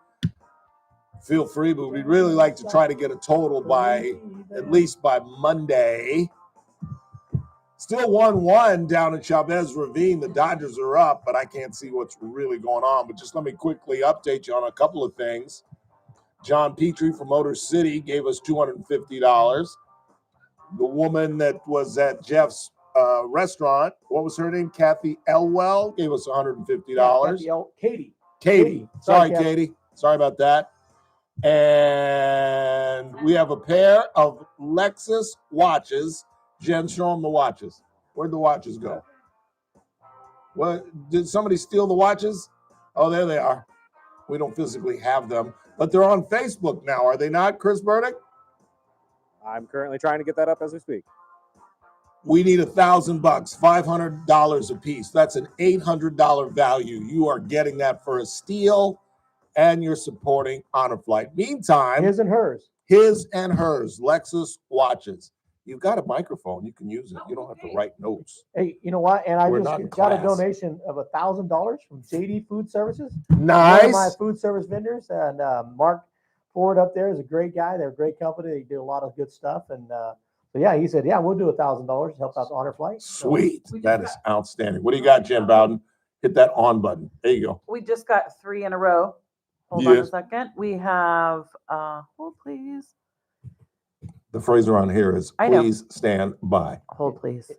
Feel free, but we'd really like to try to get a total by at least by Monday. Still 1-1 down in Chavez Ravine. The Dodgers are up, but I can't see what's really going on. But just let me quickly update you on a couple of things. John Petrie from Motor City gave us $250. The woman that was at Jeff's restaurant, what was her name? Kathy Elwell, gave us $150. Katie. Sorry, Katie. Sorry about that. And we have a pair of Lexus watches. Jen, show them the watches. Where'd the watches go? What, did somebody steal the watches? Oh, there they are. We don't physically have them, but they're on Facebook now, are they not, Chris Burdick? I'm currently trying to get that up as we speak. We need $1,000, $500 a piece. That's an $800 value. You are getting that for a steal, and you're supporting Honor Flight. Meantime, his and hers, Lexus watches. You've got a microphone. You can use it. You don't have to write notes. Hey, you know what? And I We're just got a donation of $1,000 from JD Food Services. Nice. One of my food service vendors, and Mark Ford up there is a great guy. They're a great company. They do a lot of good stuff. And so yeah, he said, yeah, we'll do $1,000 to help out the Honor Flight. Sweet. That is outstanding. What do you got, Jen Bowden? Hit that on button. There you go. We just got 3 in a row. Hold on a second. We have, hold please. The phrase around here is, please stand by. Hold please.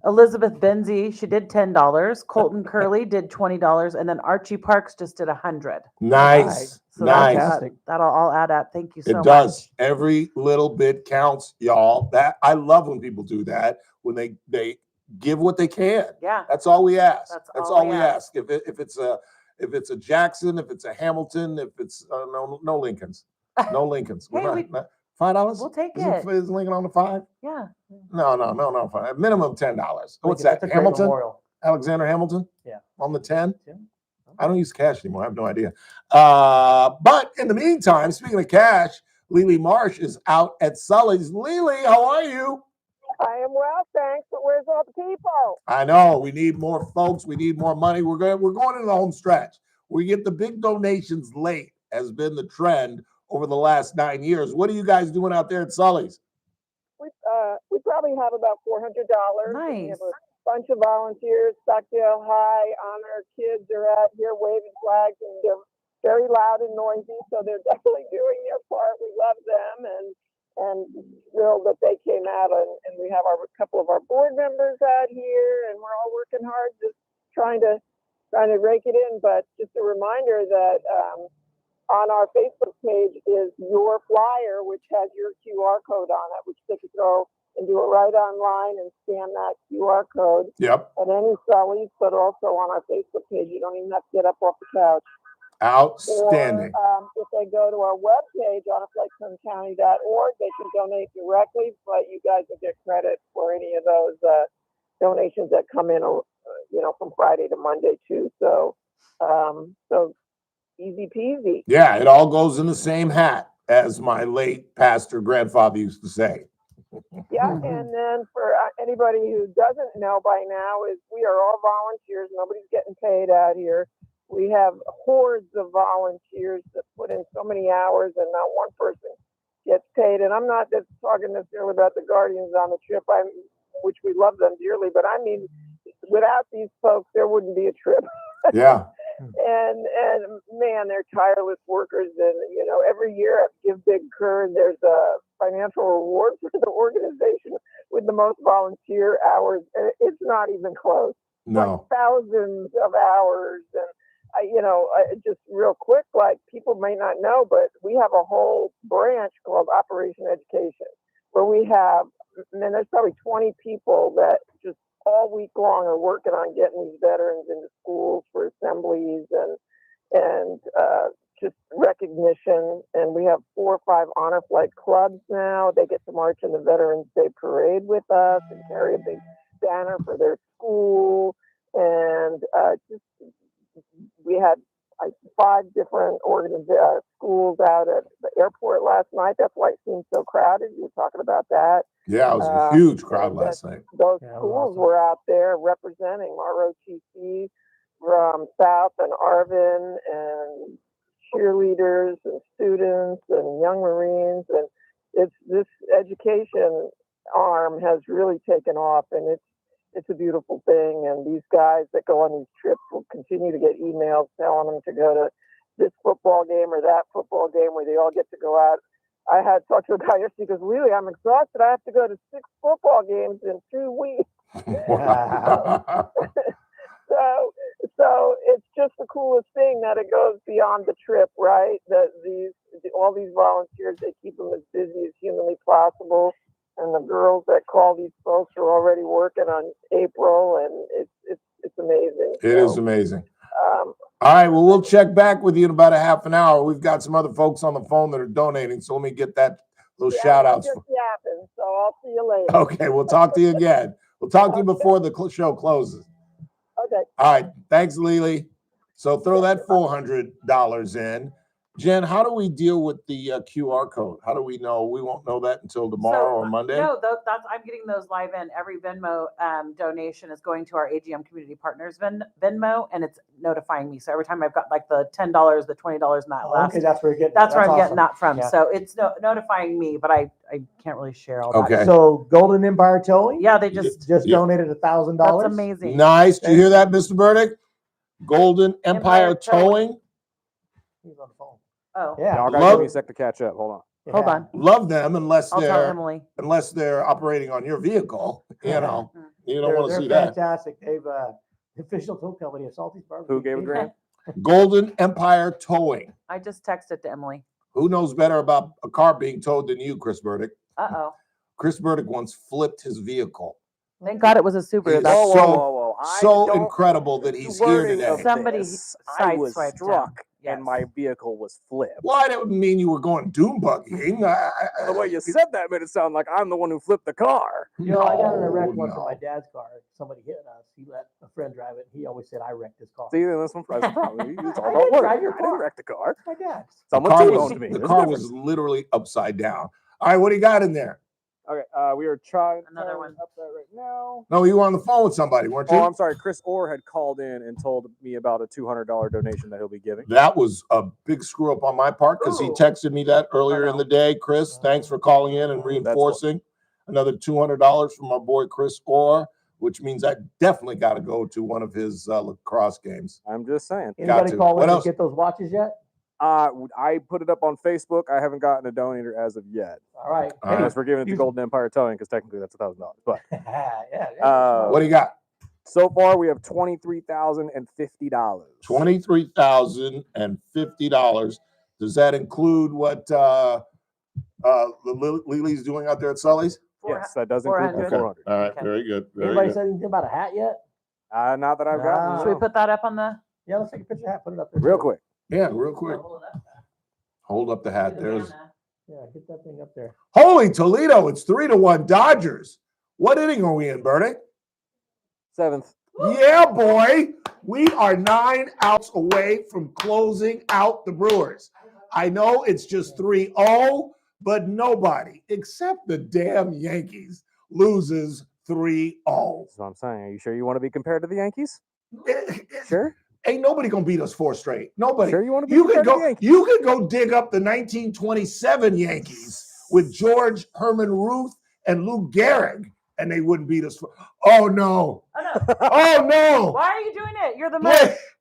Elizabeth Benzie, she did $10. Colton Curley did $20, and then Archie Parks just did $100. Nice. So nice. That'll all add up. Thank you so much. It does. Every little bit counts, y'all. That I love when people do that, when they give what they can. Yeah. That's all we ask. That's all we ask. If it's a Jackson, if it's a Hamilton, if it's no Lincolns. No Lincolns. Hey, $5? We'll take it. Is Lincoln on the 5? Yeah. No. 5. Minimum $10. What's that? Hamilton? Memorial. Alexander Hamilton? Yeah. On the 10? Yeah. I don't use cash anymore. I have no idea. But in the meantime, speaking of cash, Lily Marsh is out at Sully's. Lily, how are you? I am well, thanks. But where's all the people? I know. We need more folks. We need more money. We're going into the home stretch. We get the big donations late, has been the trend over the last 9 years. What are you guys doing out there at Sully's? We probably have about $400. Nice. We have a bunch of volunteers. Stockdale High Honor kids are out here waving flags, and they're very loud and noisy, so they're definitely doing their part. We love them and thrilled that they came out, and we have a couple of our board members out here, and we're all working hard, just trying to rake it in. But just a reminder that on our Facebook page is your flyer, which has your QR code on it, which they could go and do it right online and scan that QR code. Yep. At any Sully's, but also on our Facebook page. You don't even have to get up off the couch. Outstanding. Or if they go to our webpage, honorflightcounty.org, they can donate directly, but you guys will get credit for any of those donations that come in, from Friday to Monday too. So easy peasy. Yeah, it all goes in the same hat, as my late pastor grandfather used to say. Yeah, and then for anybody who doesn't know by now, is we are all volunteers. Nobody's getting paid out here. We have hordes of volunteers that put in so many hours, and not one person gets participate, and I'm not just talking necessarily about the Guardians on the trip, which we love them dearly, but I mean, without these folks, there wouldn't be a trip. Yeah. And man, they're tireless workers, and you know, every year at Give Big Kern, there's a financial reward for the organization with the most volunteer hours, and it's not even close. No. Like thousands of hours, and just real quick, like people may not know, but we have a whole branch called Operation Education, where we have, man, there's probably 20 people that just all week long are working on getting these veterans into schools for assemblies and just recognition. And we have 4 or 5 honor flight clubs now. They get to march in the Veterans Day Parade with us and carry a big banner for their school. And we had 5 different schools out at the airport last night. That's why it seemed so crowded. You were talking about that. Yeah, it was a huge crowd last night. Those schools were out there representing ROTC from South and Arvin, and cheerleaders and students and young Marines. And it's this education arm has really taken off, and it's a beautiful thing. And these guys that go on these trips will continue to get emails telling them to go to this football game or that football game where they all get to go out. I had talked to a guy yesterday because really I'm exhausted. I have to go to 6 football games in 2 weeks. So it's just the coolest thing that it goes beyond the trip, right? All these volunteers, they keep them as busy as humanly possible. And the girls that call these folks are already working on April, and it's amazing. It is amazing. All right, well, we'll check back with you in about a half an hour. We've got some other folks on the phone that are donating, so let me get those shout outs. Just yapping, so I'll see you later. Okay, we'll talk to you again. We'll talk to you before the show closes. Okay. All right, thanks, Lily. So throw that $400 in. Jen, how do we deal with the QR code? How do we know? We won't know that until tomorrow or Monday? No, I'm getting those live in. Every Venmo donation is going to our AGM Community Partners Venmo, and it's notifying me. So every time I've got like the $10, the $20, and that last. Okay, that's where you're getting. That's where I'm awesome. getting that from. Yeah. So it's notifying me, but I can't really share all that. Okay. So Golden Empire Towing. Yeah, they just donated $1,000. That's amazing. Nice. Do you hear that, Mr. Burdick? Golden Empire Towing. He's on the phone. Oh. Yeah, I'll give me a sec to catch up. Hold on. Hold on. Love them unless I'll tell Emily. they're operating on your vehicle. You know, you don't want to see they're that. fantastic. They've the official tow company of Salty's Barbecue. Who gave a grant? Golden Empire Towing. I just texted to Emily. Who knows better about a car being towed than you, Chris Burdick? Uh-oh. Chris Burdick once flipped his vehicle. Thank God it was a Subaru. It's That's so incredible that he's here today. Somebody I was sideswiped him. struck and my vehicle was flipped. Well, I didn't mean you were going dune buggying. The way you said that made it sound like I'm the one who flipped the car. You know, I got in a wreck once with my dad's car. Somebody hit us. He let a friend drive it. He always said I wrecked his car. See, that's one problem. It's all I about didn't work. drive your I didn't car. wreck the car. My dad. Someone T-boned me. The There's a car was difference. literally upside down. All right, what do you got in there? Okay, we are trying another one up there right now. No, you were on the phone with somebody, weren't you? Oh, I'm sorry. Chris Orr had called in and told me about a $200 donation that he'll be giving. That was a big screw up on my part because he texted me that earlier in the day. Chris, thanks for calling in and reinforcing. Another $200 from our boy Chris Orr, which means I definitely got to go to one of his lacrosse games. I'm just saying. Anybody call in to get those watches yet? I put it up on Facebook. I haven't gotten a donator as of yet. All right. Unless we're giving it to Golden Empire Towing because technically that's $1,000. But yeah. What do you got? So far, we have $23,050. $23,050. Does that include what Lily's doing out there at Sully's? Yes, that does include the 400. All right, very good. Very Anybody good. said anything about a hat yet? Not that I've gotten. Should we put that up on the? Yeah, let's take a picture of the hat. Put it up there. Real quick. Yeah, real quick. Hold up the hat. There's. Yeah, get that thing up there. Holy Toledo! It's 3-1 Dodgers. What inning are we in, Bernie? 7th. Yeah, boy. We are 9 outs away from closing out the Brewers. I know it's just 3-0, but nobody except the damn Yankees loses 3-0. That's what I'm saying. Are you sure you want to be compared to the Yankees? Sure. Ain't nobody gonna beat us 4 straight. Nobody. Sure you want to be You could compared to go. the Yankees? You could go dig up the 1927 Yankees with George Herman Ruth and Lou Gehrig, and they wouldn't beat us. Oh no! Oh no! Why are you doing it? You're the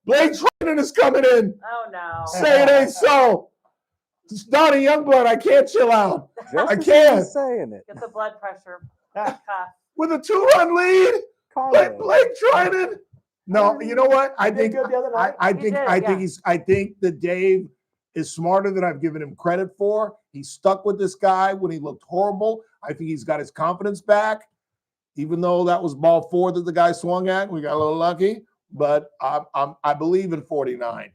Blade Trinan is coming in. Oh no! Say it ain't so. It's Donnie Youngblood. I can't chill out. I can't. Saying it. Get the blood pressure. With a 2-run lead, Blake Trinan. No, you know what? I think that Dave is smarter than I've given him credit for. He stuck with this guy when he looked horrible. I think he's got his confidence back, even though that was ball 4 that the guy swung at. We got a little lucky, but I believe in 49.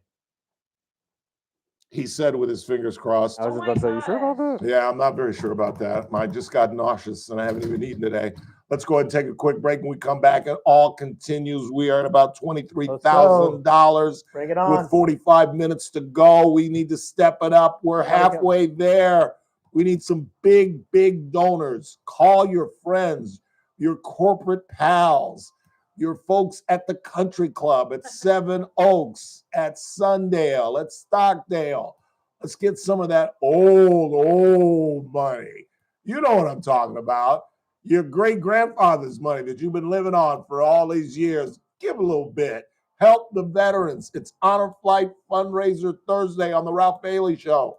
He said with his fingers crossed. I was just about to say, you sure about that? Yeah, I'm not very sure about that. I just got nauseous and I haven't even eaten today. Let's go ahead and take a quick break. When we come back, it all continues. We are at about $23,000 Bring it on. with 45 minutes to go. We need to step it up. We're halfway there. We need some big, big donors. Call your friends, your corporate pals, your folks at the country club, at Seven Oaks, at Sundale, at Stockdale. Let's get some of that old money. You know what I'm talking about. Your great-grandfather's money that you've been living on for all these years. Give a little bit. Help the veterans. It's Honor Flight Fundraiser Thursday on the Ralph Bailey Show.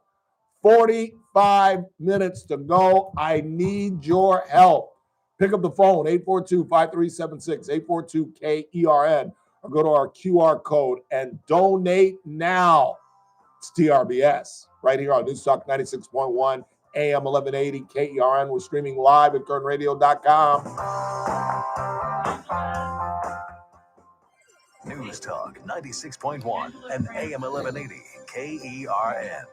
45 minutes to go. I need your help. Pick up the phone, 842-5376, 842-KERN, or go to our QR code and donate now. It's TRBS, right here on News Talk 96.1, AM 1180, KERN. We're streaming live at kernradio.com. News Talk 96.1 and AM 1180, KERN.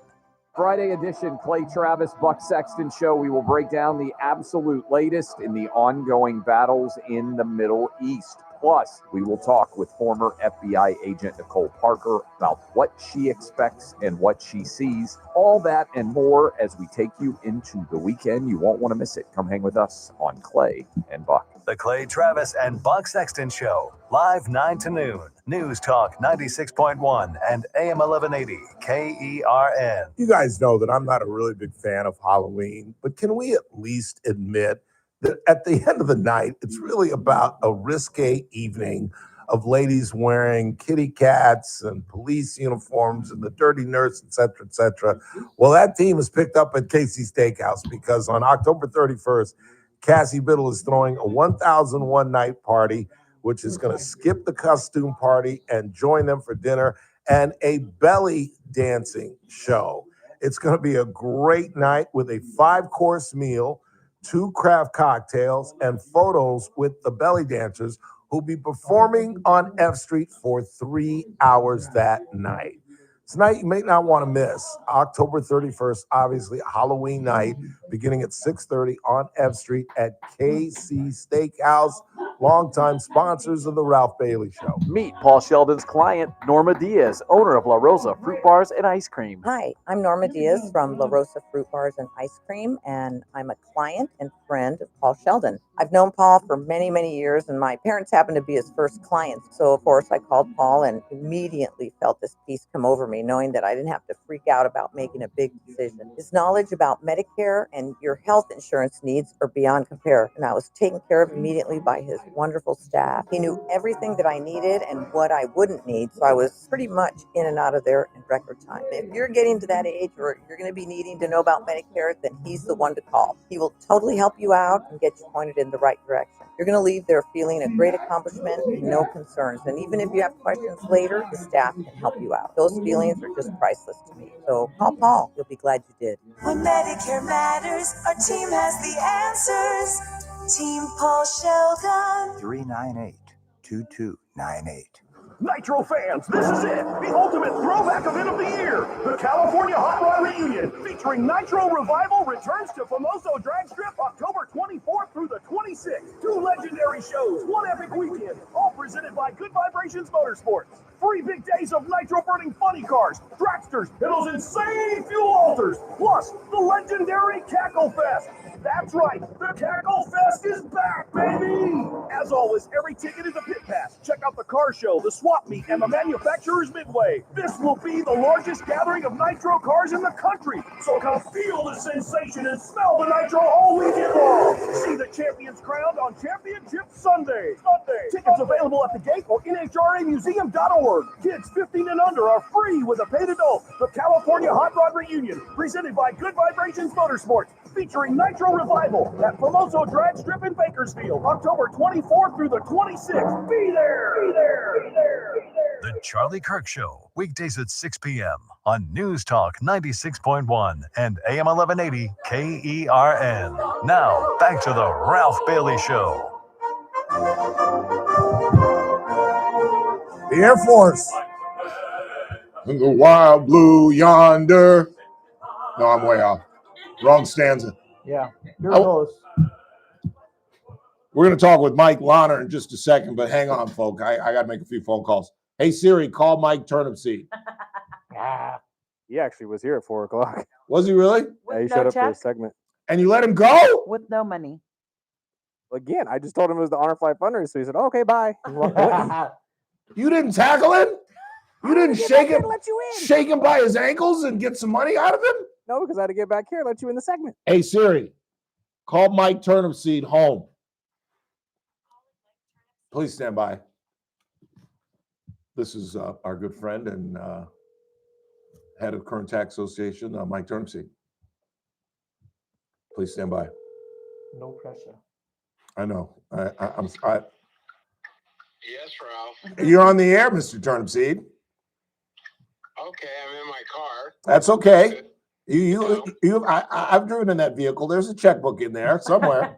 Friday edition, Clay Travis, Buck Sexton Show. We will break down the absolute latest in the ongoing battles in the Middle East. Plus, we will talk with former FBI agent Nicole Parker about what she expects and what she sees. All that and more as we take you into the weekend. You won't want to miss it. Come hang with us on Clay and Buck. The Clay Travis and Buck Sexton Show, live 9 to noon. News Talk 96.1 and AM 1180, KERN. You guys know that I'm not a really big fan of Halloween, but can we at least admit that at the end of the night, it's really about a risque evening of ladies wearing kitty cats and police uniforms and the dirty nurse, et cetera, et cetera. Well, that team is picked up at Casey's Steakhouse because on October 31st, Cassie Biddle is throwing a 1001 night party, which is going to skip the costume party and join them for dinner and a belly dancing show. It's going to be a great night with a 5-course meal, 2 craft cocktails, and photos with the belly dancers who'll be performing on F Street for 3 hours that night. Tonight, you may not want to miss October 31st, obviously Halloween night, beginning at 6:30 on F Street at KC Steakhouse, longtime sponsors of the Ralph Bailey Show. Meet Paul Sheldon's client, Norma Diaz, owner of La Rosa Fruit Bars and Ice Cream. Hi, I'm Norma Diaz from La Rosa Fruit Bars and Ice Cream, and I'm a client and friend of Paul Sheldon. I've known Paul for many, many years, and my parents happened to be his first clients. So, of course, I called Paul and immediately felt this peace come over me, knowing that I didn't have to freak out about making a big decision. His knowledge about Medicare and your health insurance needs are beyond compare, and I was taken care of immediately by his wonderful staff. He knew everything that I needed and what I wouldn't need, so I was pretty much in and out of there in record time. If you're getting to that age where you're going to be needing to know about Medicare, then he's the one to call. He will totally help you out and get you pointed in the right direction. You're going to leave there feeling a great accomplishment and no concerns. And even if you have questions later, the staff can help you out. Those feelings are just priceless to me. So call Paul. You'll be glad you did. When Medicare matters, our team has the answers. Team Paul Sheldon. 398-2298. Nitro fans, this is it, the ultimate throwback event of the year. The California Hot Rod Reunion, featuring Nitro Revival, returns to Famoso Drag Strip October 24th through the 26th. 2 legendary shows, 1 epic weekend, all presented by Good Vibrations Motorsports. 3 big days of nitro-burning funny cars, dragsters, and those insane fuel alters, plus the legendary Cackle Fest. That's right, the Cackle Fest is back, baby! As always, every ticket is a pit pass. Check out the car show, the swap meet, and the manufacturer's midway. This will be the largest gathering of nitro cars in the country, so come feel the sensation and smell the nitro all weekend long. See the champions crowned on Championship Sunday. Tickets available at the gate or nhramuseum.org. Kids 15 and under are free with a paid adult. The California Hot Rod Reunion, presented by Good Vibrations Motorsports, featuring Nitro Revival at Formoso Drag Strip in Bakersfield, October 24th through the 26th. Be there! Be there! Be there! Be there! The Charlie Kirk Show, weekdays at 6 p.m. on News Talk 96.1 and AM 1180 KERN. Now, back to the Ralph Bailey Show. The Air Force. In the wild blue yonder. No, I'm way off. Wrong stanza. Yeah, you're close. We're going to talk with Mike Lahner in just a second, but hang on, folk. I got to make a few phone calls. Hey, Siri, call Mike Turnipseed. He actually was here at 4 o'clock. Was he really? Yeah, he no showed up for check? his segment. And you let him go? With no money. Again, I just told him it was the Honor Flight Fundraiser, so he said, okay, bye. He walked away. You didn't tackle him? You didn't Get shake back here him? and let you in. Shake him by his ankles and get some money out of him? No, because I had to get back here and let you in the segment. Hey, Siri, call Mike Turnipseed home. Please stand by. This is our good friend and head of Current Tax Association, Mike Turnipseed. Please stand by. No pressure. I know. Yes, Ralph. You're on the air, Mr. Turnipseed. Okay, I'm in my car. That's okay. I've driven in that vehicle. There's a checkbook in there somewhere.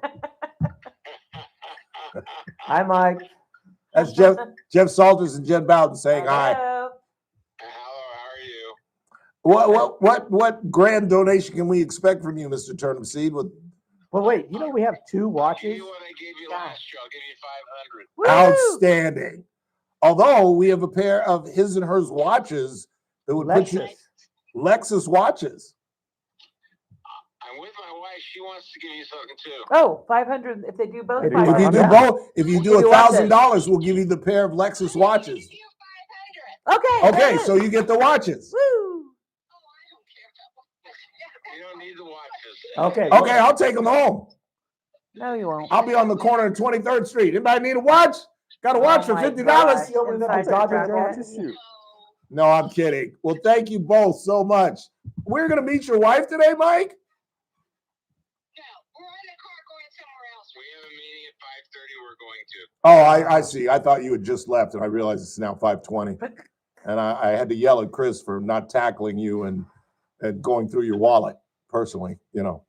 Hi, Mike. That's Jeff Salters and Jen Bowden saying hi. Hello, how are you? What grand donation can we expect from you, Mr. Turnipseed? With Well, wait, you know we have 2 watches? What I gave you last year, I'll give you 500. outstanding. Although we have a pair of his and hers watches that would put you Lexus watches. I'm with my wife. She wants to give you something too. Oh, 500 if they do both. If you do both, if you do $1,000, we'll give you the pair of Lexus watches. Okay. Okay, so you get the watches. Woo. You don't need the watches. Okay. Okay, I'll take them home. No, you won't. I'll be on the corner of 23rd Street. Anybody need a watch? Got a watch for $50? No, I'm kidding. Well, thank you both so much. We're going to meet your wife today, Mike? We have a meeting at 5:30 we're going to. Oh, I see. I thought you had just left, and I realized it's now 5:20. And I had to yell at Chris for not tackling you and going through your wallet personally, you know.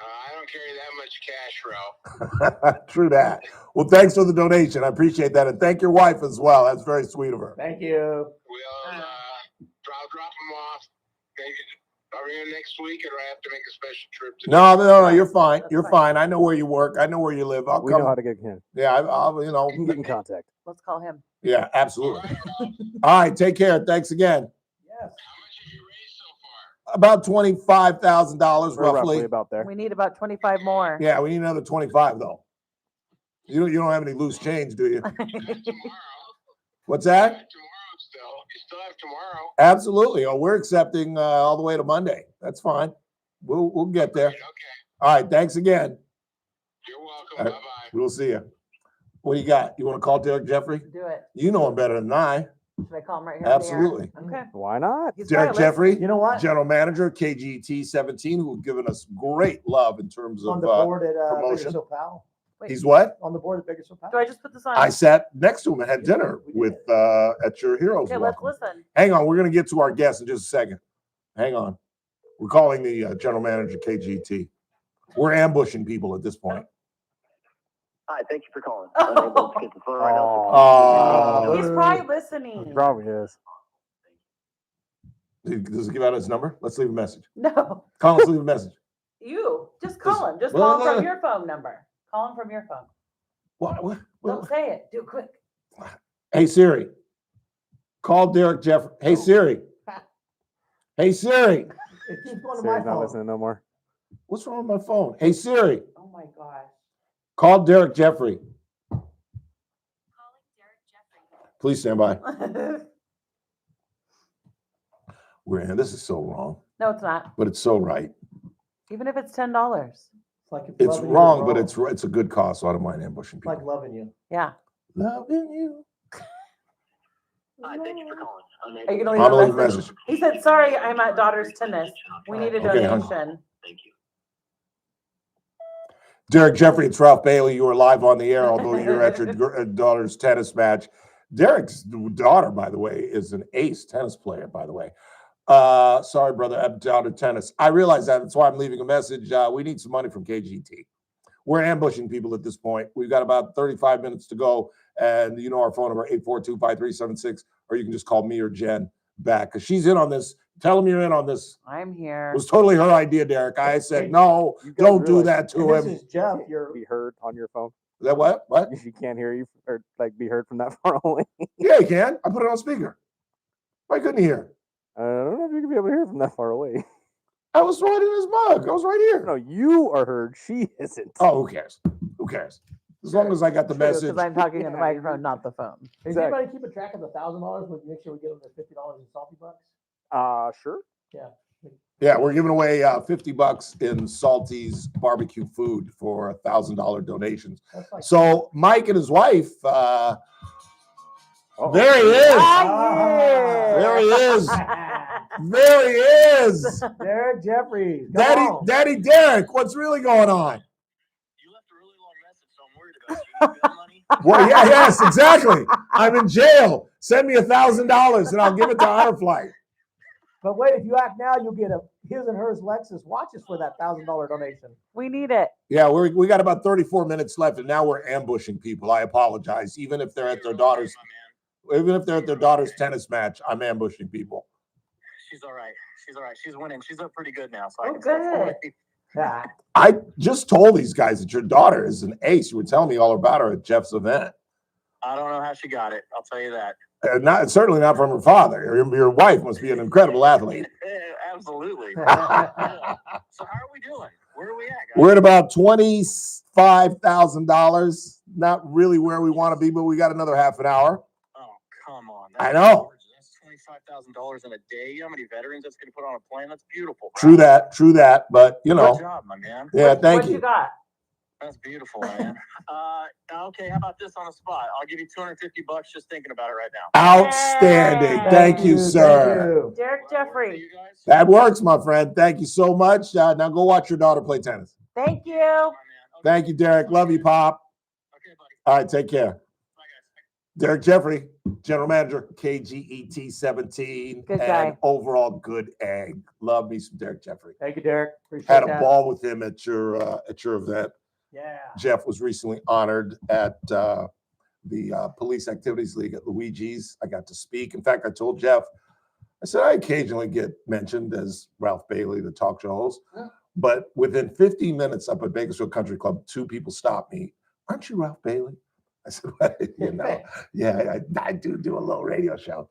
I don't carry that much cash, Ralph. True that. Well, thanks for the donation. I appreciate that. And thank your wife as well. That's very sweet of her. Thank you. I'll drop them off. Maybe are we in next week, or do I have to make a special trip? No, you're fine. You're fine. I know where you work. I know where you live. We know how to get him. Yeah, I'll You can get in contact. Let's call him. Yeah, absolutely. All right, take care. Thanks again. Yes. About $25,000 roughly. About there. We need about 25 more. Yeah, we need another 25 though. You don't have any loose change, do you? What's that? You still have tomorrow. Absolutely. Oh, we're accepting all the way to Monday. That's fine. We'll get there. Okay. All right. Thanks again. You're welcome. All right, Bye-bye. we'll see you. What do you got? You want to call Derek Jeffrey? Do it. You know him better than I. Should I call him right here? Absolutely. On the air? Okay. Why not? He's Derek wireless. Jeffrey, You know what? General Manager, KGT 17, who's given us great love in terms On of the board at promotion. Bakersfield Pal. Wait, He's what? On the board at Bakersfield Pal. do I just put this on? I sat next to him and had dinner with at your Heroes Okay, let's Welcome. listen. Hang on, we're going to get to our guest in just a second. Hang on. We're calling the General Manager, KGT. We're ambushing people at this point. Hi, thank you for calling. He's probably listening. He probably is. Does it give out his number? Let's leave a message. No. Call us, leave a message. You just call him. Just well, call him from your phone number. Call him from your phone. What? Don't say it. Do it quick. Hey, Siri, Call Derek Jeffrey. Hey, Siri. Hey, Siri. It keeps going to my Siri's not phone. listening no more. What's wrong with my phone? Hey, Siri. Oh my gosh. Call Derek Jeffrey. Please stand by. We're in. This is so wrong. No, it's not. But it's so right. Even if it's $10. It's like It's wrong, but it's a good cause, so I don't mind ambushing It's people. like loving you. Yeah. Loving you. Hi, thank you for calling. Are you gonna I'm gonna leave leave a a message? message. He said, sorry, I'm at daughter's tennis. We need a Okay, hon. donation. Derek Jeffrey, it's Ralph Bailey. You are live on the air, although you're at your daughter's tennis match. Derek's daughter, by the way, is an ace tennis player, by the way. Sorry, brother, I'm down to tennis. I realize that. That's why I'm leaving a message. We need some money from KGT. We're ambushing people at this point. We've got about 35 minutes to go. And you know our phone number, 842-5376, or you can just call me or Jen back because she's in on this. Tell them you're in on this. I'm here. It was totally her idea, Derek. I said, no, don't do that to him. This is Jeff. Be heard on your phone. Is that what? What? You can't hear you or like be heard from that far away. Yeah, you can. I put it on speaker. Why couldn't you hear? I don't know if you can be able to hear from that far away. I was right in his mug. I was right here. No, you are heard. She isn't. Oh, who cares? Who cares? As long as I got the message. Because I'm talking in the microphone, not the phone. Does anybody keep a track of the $1,000? We'll make sure we give them the $50 in salty bucks. Sure. Yeah. Yeah, we're giving away $50 in Salty's barbecue food for $1,000 donations. Like So Mike and his wife, there he is. There he is. There he is. Derek Jeffrey. Daddy Derek, what's really going on? Well, yeah, yes, exactly. I'm in jail. Send me $1,000 and I'll give it to Honor Flight. But wait, if you act now, you'll get his and hers Lexus watches for that $1,000 donation. We need it. Yeah, we got about 34 minutes left, and now we're ambushing people. I apologize. Even if they're at their daughter's tennis match, I'm ambushing people. She's all right. She's all right. She's winning. She's up pretty good now. So Oh, good. I just told these guys that your daughter is an ace. You were telling me all about her at Jeff's event. I don't know how she got it. I'll tell you that. Certainly not from her father. Your wife must be an incredible athlete. Absolutely. So how are we doing? Where are we at, guys? We're at about $25,000. Not really where we want to be, but we got another half an hour. Oh, come on. I know. That's $25,000 in a day. You know how many veterans that's going to put on a plane? That's beautiful. True that. But you know. Good job, my man. Yeah, thank What you. you got? That's beautiful, man. Okay, how about this on the spot? I'll give you $250 just thinking about it right now. Outstanding. Thank you, sir. Derek Jeffrey. That works, my friend. Thank you so much. Now go watch your daughter play tennis. Thank you. Thank you, Derek. Love you, Pop. Okay, buddy. All right, take care. Bye, guys. Derek Jeffrey, General Manager, KGET 17. Good guy. And overall good egg. Love me some Derek Jeffrey. Thank you, Derek. Appreciate Had a that. ball with him at your event. Yeah. Jeff was recently honored at the Police Activities League at Luigi's. I got to speak. In fact, I told Jeff, I said, I occasionally get mentioned as Ralph Bailey, the talk show host. Yeah. But within 15 minutes up at Bakersfield Country Club, 2 people stopped me. Aren't you Ralph Bailey? I said, well, yeah, I do a little radio show.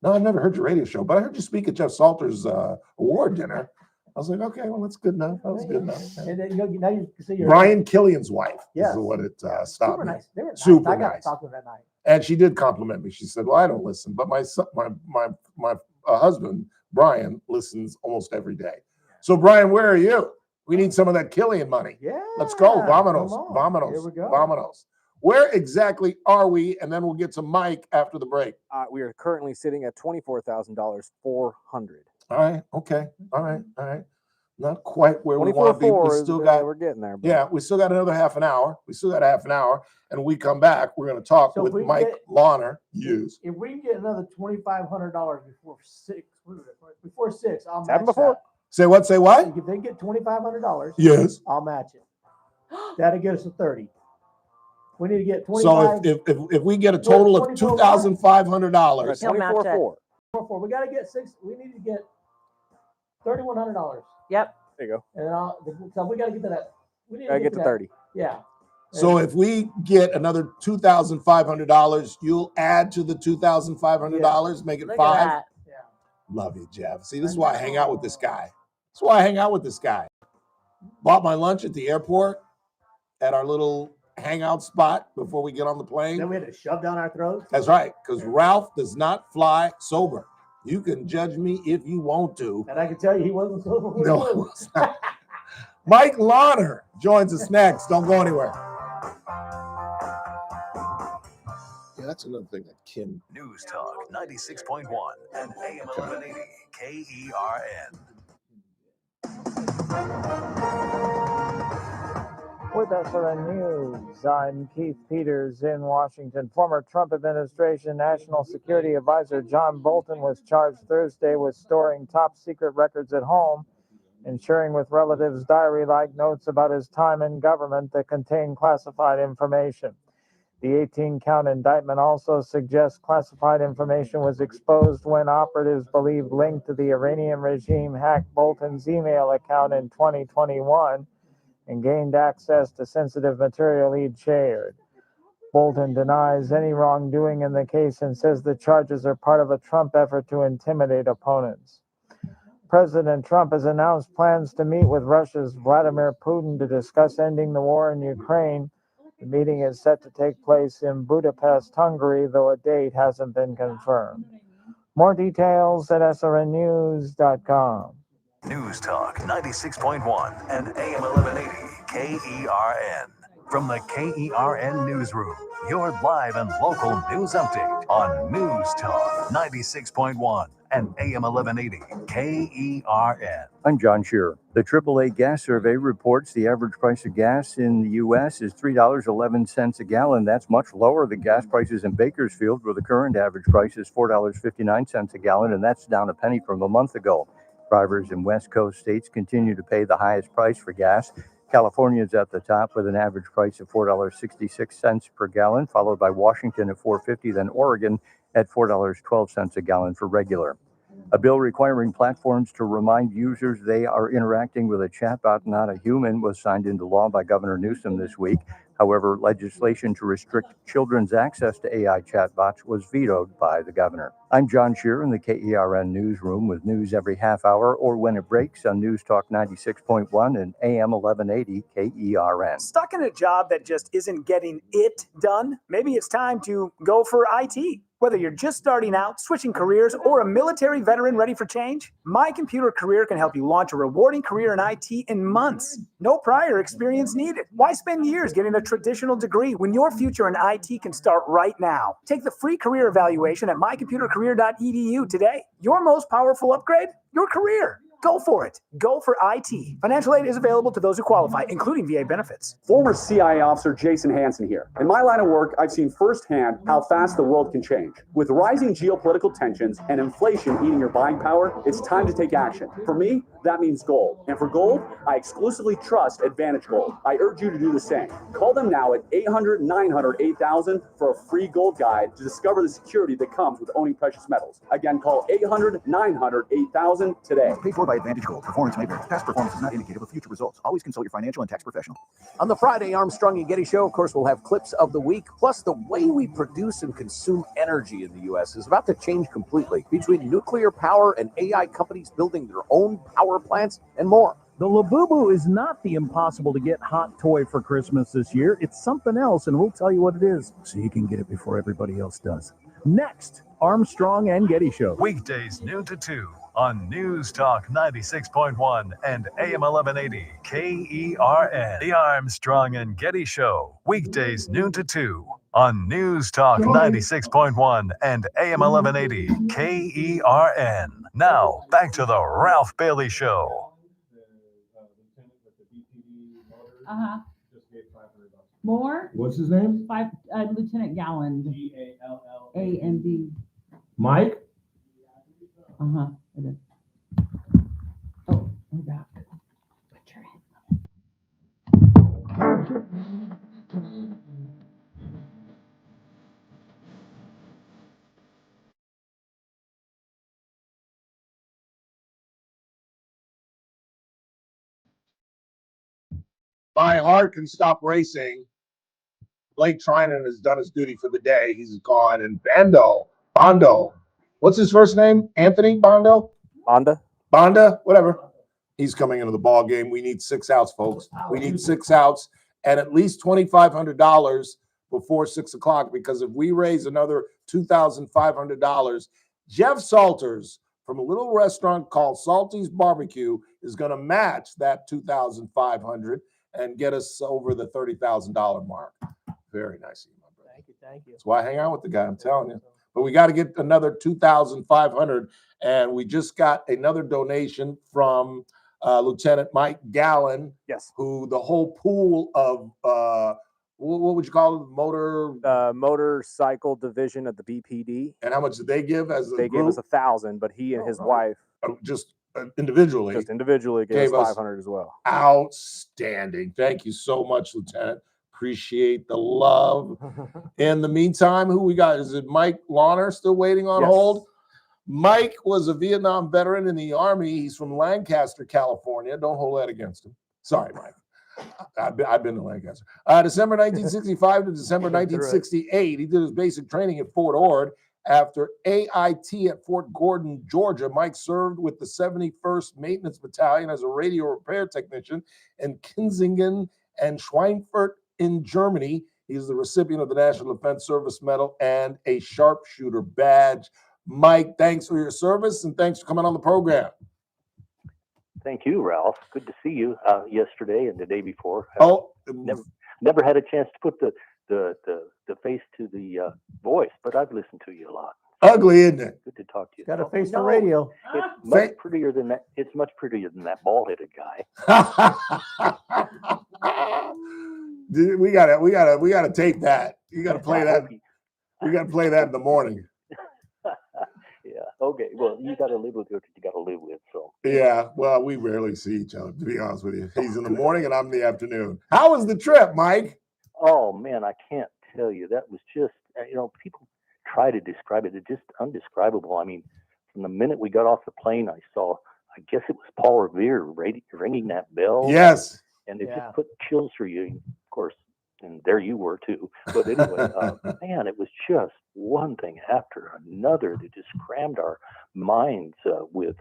No, I've never heard your radio show, but I heard you speak at Jeff Salter's award dinner. I was like, okay, well, that's good enough. That was good enough. And then now you see your Brian Killian's wife is what it stopped super me. nice. They were nice. Super I got nice. to talk to them that night. And she did compliment me. She said, well, I don't listen, but my son, my husband, Brian, listens almost every day. So, Brian, where are you? We need some of that Killian money. Yeah. Let's go. Vámonos. Come on. Vámonos. Here we go. Vámonos. Where exactly are we? And then we'll get to Mike after the break. We are currently sitting at $24,400. All right. Okay. All right. Not quite where we want to be. We still got. We're getting there. But Yeah, we still got another half an hour. And when we come back, we're going to talk with Mike Lawner. Use. If we can get another $2,500 before 6, I'll It's happened match before. that. Say what? Say what? If they get $2,500, Yes. I'll match it. That'll get us to 30. We need to get 25. So if we get a total of $2,500, He'll match it. 24,400. We got to get 6. We need to get $3,100. Yep. There you go. And so we got to get to that. We need Gotta get to that. 30. Yeah. So if we get another $2,500, you'll add to the $2,500, make it Look at five. that. Love you, Jeff. See, this is why I hang out with this guy. That's why I hang out with this guy. Bought my lunch at the airport at our little hangout spot before we get on the plane. Then we had to shove down our throats. That's right, because Ralph does not fly sober. You can judge me if you want to. And I can tell you he wasn't sober. No, he was not. Mike Launer joins us next. Don't go anywhere. Yeah, that's another thing that Kim. News Talk 96.1 and AM 1180 KERN. With SRN News, I'm Keith Peters in Washington. Former Trump administration National Security Advisor John Bolton was charged Thursday with storing top secret records at home and sharing with relatives diary-like notes about his time in government that contain classified information. The 18-count indictment also suggests classified information was exposed when operatives believed linked to the Iranian regime hacked Bolton's email account in 2021 and gained access to sensitive material he'd shared. Bolton denies any wrongdoing in the case and says the charges are part of a Trump effort to intimidate opponents. President Trump has announced plans to meet with Russia's Vladimir Putin to discuss ending the war in Ukraine. The meeting is set to take place in Budapest, Hungary, though a date hasn't been confirmed. More details at srnnews.com. News Talk 96.1 and AM 1180 KERN. From the KERN Newsroom, your live and local news update on News Talk 96.1 and AM 1180 KERN. I'm John Shearer. The AAA gas survey reports the average price of gas in the U.S. is $3.11 a gallon. That's much lower than gas prices in Bakersfield, where the current average price is $4.59 a gallon, and that's down a penny from a month ago. Drivers in West Coast states continue to pay the highest price for gas. California is at the top with an average price of $4.66 per gallon, followed by Washington at $4.50, then Oregon at $4.12 a gallon for regular. A bill requiring platforms to remind users they are interacting with a chatbot, not a human, was signed into law by Governor Newsom this week. However, legislation to restrict children's access to AI chatbots was vetoed by the governor. I'm John Shearer in the KERN newsroom with news every half hour or when it breaks on News Talk 96.1 and AM 1180 KERN. Stuck in a job that just isn't getting it done? Maybe it's time to go for IT. Whether you're just starting out, switching careers, or a military veteran ready for change, My Computer Career can help you launch a rewarding career in IT in months. No prior experience needed. Why spend years getting a traditional degree when your future in IT can start right now? Take the free career evaluation at mycomputercareer.edu today. Your most powerful upgrade? Your career. Go for it. Go for IT. Financial aid is available to those who qualify, including VA benefits. Former CIA officer Jason Hansen here. In my line of work, I've seen firsthand how fast the world can change. With rising geopolitical tensions and inflation eating your buying power, it's time to take action. For me, that means gold. And for gold, I exclusively trust Advantage Gold. I urge you to do the same. Call them now at 800-900-8000 for a free gold guide to discover the security that comes with owning precious metals. Again, call 800-900-8000 today. Paid for by Advantage Gold. Performance may vary. Past performance is not indicative of future results. Always consult your financial and tax professional. On the Friday Armstrong and Getty Show, of course, we'll have clips of the week, plus the way we produce and consume energy in the U.S. is about to change completely between nuclear power and AI companies building their own power plants and more. The Labubu is not the impossible to get hot toy for Christmas this year. It's something else, and we'll tell you what it is so you can get it before everybody else does. Next, Armstrong and Getty Show. Weekdays noon to 2 on News Talk 96.1 and AM 1180 KERN. The Armstrong and Getty Show. Weekdays noon to 2 on News Talk 96.1 and AM 1180 KERN. Now, back to the Ralph Bailey Show. More? What's his name? Lieutenant Galland. G-A-L-L-A-N-D. Mike? It is. Oh, we're back. Put your hand My heart can stop racing Blake Trinan has done his duty for the day. He's gone. And Bondo, what's his first name? Anthony Bondo? Bonda, whatever. He's coming into the ball game. We need 6 outs, folks. We need 6 outs and at least $2,500 before 6 o'clock, because if we raise another $2,500, Jeff Salters from a little restaurant called Salty's Barbecue is going to match that $2,500 and get us over the $30,000 mark. Very nice of you, my brother. Thank you. That's why I hang out with the guy, I'm telling you. But we got to get another $2,500, and we just got another donation from Lieutenant Mike Gallen. Yes. Who the whole pool of what would you call it? Motorcycle division of the BPD. And how much did they give as a They group? gave us 1,000, but he and his wife just individually gave us 500 as well. Outstanding. Thank you so much, Lieutenant. Appreciate the love. In the meantime, who we got? Is it Mike Lawner still waiting on hold? Mike was a Vietnam veteran in the Army. He's from Lancaster, California. Don't hold that against him. Sorry, Mike. I've been to Lancaster. December 1965 to December 1968, he did his basic training at Fort Ord. After AIT at Fort Gordon, Georgia, Mike served with the 71st Maintenance Battalion as a radio repair technician in Kinsingen and Schweinfurt in Germany. He is the recipient of the National Defense Service Medal and a sharpshooter badge. Mike, thanks for your service and thanks for coming on the program. Thank you, Ralph. Good to see you yesterday and the day before. Never had a chance to put the face to the voice, but I've listened to you a lot. Ugly, isn't it? Good to talk to you. Got a face for radio. It's much prettier than that. It's much prettier than that bald-headed guy. Dude, we gotta tape that. You gotta play that. We gotta play that in the morning. Yeah. Okay. Well, you got to live with what you got to live with. So. Yeah. Well, we rarely see each other, to be honest with you. He's in the morning and I'm in the afternoon. How was the trip, Mike? Oh man, I can't tell you. That was just, people try to describe it. It's just undescribable. I mean, from the minute we got off the plane, I saw, I guess it was Paul Revere ringing that bell. Yes. And it just put chills through you, of course. And there you were too. But anyway, man, it was just one thing after another that just crammed our minds with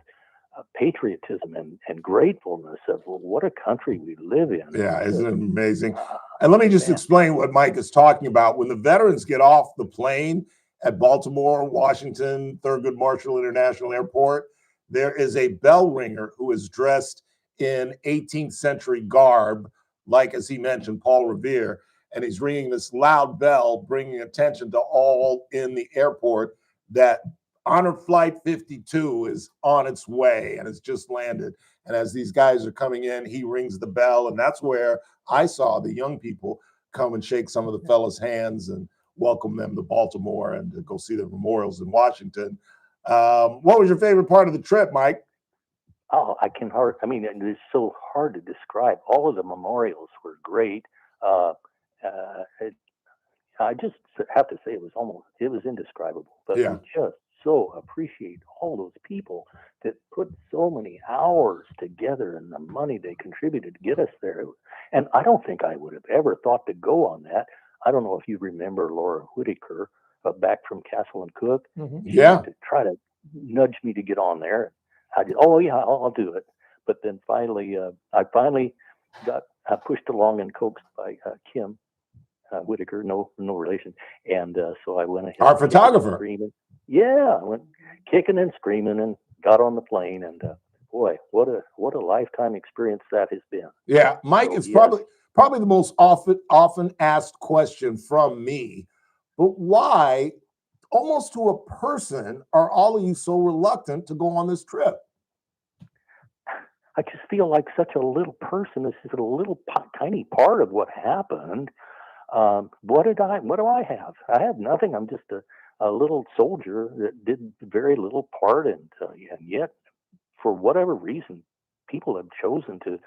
patriotism and gratefulness of what a country we live in. Yeah, isn't it amazing? And let me just explain what Mike is talking about. When the veterans get off the plane at Baltimore, Washington, Thurgood Marshall International Airport, there is a bell ringer who is dressed in 18th century garb, like, as he mentioned, Paul Revere, and he's ringing this loud bell, bringing attention to all in the airport that Honor Flight 52 is on its way and it's just landed. And as these guys are coming in, he rings the bell, and that's where I saw the young people come and shake some of the fellas' hands and welcome them to Baltimore and to go see the memorials in Washington. What was your favorite part of the trip, Mike? Oh, it's so hard to describe. All of the memorials were great. I just have to say it was indescribable, but we just so appreciate all those people that put so many hours together and the money they contributed to get us there. And I don't think I would have ever thought to go on that. I don't know if you remember Laura Whitaker back from Castle and Cook. Mm-hmm. She used to try to nudge me to get on there. I did. Oh yeah, I'll do it. But then finally, I got pushed along and coaxed by Kim Whitaker, no relation, and so I went ahead. Our photographer. Yeah, I went kicking and screaming and got on the plane, and boy, what a lifetime experience that has been. Yeah, Mike, it's probably the most often asked question from me, but why, almost to a person, are all of you so reluctant to go on this trip? I just feel like such a little person. This is a little tiny part of what happened. What do I have? I have nothing. I'm just a little soldier that did very little part, and yet, for whatever reason, people have chosen to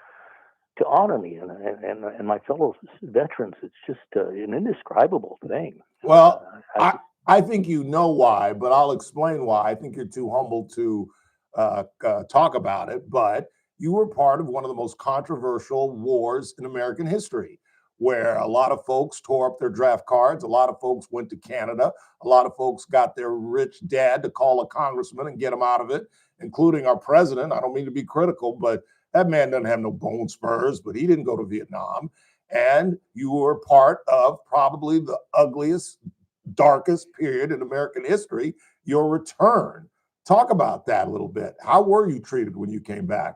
honor me and my fellow veterans. It's just an indescribable thing. Well, I think you know why, but I'll explain why. I think you're too humble to talk about it, but you were part of one of the most controversial wars in American history. where a lot of folks tore up their draft cards. A lot of folks went to Canada. A lot of folks got their rich dad to call a congressman and get him out of it, including our president. I don't mean to be critical, but that man doesn't have no bone spurs, but he didn't go to Vietnam. And you were part of probably the ugliest, darkest period in American history, your return. Talk about that a little bit. How were you treated when you came back?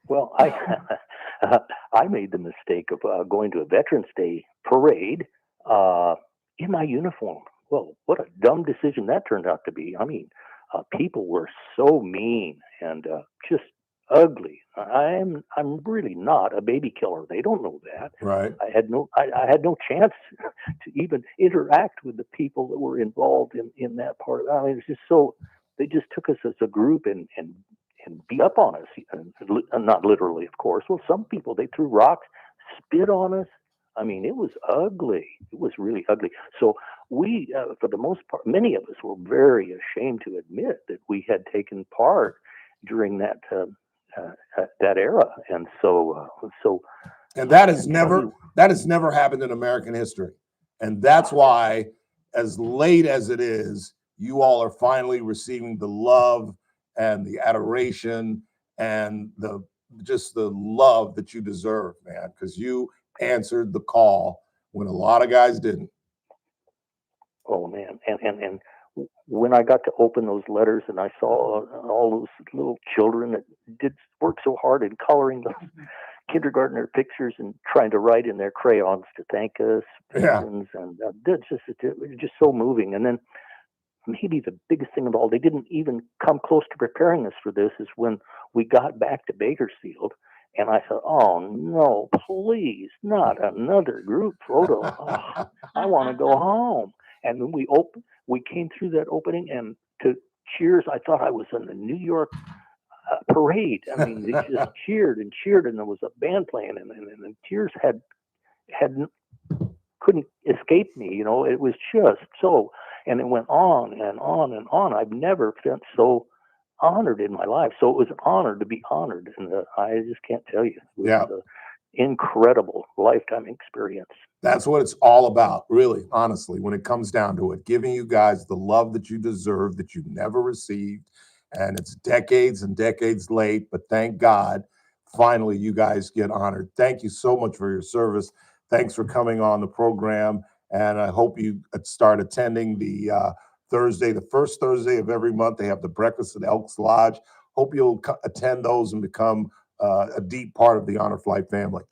Well, I made the mistake of going to a Veterans Day parade in my uniform. Well, what a dumb decision that turned out to be. I mean, people were so mean and just ugly. I'm really not a baby killer. They don't know that. Right. I had no chance to even interact with the people that were involved in that part. I mean, it's just so they just took us as a group and beat up on us. And not literally, of course. Well, some people, they threw rocks, spit on us. I mean, it was ugly. It was really ugly. So we, for the most part, many of us were very ashamed to admit that we had taken part during that era. And so and that has never happened in American history. And that's why, as late as it is, you all are finally receiving the love and the adoration and the love that you deserve, man, because you answered the call when a lot of guys didn't. Oh man, and when I got to open those letters and I saw all those little children that did work so hard in coloring those kindergartner pictures and trying to write in their crayons to thank us, and it was just so moving. And then maybe the biggest thing of all, they didn't even come close to preparing us for this, is when we got back to Bakersfield. And I thought, oh no, please, not another group photo. Oh, I want to go home. And when we came through that opening and to cheers, I thought I was in the New York parade. I mean, they just cheered, and there was a band playing, and the tears couldn't escape me. You know, it was just so, and it went on and on and on. I've never felt so honored in my life. So it was an honor to be honored, and I just can't tell you. It was an incredible lifetime experience. That's what it's all about, really, honestly, when it comes down to it, giving you guys the love that you deserve, that you never received. And it's decades and decades late, but thank God, finally, you guys get honored. Thank you so much for your service. Thanks for coming on the program. And I hope you start attending the first Thursday of every month. They have the breakfast at Elks Lodge. Hope you'll attend those and become a deep part of the Honor Flight family.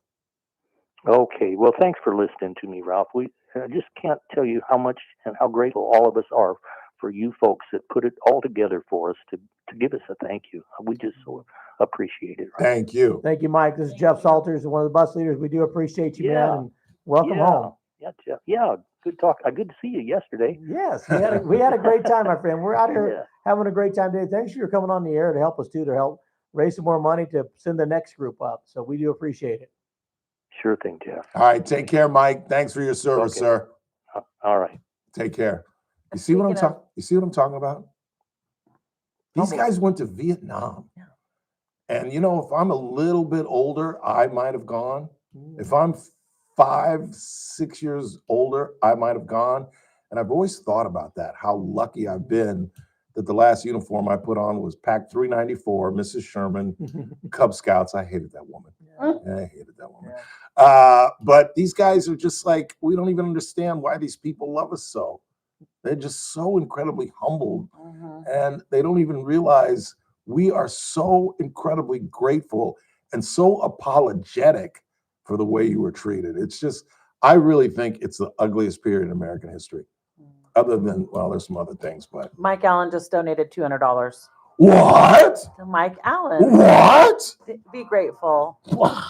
Okay. Well, thanks for listening to me, Ralph. I just can't tell you how much and how grateful all of us are for you folks that put it all together for us to give us a thank you. We just so appreciate it. Right? Thank you. Thank you, Mike. This is Jeff Salters, one of the bus leaders. We do appreciate you, man, and welcome home. Yeah, Jeff. Yeah, good talk. Good to see you yesterday. Yes, we had a great time, my friend. We're out here having a great time today. Thanks for coming on the air to help us too, to help raise some more money to send the next group up. So we do appreciate it. Sure thing, Jeff. All right, take care, Mike. Thanks for your service, sir. All right. Take care. You see what I'm talking? You see what I'm talking about? These guys went to Vietnam. Yeah. And you know, if I'm a little bit older, I might have gone. If I'm 5, 6 years older, I might have gone. And I've always thought about that, how lucky I've been that the last uniform I put on was Pack 394, Mrs. Sherman, Cub Scouts. I hated that woman. I hated that woman. But these guys are just like, we don't even understand why these people love us so. They're just so incredibly humbled. And they don't even realize we are so incredibly grateful and so apologetic for the way you were treated. It's just, I really think it's the ugliest period in American history. Other than, well, there's some other things, but. Mike Allen just donated $200. What? To Mike Allen. What? Be grateful.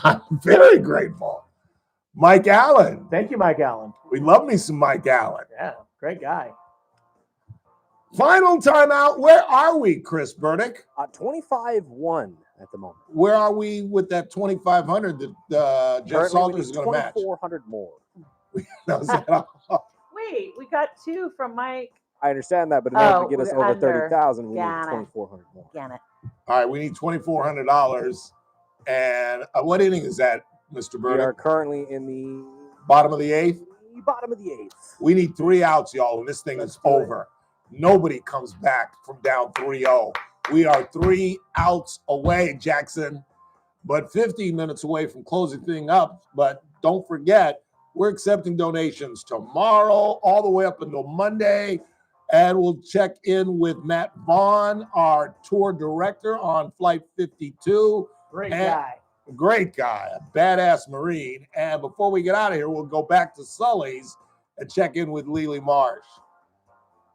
I'm very grateful. Mike Allen. Thank you, Mike Allen. We love me some Mike Allen. Yeah, great guy. Final timeout. Where are we, Chris Burdick? 25-1 at the moment. Where are we with that 2,500 that Jeff Salters is going to match? 2,400 more. Wait, we got 2 from Mike. I understand that, but in order to get us over 30,000, we need 2,400 more. Got it. All right, we need $2,400. And what inning is that, Mr. Burdick? We are currently in the Bottom of the eighth. Bottom of the eighth. We need 3 outs, y'all, and this thing is over. Nobody comes back from down 3-0. We are 3 outs away, Jackson, but 15 minutes away from closing thing up. But don't forget, we're accepting donations tomorrow all the way up until Monday. And we'll check in with Matt Vaughn, our tour director on Flight 52. Great guy, a badass Marine. And before we get out of here, we'll go back to Sully's and check in with Lily Marsh.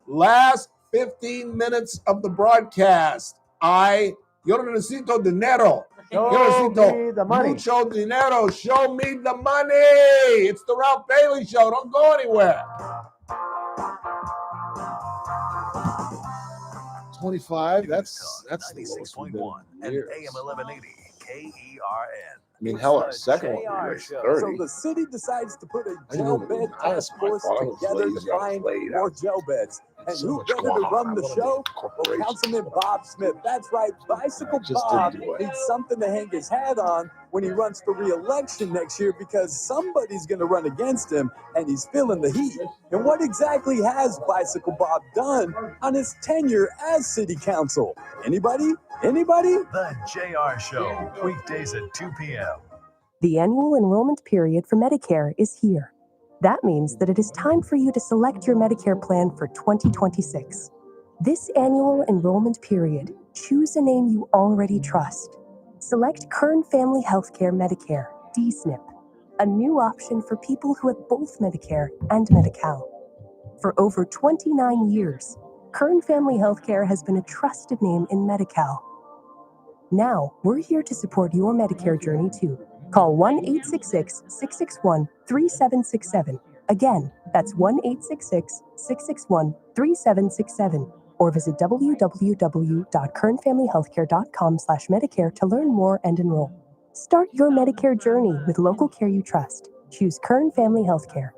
Last 15 minutes of the broadcast. Yo necesito dinero. Show me the money. Mucho dinero. Show me the money. It's the Ralph Bailey Show. Don't go anywhere. 25. That's 96.1 and AM 1180 KERN. I mean, hell, our second one was 30. So the city decides to put a gel bed task force together to find more gel beds. And who better to run the show? Well, Councilman Bob Smith. That's right, Bicycle Bob needs something to hang his hat on when he runs for re-election next year, because somebody's going to run against him, and he's feeling the heat. And what exactly has Bicycle Bob done on his tenure as city council? Anybody? The JR Show, weekdays at 2 p.m. The annual enrollment period for Medicare is here. That means that it is time for you to select your Medicare plan for 2026. This annual enrollment period, choose a name you already trust. Select Kern Family Healthcare Medicare, D-SNP, a new option for people who have both Medicare and Medi-Cal. For over 29 years, Kern Family Healthcare has been a trusted name in Medi-Cal. Now, we're here to support your Medicare journey too. Call 1-866-661-3767. Again, that's 1-866-661-3767. Or visit www.kernfamilyhealthcare.com/Medicare to learn more and enroll. Start your Medicare journey with local care you trust. Choose Kern Family Healthcare.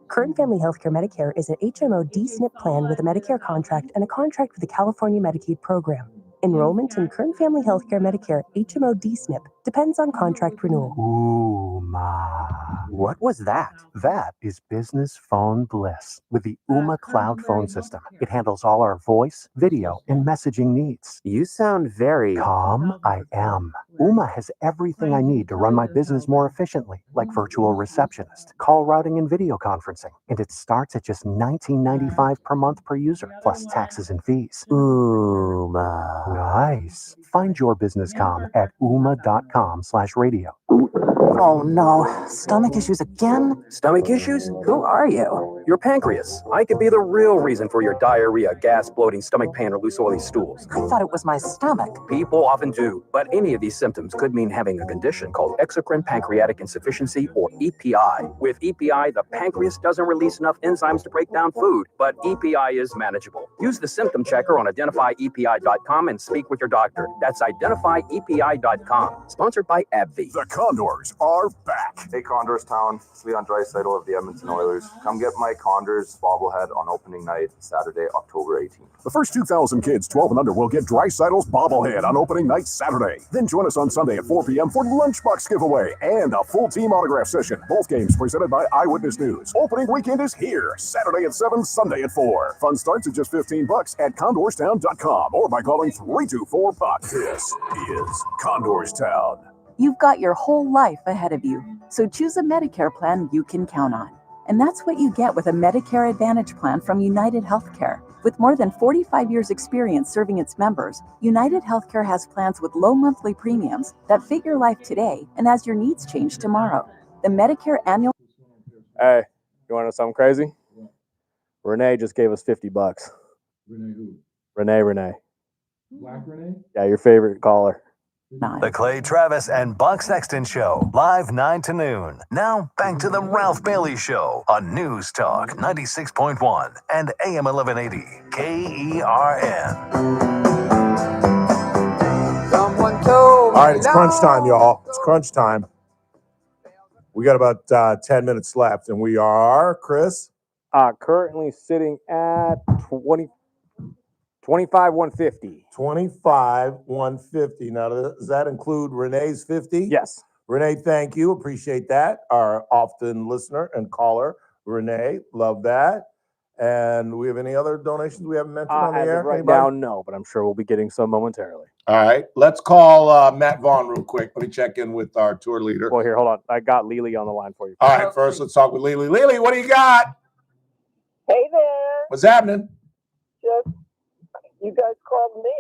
Kern Family Healthcare Medicare is an HMO D-SNP plan with a Medicare contract and a contract with the California Medicaid program. Enrollment in Kern Family Healthcare Medicare HMO D-SNP depends on contract renewal. What was that? That is business phone bliss with the Ooma Cloud phone system. It handles all our voice, video, and messaging needs. You sound very calm. I am. Ooma has everything I need to run my business more efficiently, like virtual receptionist, call routing, and video conferencing. And it starts at just $19.95 per month per user, plus taxes and fees. Ooma. Nice. Find your business comm at ooma.com/radio. Oh no, stomach issues again? Stomach issues? Who are you? Your pancreas. I could be the real reason for your diarrhea, gas, bloating, stomach pain, or loose oily stools. I thought it was my stomach. People often do, but any of these symptoms could mean having a condition called exocrine pancreatic insufficiency, or EPI. With EPI, the pancreas doesn't release enough enzymes to break down food, but EPI is manageable. Use the symptom checker on identifyepi.com and speak with your doctor. That's identifyepi.com. Sponsored by AbbVie. The Condors are back. Hey, Condors Town. It's Leon Draisaitl of the Edmonton Oilers. Come get my Condors bobblehead on opening night, Saturday, October 18th. The first 2,000 kids 12 and under will get Draisaitl's bobblehead on opening night Saturday. Then join us on Sunday at 4 p.m. for lunchbox giveaway and a full team autograph session. Both games presented by Eyewitness News. Opening weekend is here. Saturday at 7, Sunday at 4. Fun starts at just $15 at condorstown.com or by calling 324-BUCK. This is Condors Town. You've got your whole life ahead of you, so choose a Medicare plan you can count on. And that's what you get with a Medicare Advantage plan from United Healthcare. With more than 45 years' experience serving its members, United Healthcare has plans with low monthly premiums that fit your life today and as your needs change tomorrow. The Medicare annual... Hey, you want to know something crazy? Renee just gave us $50. Renee who? Renee. Black Renee? Yeah, your favorite caller. The Clay Travis and Buck Sexton Show, live 9 to noon. Now, back to the Ralph Bailey Show on News Talk 96.1 and AM 1180 KERN. Someone told me. All right, it's crunch time, y'all. It's crunch time. We got about 10 minutes left, and we are, Chris? Currently sitting at 25,150. 25,150. Now, does that include Renee's 50? Yes. Renee, thank you. Appreciate that. Our often listener and caller, Renee. Love that. And we have any other donations we haven't mentioned on the As air? of right Anybody? now, no, but I'm sure we'll be getting some momentarily. All right. Let's call Matt Vaughn real quick. Let me check in with our tour leader. Well, here, hold on. I got Lily on the line for you. All right. First, let's talk with Lily. Lily, what do you got? Hey there. What's happening? Just, you guys called me.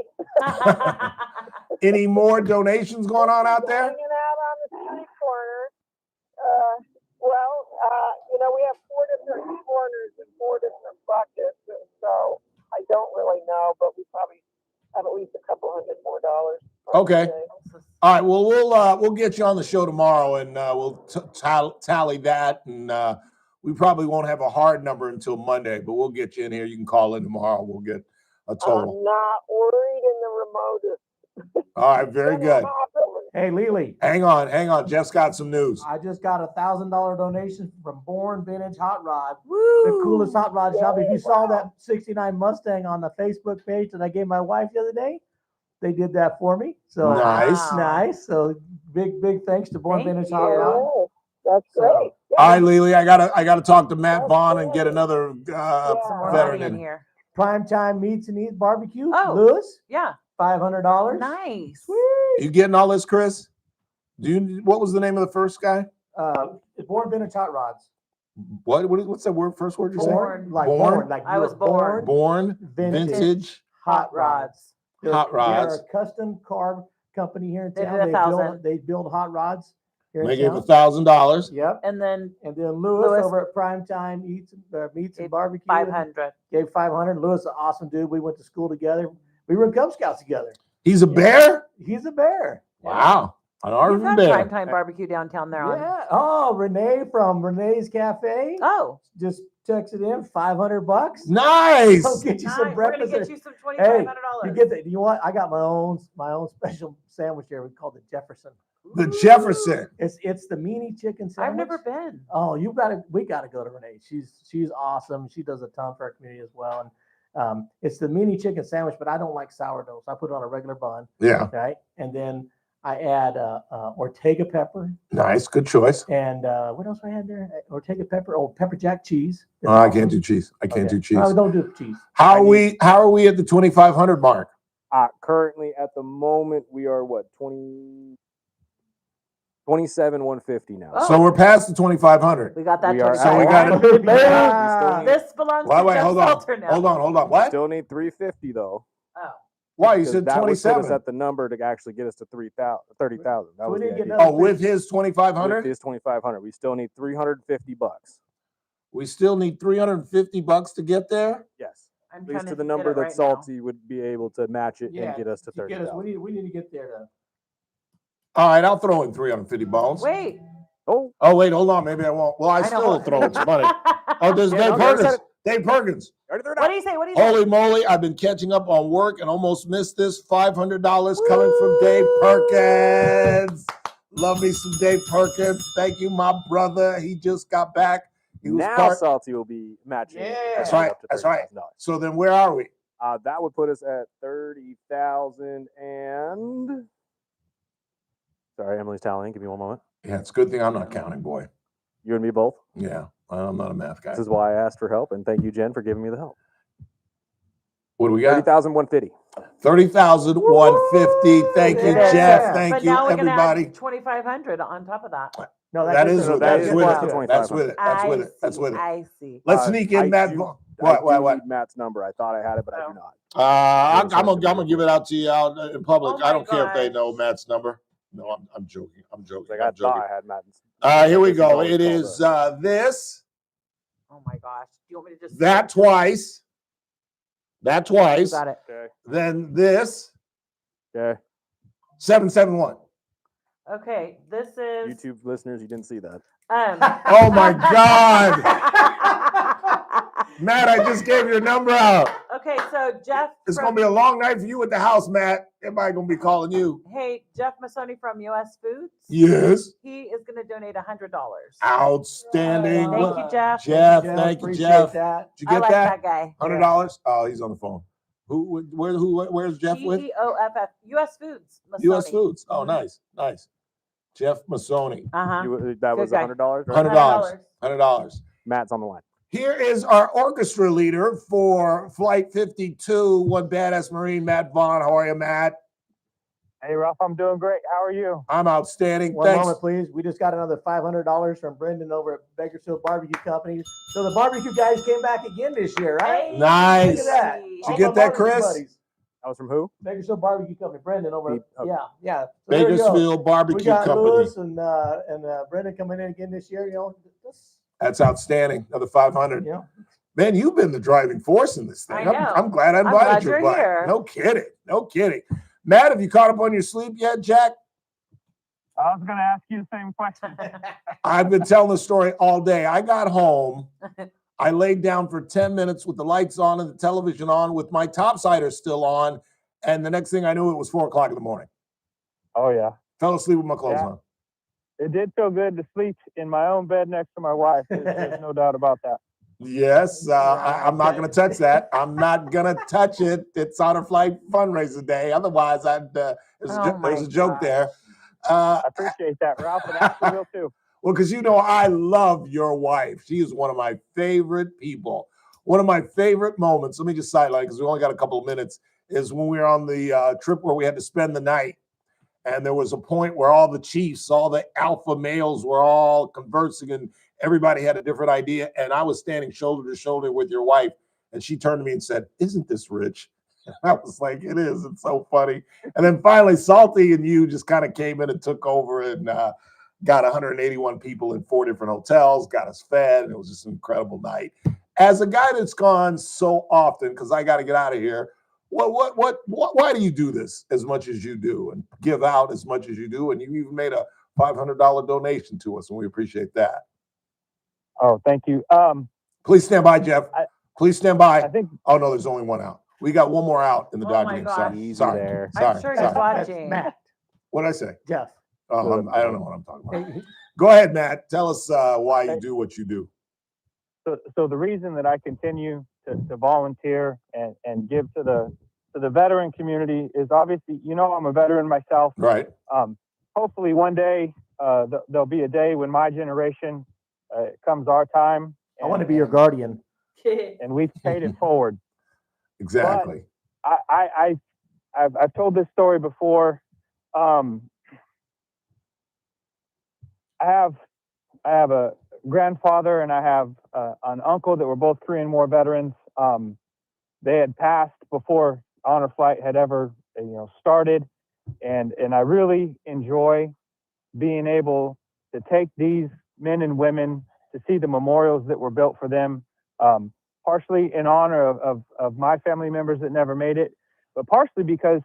Any more donations going on out there? Hanging out on the street corner. We have 4 different corners and 4 different buckets, and so I don't really know, but we probably have at least a couple $100 more. Okay. All right. Well, we'll get you on the show tomorrow, and we'll tally that, and we probably won't have a hard number until Monday, but we'll get you in here. You can call in tomorrow. We'll get a total. I'm not worried in the remotest. All right. Very good. Hey, Lily. Hang on. Jeff's got some news. I just got a $1,000 donation from Born Vintage Hot Rod. Woo! The coolest hot rod shop. If you saw that 69 Mustang on the Facebook page that I gave my wife the other day, they did that for me. So nice. So big thanks to Born Vintage Hot Rod. That's great. All right, Lily. I gotta talk to Matt Vaughn and get another veteran in here. Primetime Meats and Eats Barbecue. Oh, Lewis. Yeah. $500. Nice. You getting all this, Chris? What was the name of the first guy? Born Vintage Hot Rods. What's that word? First word you say? Born. Like I was born. Born vintage hot rods. Hot rods. They're a custom carb company here in They town. did 1,000. They build hot rods here They in gave town. $1,000. Yep. And then Lewis over at Primetime Meats and Barbecue 500. gave 500. Lewis, an awesome dude. We went to school together. We were in Cub Scouts together. He's a bear? He's a bear. Wow. An You've Arvin had bear. Primetime Barbecue downtown there. Yeah. Oh, Renee from Renee's Cafe. Oh. Just texted in $500. Nice. I'll get you some We're breakfast. gonna get you some Hey, $2,500. you get that? Do you want? I got my own special sandwich here. We call it the Jefferson. The Jefferson. It's the meanie chicken sandwich. I've never been. Oh, we gotta go to Renee. She's awesome. She does a ton for our community as well. And it's the mini chicken sandwich, but I don't like sourdough, so I put it on a regular bun. Yeah. Right. And then I add Ortega pepper. Nice. Good choice. And what else I had there? Ortega pepper. Oh, pepper jack cheese. Oh, I can't do cheese. I can't do cheese. No, don't do cheese. How are we at the 2,500 mark? Currently, at the moment, we are what 27,150 now. So we're past the 2,500. We got that. We are So we got it. This belongs to Wait, Jeff hold on. Salter now. Hold on. What? Still need 350 though. Oh. Why? You Because said that would put 27. us at the number to actually get us to 30,000. That was the idea. Oh, with his 2,500? With his 2,500, we still need $350. We still need $350 to get there? Yes. I'm At least trying to to the get number it that right now. Salty would be able to match it and get us to 30,000. We need to get there. All right, I'll throw in 350 bones. Wait. Oh, wait, hold on. Maybe I won't. Well, I still throw in some money. Oh, there's Yeah, Dave okay, I said Perkins. it. Dave Perkins. What do you say? What do you say? Holy moly, I've been catching up on work and almost missed this. $500 coming from Dave Perkins. Love me some Dave Perkins. Thank you, my brother. He just got back. He was now Salty will be matching. That's right. That's right. So then where are we? That would put us at 30,000 and. Sorry, Emily's tallying. Give me one moment. Yeah, it's a good thing I'm not counting, boy. You and me both. Yeah, I'm not a math guy. This is why I asked for help, and thank you, Jen, for giving me the help. What do we got? 30,150. 30,150. Thank you, Jeff. Thank But you, now we're gonna everybody. add 2,500 on top of that. No, That's with it. That's with it. I That's with it. I see. Let's sneak in Matt. What? Need Matt's number. I thought I had it, but I do not. I'm gonna give it out to you out in public. Oh I don't my care if they gosh. know Matt's number. No, I'm joking. I'm joking. Like I'm I thought joking. I had Matt's. Here we go. It is this, Oh my gosh. Do you want me to just that twice, that twice, Got it. Okay. then this, Okay. 771. Okay, this is YouTube listeners, you didn't see that. Oh my God. Matt, I just gave your number out. Okay, so Jeff It's from- gonna be a long night for you at the house, Matt. Everybody gonna be calling you. Hey, Jeff Masoni from US Foods. Yes. He is going to donate $100. Outstanding. Thank you, Jeff. Jeff, thank you, Appreciate Jeff. that. Did you get I like that? that guy. $100? Oh, he's on the phone. Where's Jeff with? GEOFF US Foods. US Masoni. Foods. Oh, Mhm. nice. Jeff Massoni. That was Good guy. $100. $100. $100. Matt's on the line. Here is our orchestra leader for Flight 52, one badass Marine, Matt Vaughn. How are you, Matt? Hey, Ralph, I'm doing great. How are you? I'm outstanding. One Thanks. moment, please. We just got another $500 from Brendan over at Bakersfield Barbecue Company. So the barbecue guys came back again this year, right? Nice. Look at that. Did All you get my that, barbecue Chris? buddies. That was from who? Bakersfield Barbecue Company. Brendan over. Oh. Yeah. So there you go. Bakersfield Barbecue We got Company. Lewis and Brendan coming in again this year. You know, That's outstanding. Another 500. Yeah. Man, you've been the driving force in this thing. I know. I'm glad I I'm invited glad you. you're But here. no kidding. No kidding. Matt, have you caught up on your sleep yet, Jack? I was going to ask you the same question. I've been telling the story all day. I got home. I laid down for 10 minutes with the lights on and the television on with my topsider still on. And the next thing I knew, it was 4 o'clock in the morning. Oh, yeah. Fell asleep with my clothes on. It did feel good to sleep in my own bed next to my wife. There's no doubt about that. Yes, I'm not going to touch that. I'm not going to touch it. It's Honor Flight Fundraiser Day. Otherwise, there's a joke there. I appreciate that, Ralph, and Ashley will too. Well, because you know I love your wife. She is one of my favorite people. One of my favorite moments, let me just sideline because we only got a couple of minutes, is when we were on the trip where we had to spend the night. And there was a point where all the chiefs, all the alpha males were all conversing and everybody had a different idea. And I was standing shoulder to shoulder with your wife. And she turned to me and said, "Isn't this rich?" And I was like, "It is. It's so funny." And then finally, Salty and you just kind of came in and took over and got 181 people in 4 different hotels, got us fed. And it was just an incredible night. As a guy that's gone so often, because I got to get out of here, why do you do this as much as you do and give out as much as you do? And you even made a $500 donation to us, and we appreciate that. Oh, thank you. Please stand by, Jeff. Please stand by. I think. Oh no, there's only one out. We got one more out in the Oh my Dodgers. gosh. Sorry. Easy Sorry. there. Sorry. I'm sure Sorry. he's watching. Matt. What did I say? Jeff. Oh, I don't know what I'm talking about. Go ahead, Matt. Tell us why you do what you do. So the reason that I continue to volunteer and give to the veteran community is obviously, you know, I'm a veteran myself. Right. Hopefully one day there'll be a day when my generation comes our time. I want to be your guardian. And we've paid it forward. Exactly. But I've told this story before. I have a grandfather and I have an uncle that were both Korean War veterans. They had passed before Honor Flight had ever started, and I really enjoy being able to take these men and women to see the memorials that were built for them, partially in honor of my family members that never made it, but partially because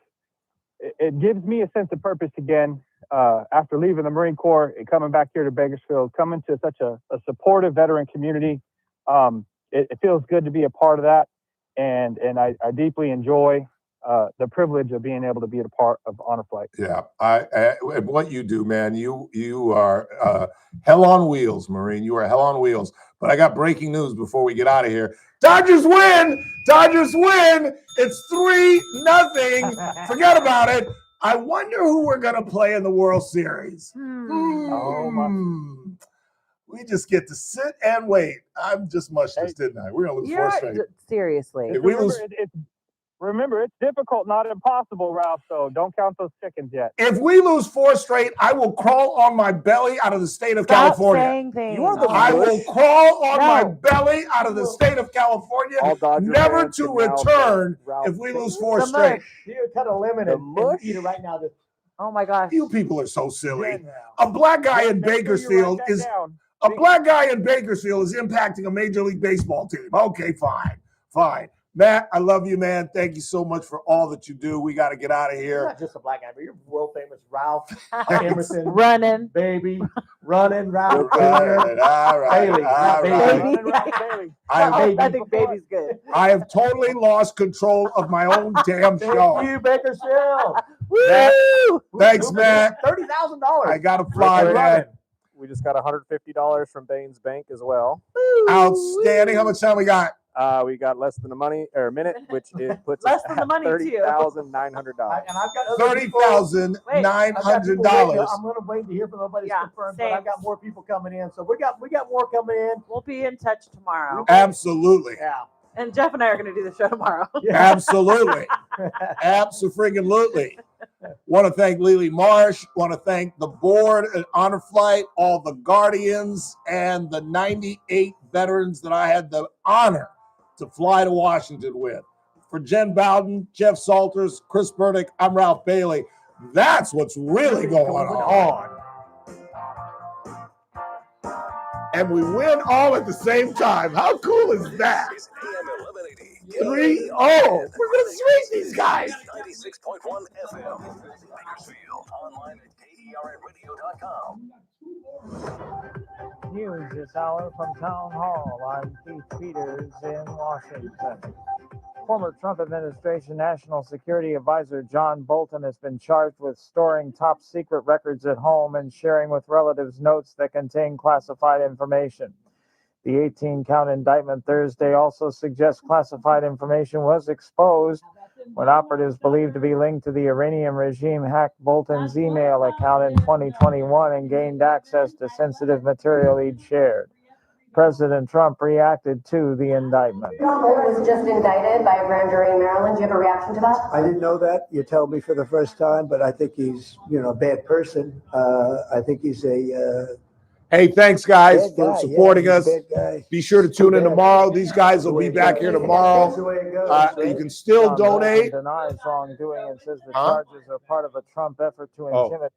it gives me a sense of purpose again. After leaving the Marine Corps and coming back here to Bakersfield, coming to such a supportive veteran community, it feels good to be a part of that, and I deeply enjoy the privilege of being able to be a part of Honor Flight. Yeah, and what you do, man, you are hell on wheels, Marine. You are hell on wheels. But I got breaking news before we get out of here. Dodgers win! Dodgers win! It's 3-0. Forget about it. I wonder who we're going to play in the World Series. We just get to sit and wait. I'm just mushed this, didn't I? We're going to lose 4 straight. Seriously. If we lose, Remember, it's difficult, not impossible, Ralph, so don't count those chickens yet. if we lose 4 straight, I will crawl on my belly out of the state of Stop California. saying things. I will crawl on my belly out of the state of California, never to return if we lose 4 straight. You cut a lemon and eat it right now. Oh my gosh. You people are so silly. A black guy in Bakersfield is impacting a Major League Baseball team. Okay, fine. Matt, I love you, man. Thank you so much for all that you do. We got to get out of You're here. not just a black guy, but you're world famous Ralph Emerson. Running. Baby. Running Ralph. All right. Bailey. All Not right. baby. I think baby's good. I have totally lost control of my own damn show. Thank you, Bakersfield. Matt, thanks, Matt. $30,000. I got to fly, man. We just got $150 from Baines Bank as well. Outstanding. How much time we got? We got less than a minute, which puts Less us than the at money, too. $30,900. And I've got other people- $30,900. I'm going to wait to hear from nobody's confirmed, but I've got more people coming in. So we got more coming in. We'll be in touch tomorrow. Absolutely. Yeah. And Jeff and I are going to do the show tomorrow. Absolutely. Absolutely. Want to thank Lily Marsh. Want to thank the board at Honor Flight, all the Guardians, and the 98 veterans that I had the honor to fly to Washington with. For Jen Bowden, Jeff Salters, Chris Burdick, I'm Ralph Bailey. That's what's really going on. And we win all at the same time. How cool is that? 3-0. We're going to sweep these guys. 96.1 FM. Bakersfield. Online at KERAradio.com. News this hour from Town Hall. I'm Keith Peters in Washington. Former Trump administration National Security Advisor John Bolton has been charged with storing top secret records at home and sharing with relatives notes that contain classified information. The 18-count indictment Thursday also suggests classified information was exposed when operatives believed to be linked to the Iranian regime hacked Bolton's email account in 2021 and gained access to sensitive material he'd shared. President Trump reacted to the indictment. John Bolton was just indicted by a grand jury in Maryland. Do you have a reaction to that? I didn't know that. You told me for the first time, but I think he's, a bad person. I think he's a Hey, thanks, guys, bad for guy. supporting Yeah, us. he's a bad guy. Be sure to tune in tomorrow. These guys will be back here tomorrow. That's the way it goes. You can still John Bolton donate. denies wrongdoing and says the Huh? charges are part of a Trump effort to Oh. intimidate.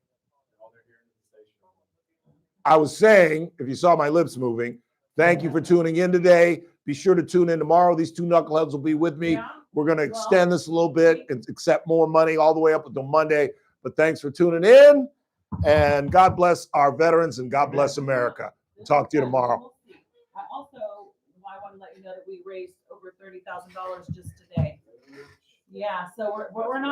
I was saying, if you saw my lips moving, thank you for tuning in today. Be sure to tune in tomorrow. These two knuckleheads will be with me. We're going to extend this a little bit and accept more money all the way up until Monday. But thanks for tuning in. And God bless our veterans and God bless America. Talk to you tomorrow. I want to let you know that we raised over $30,000 just today. Yeah, so we're not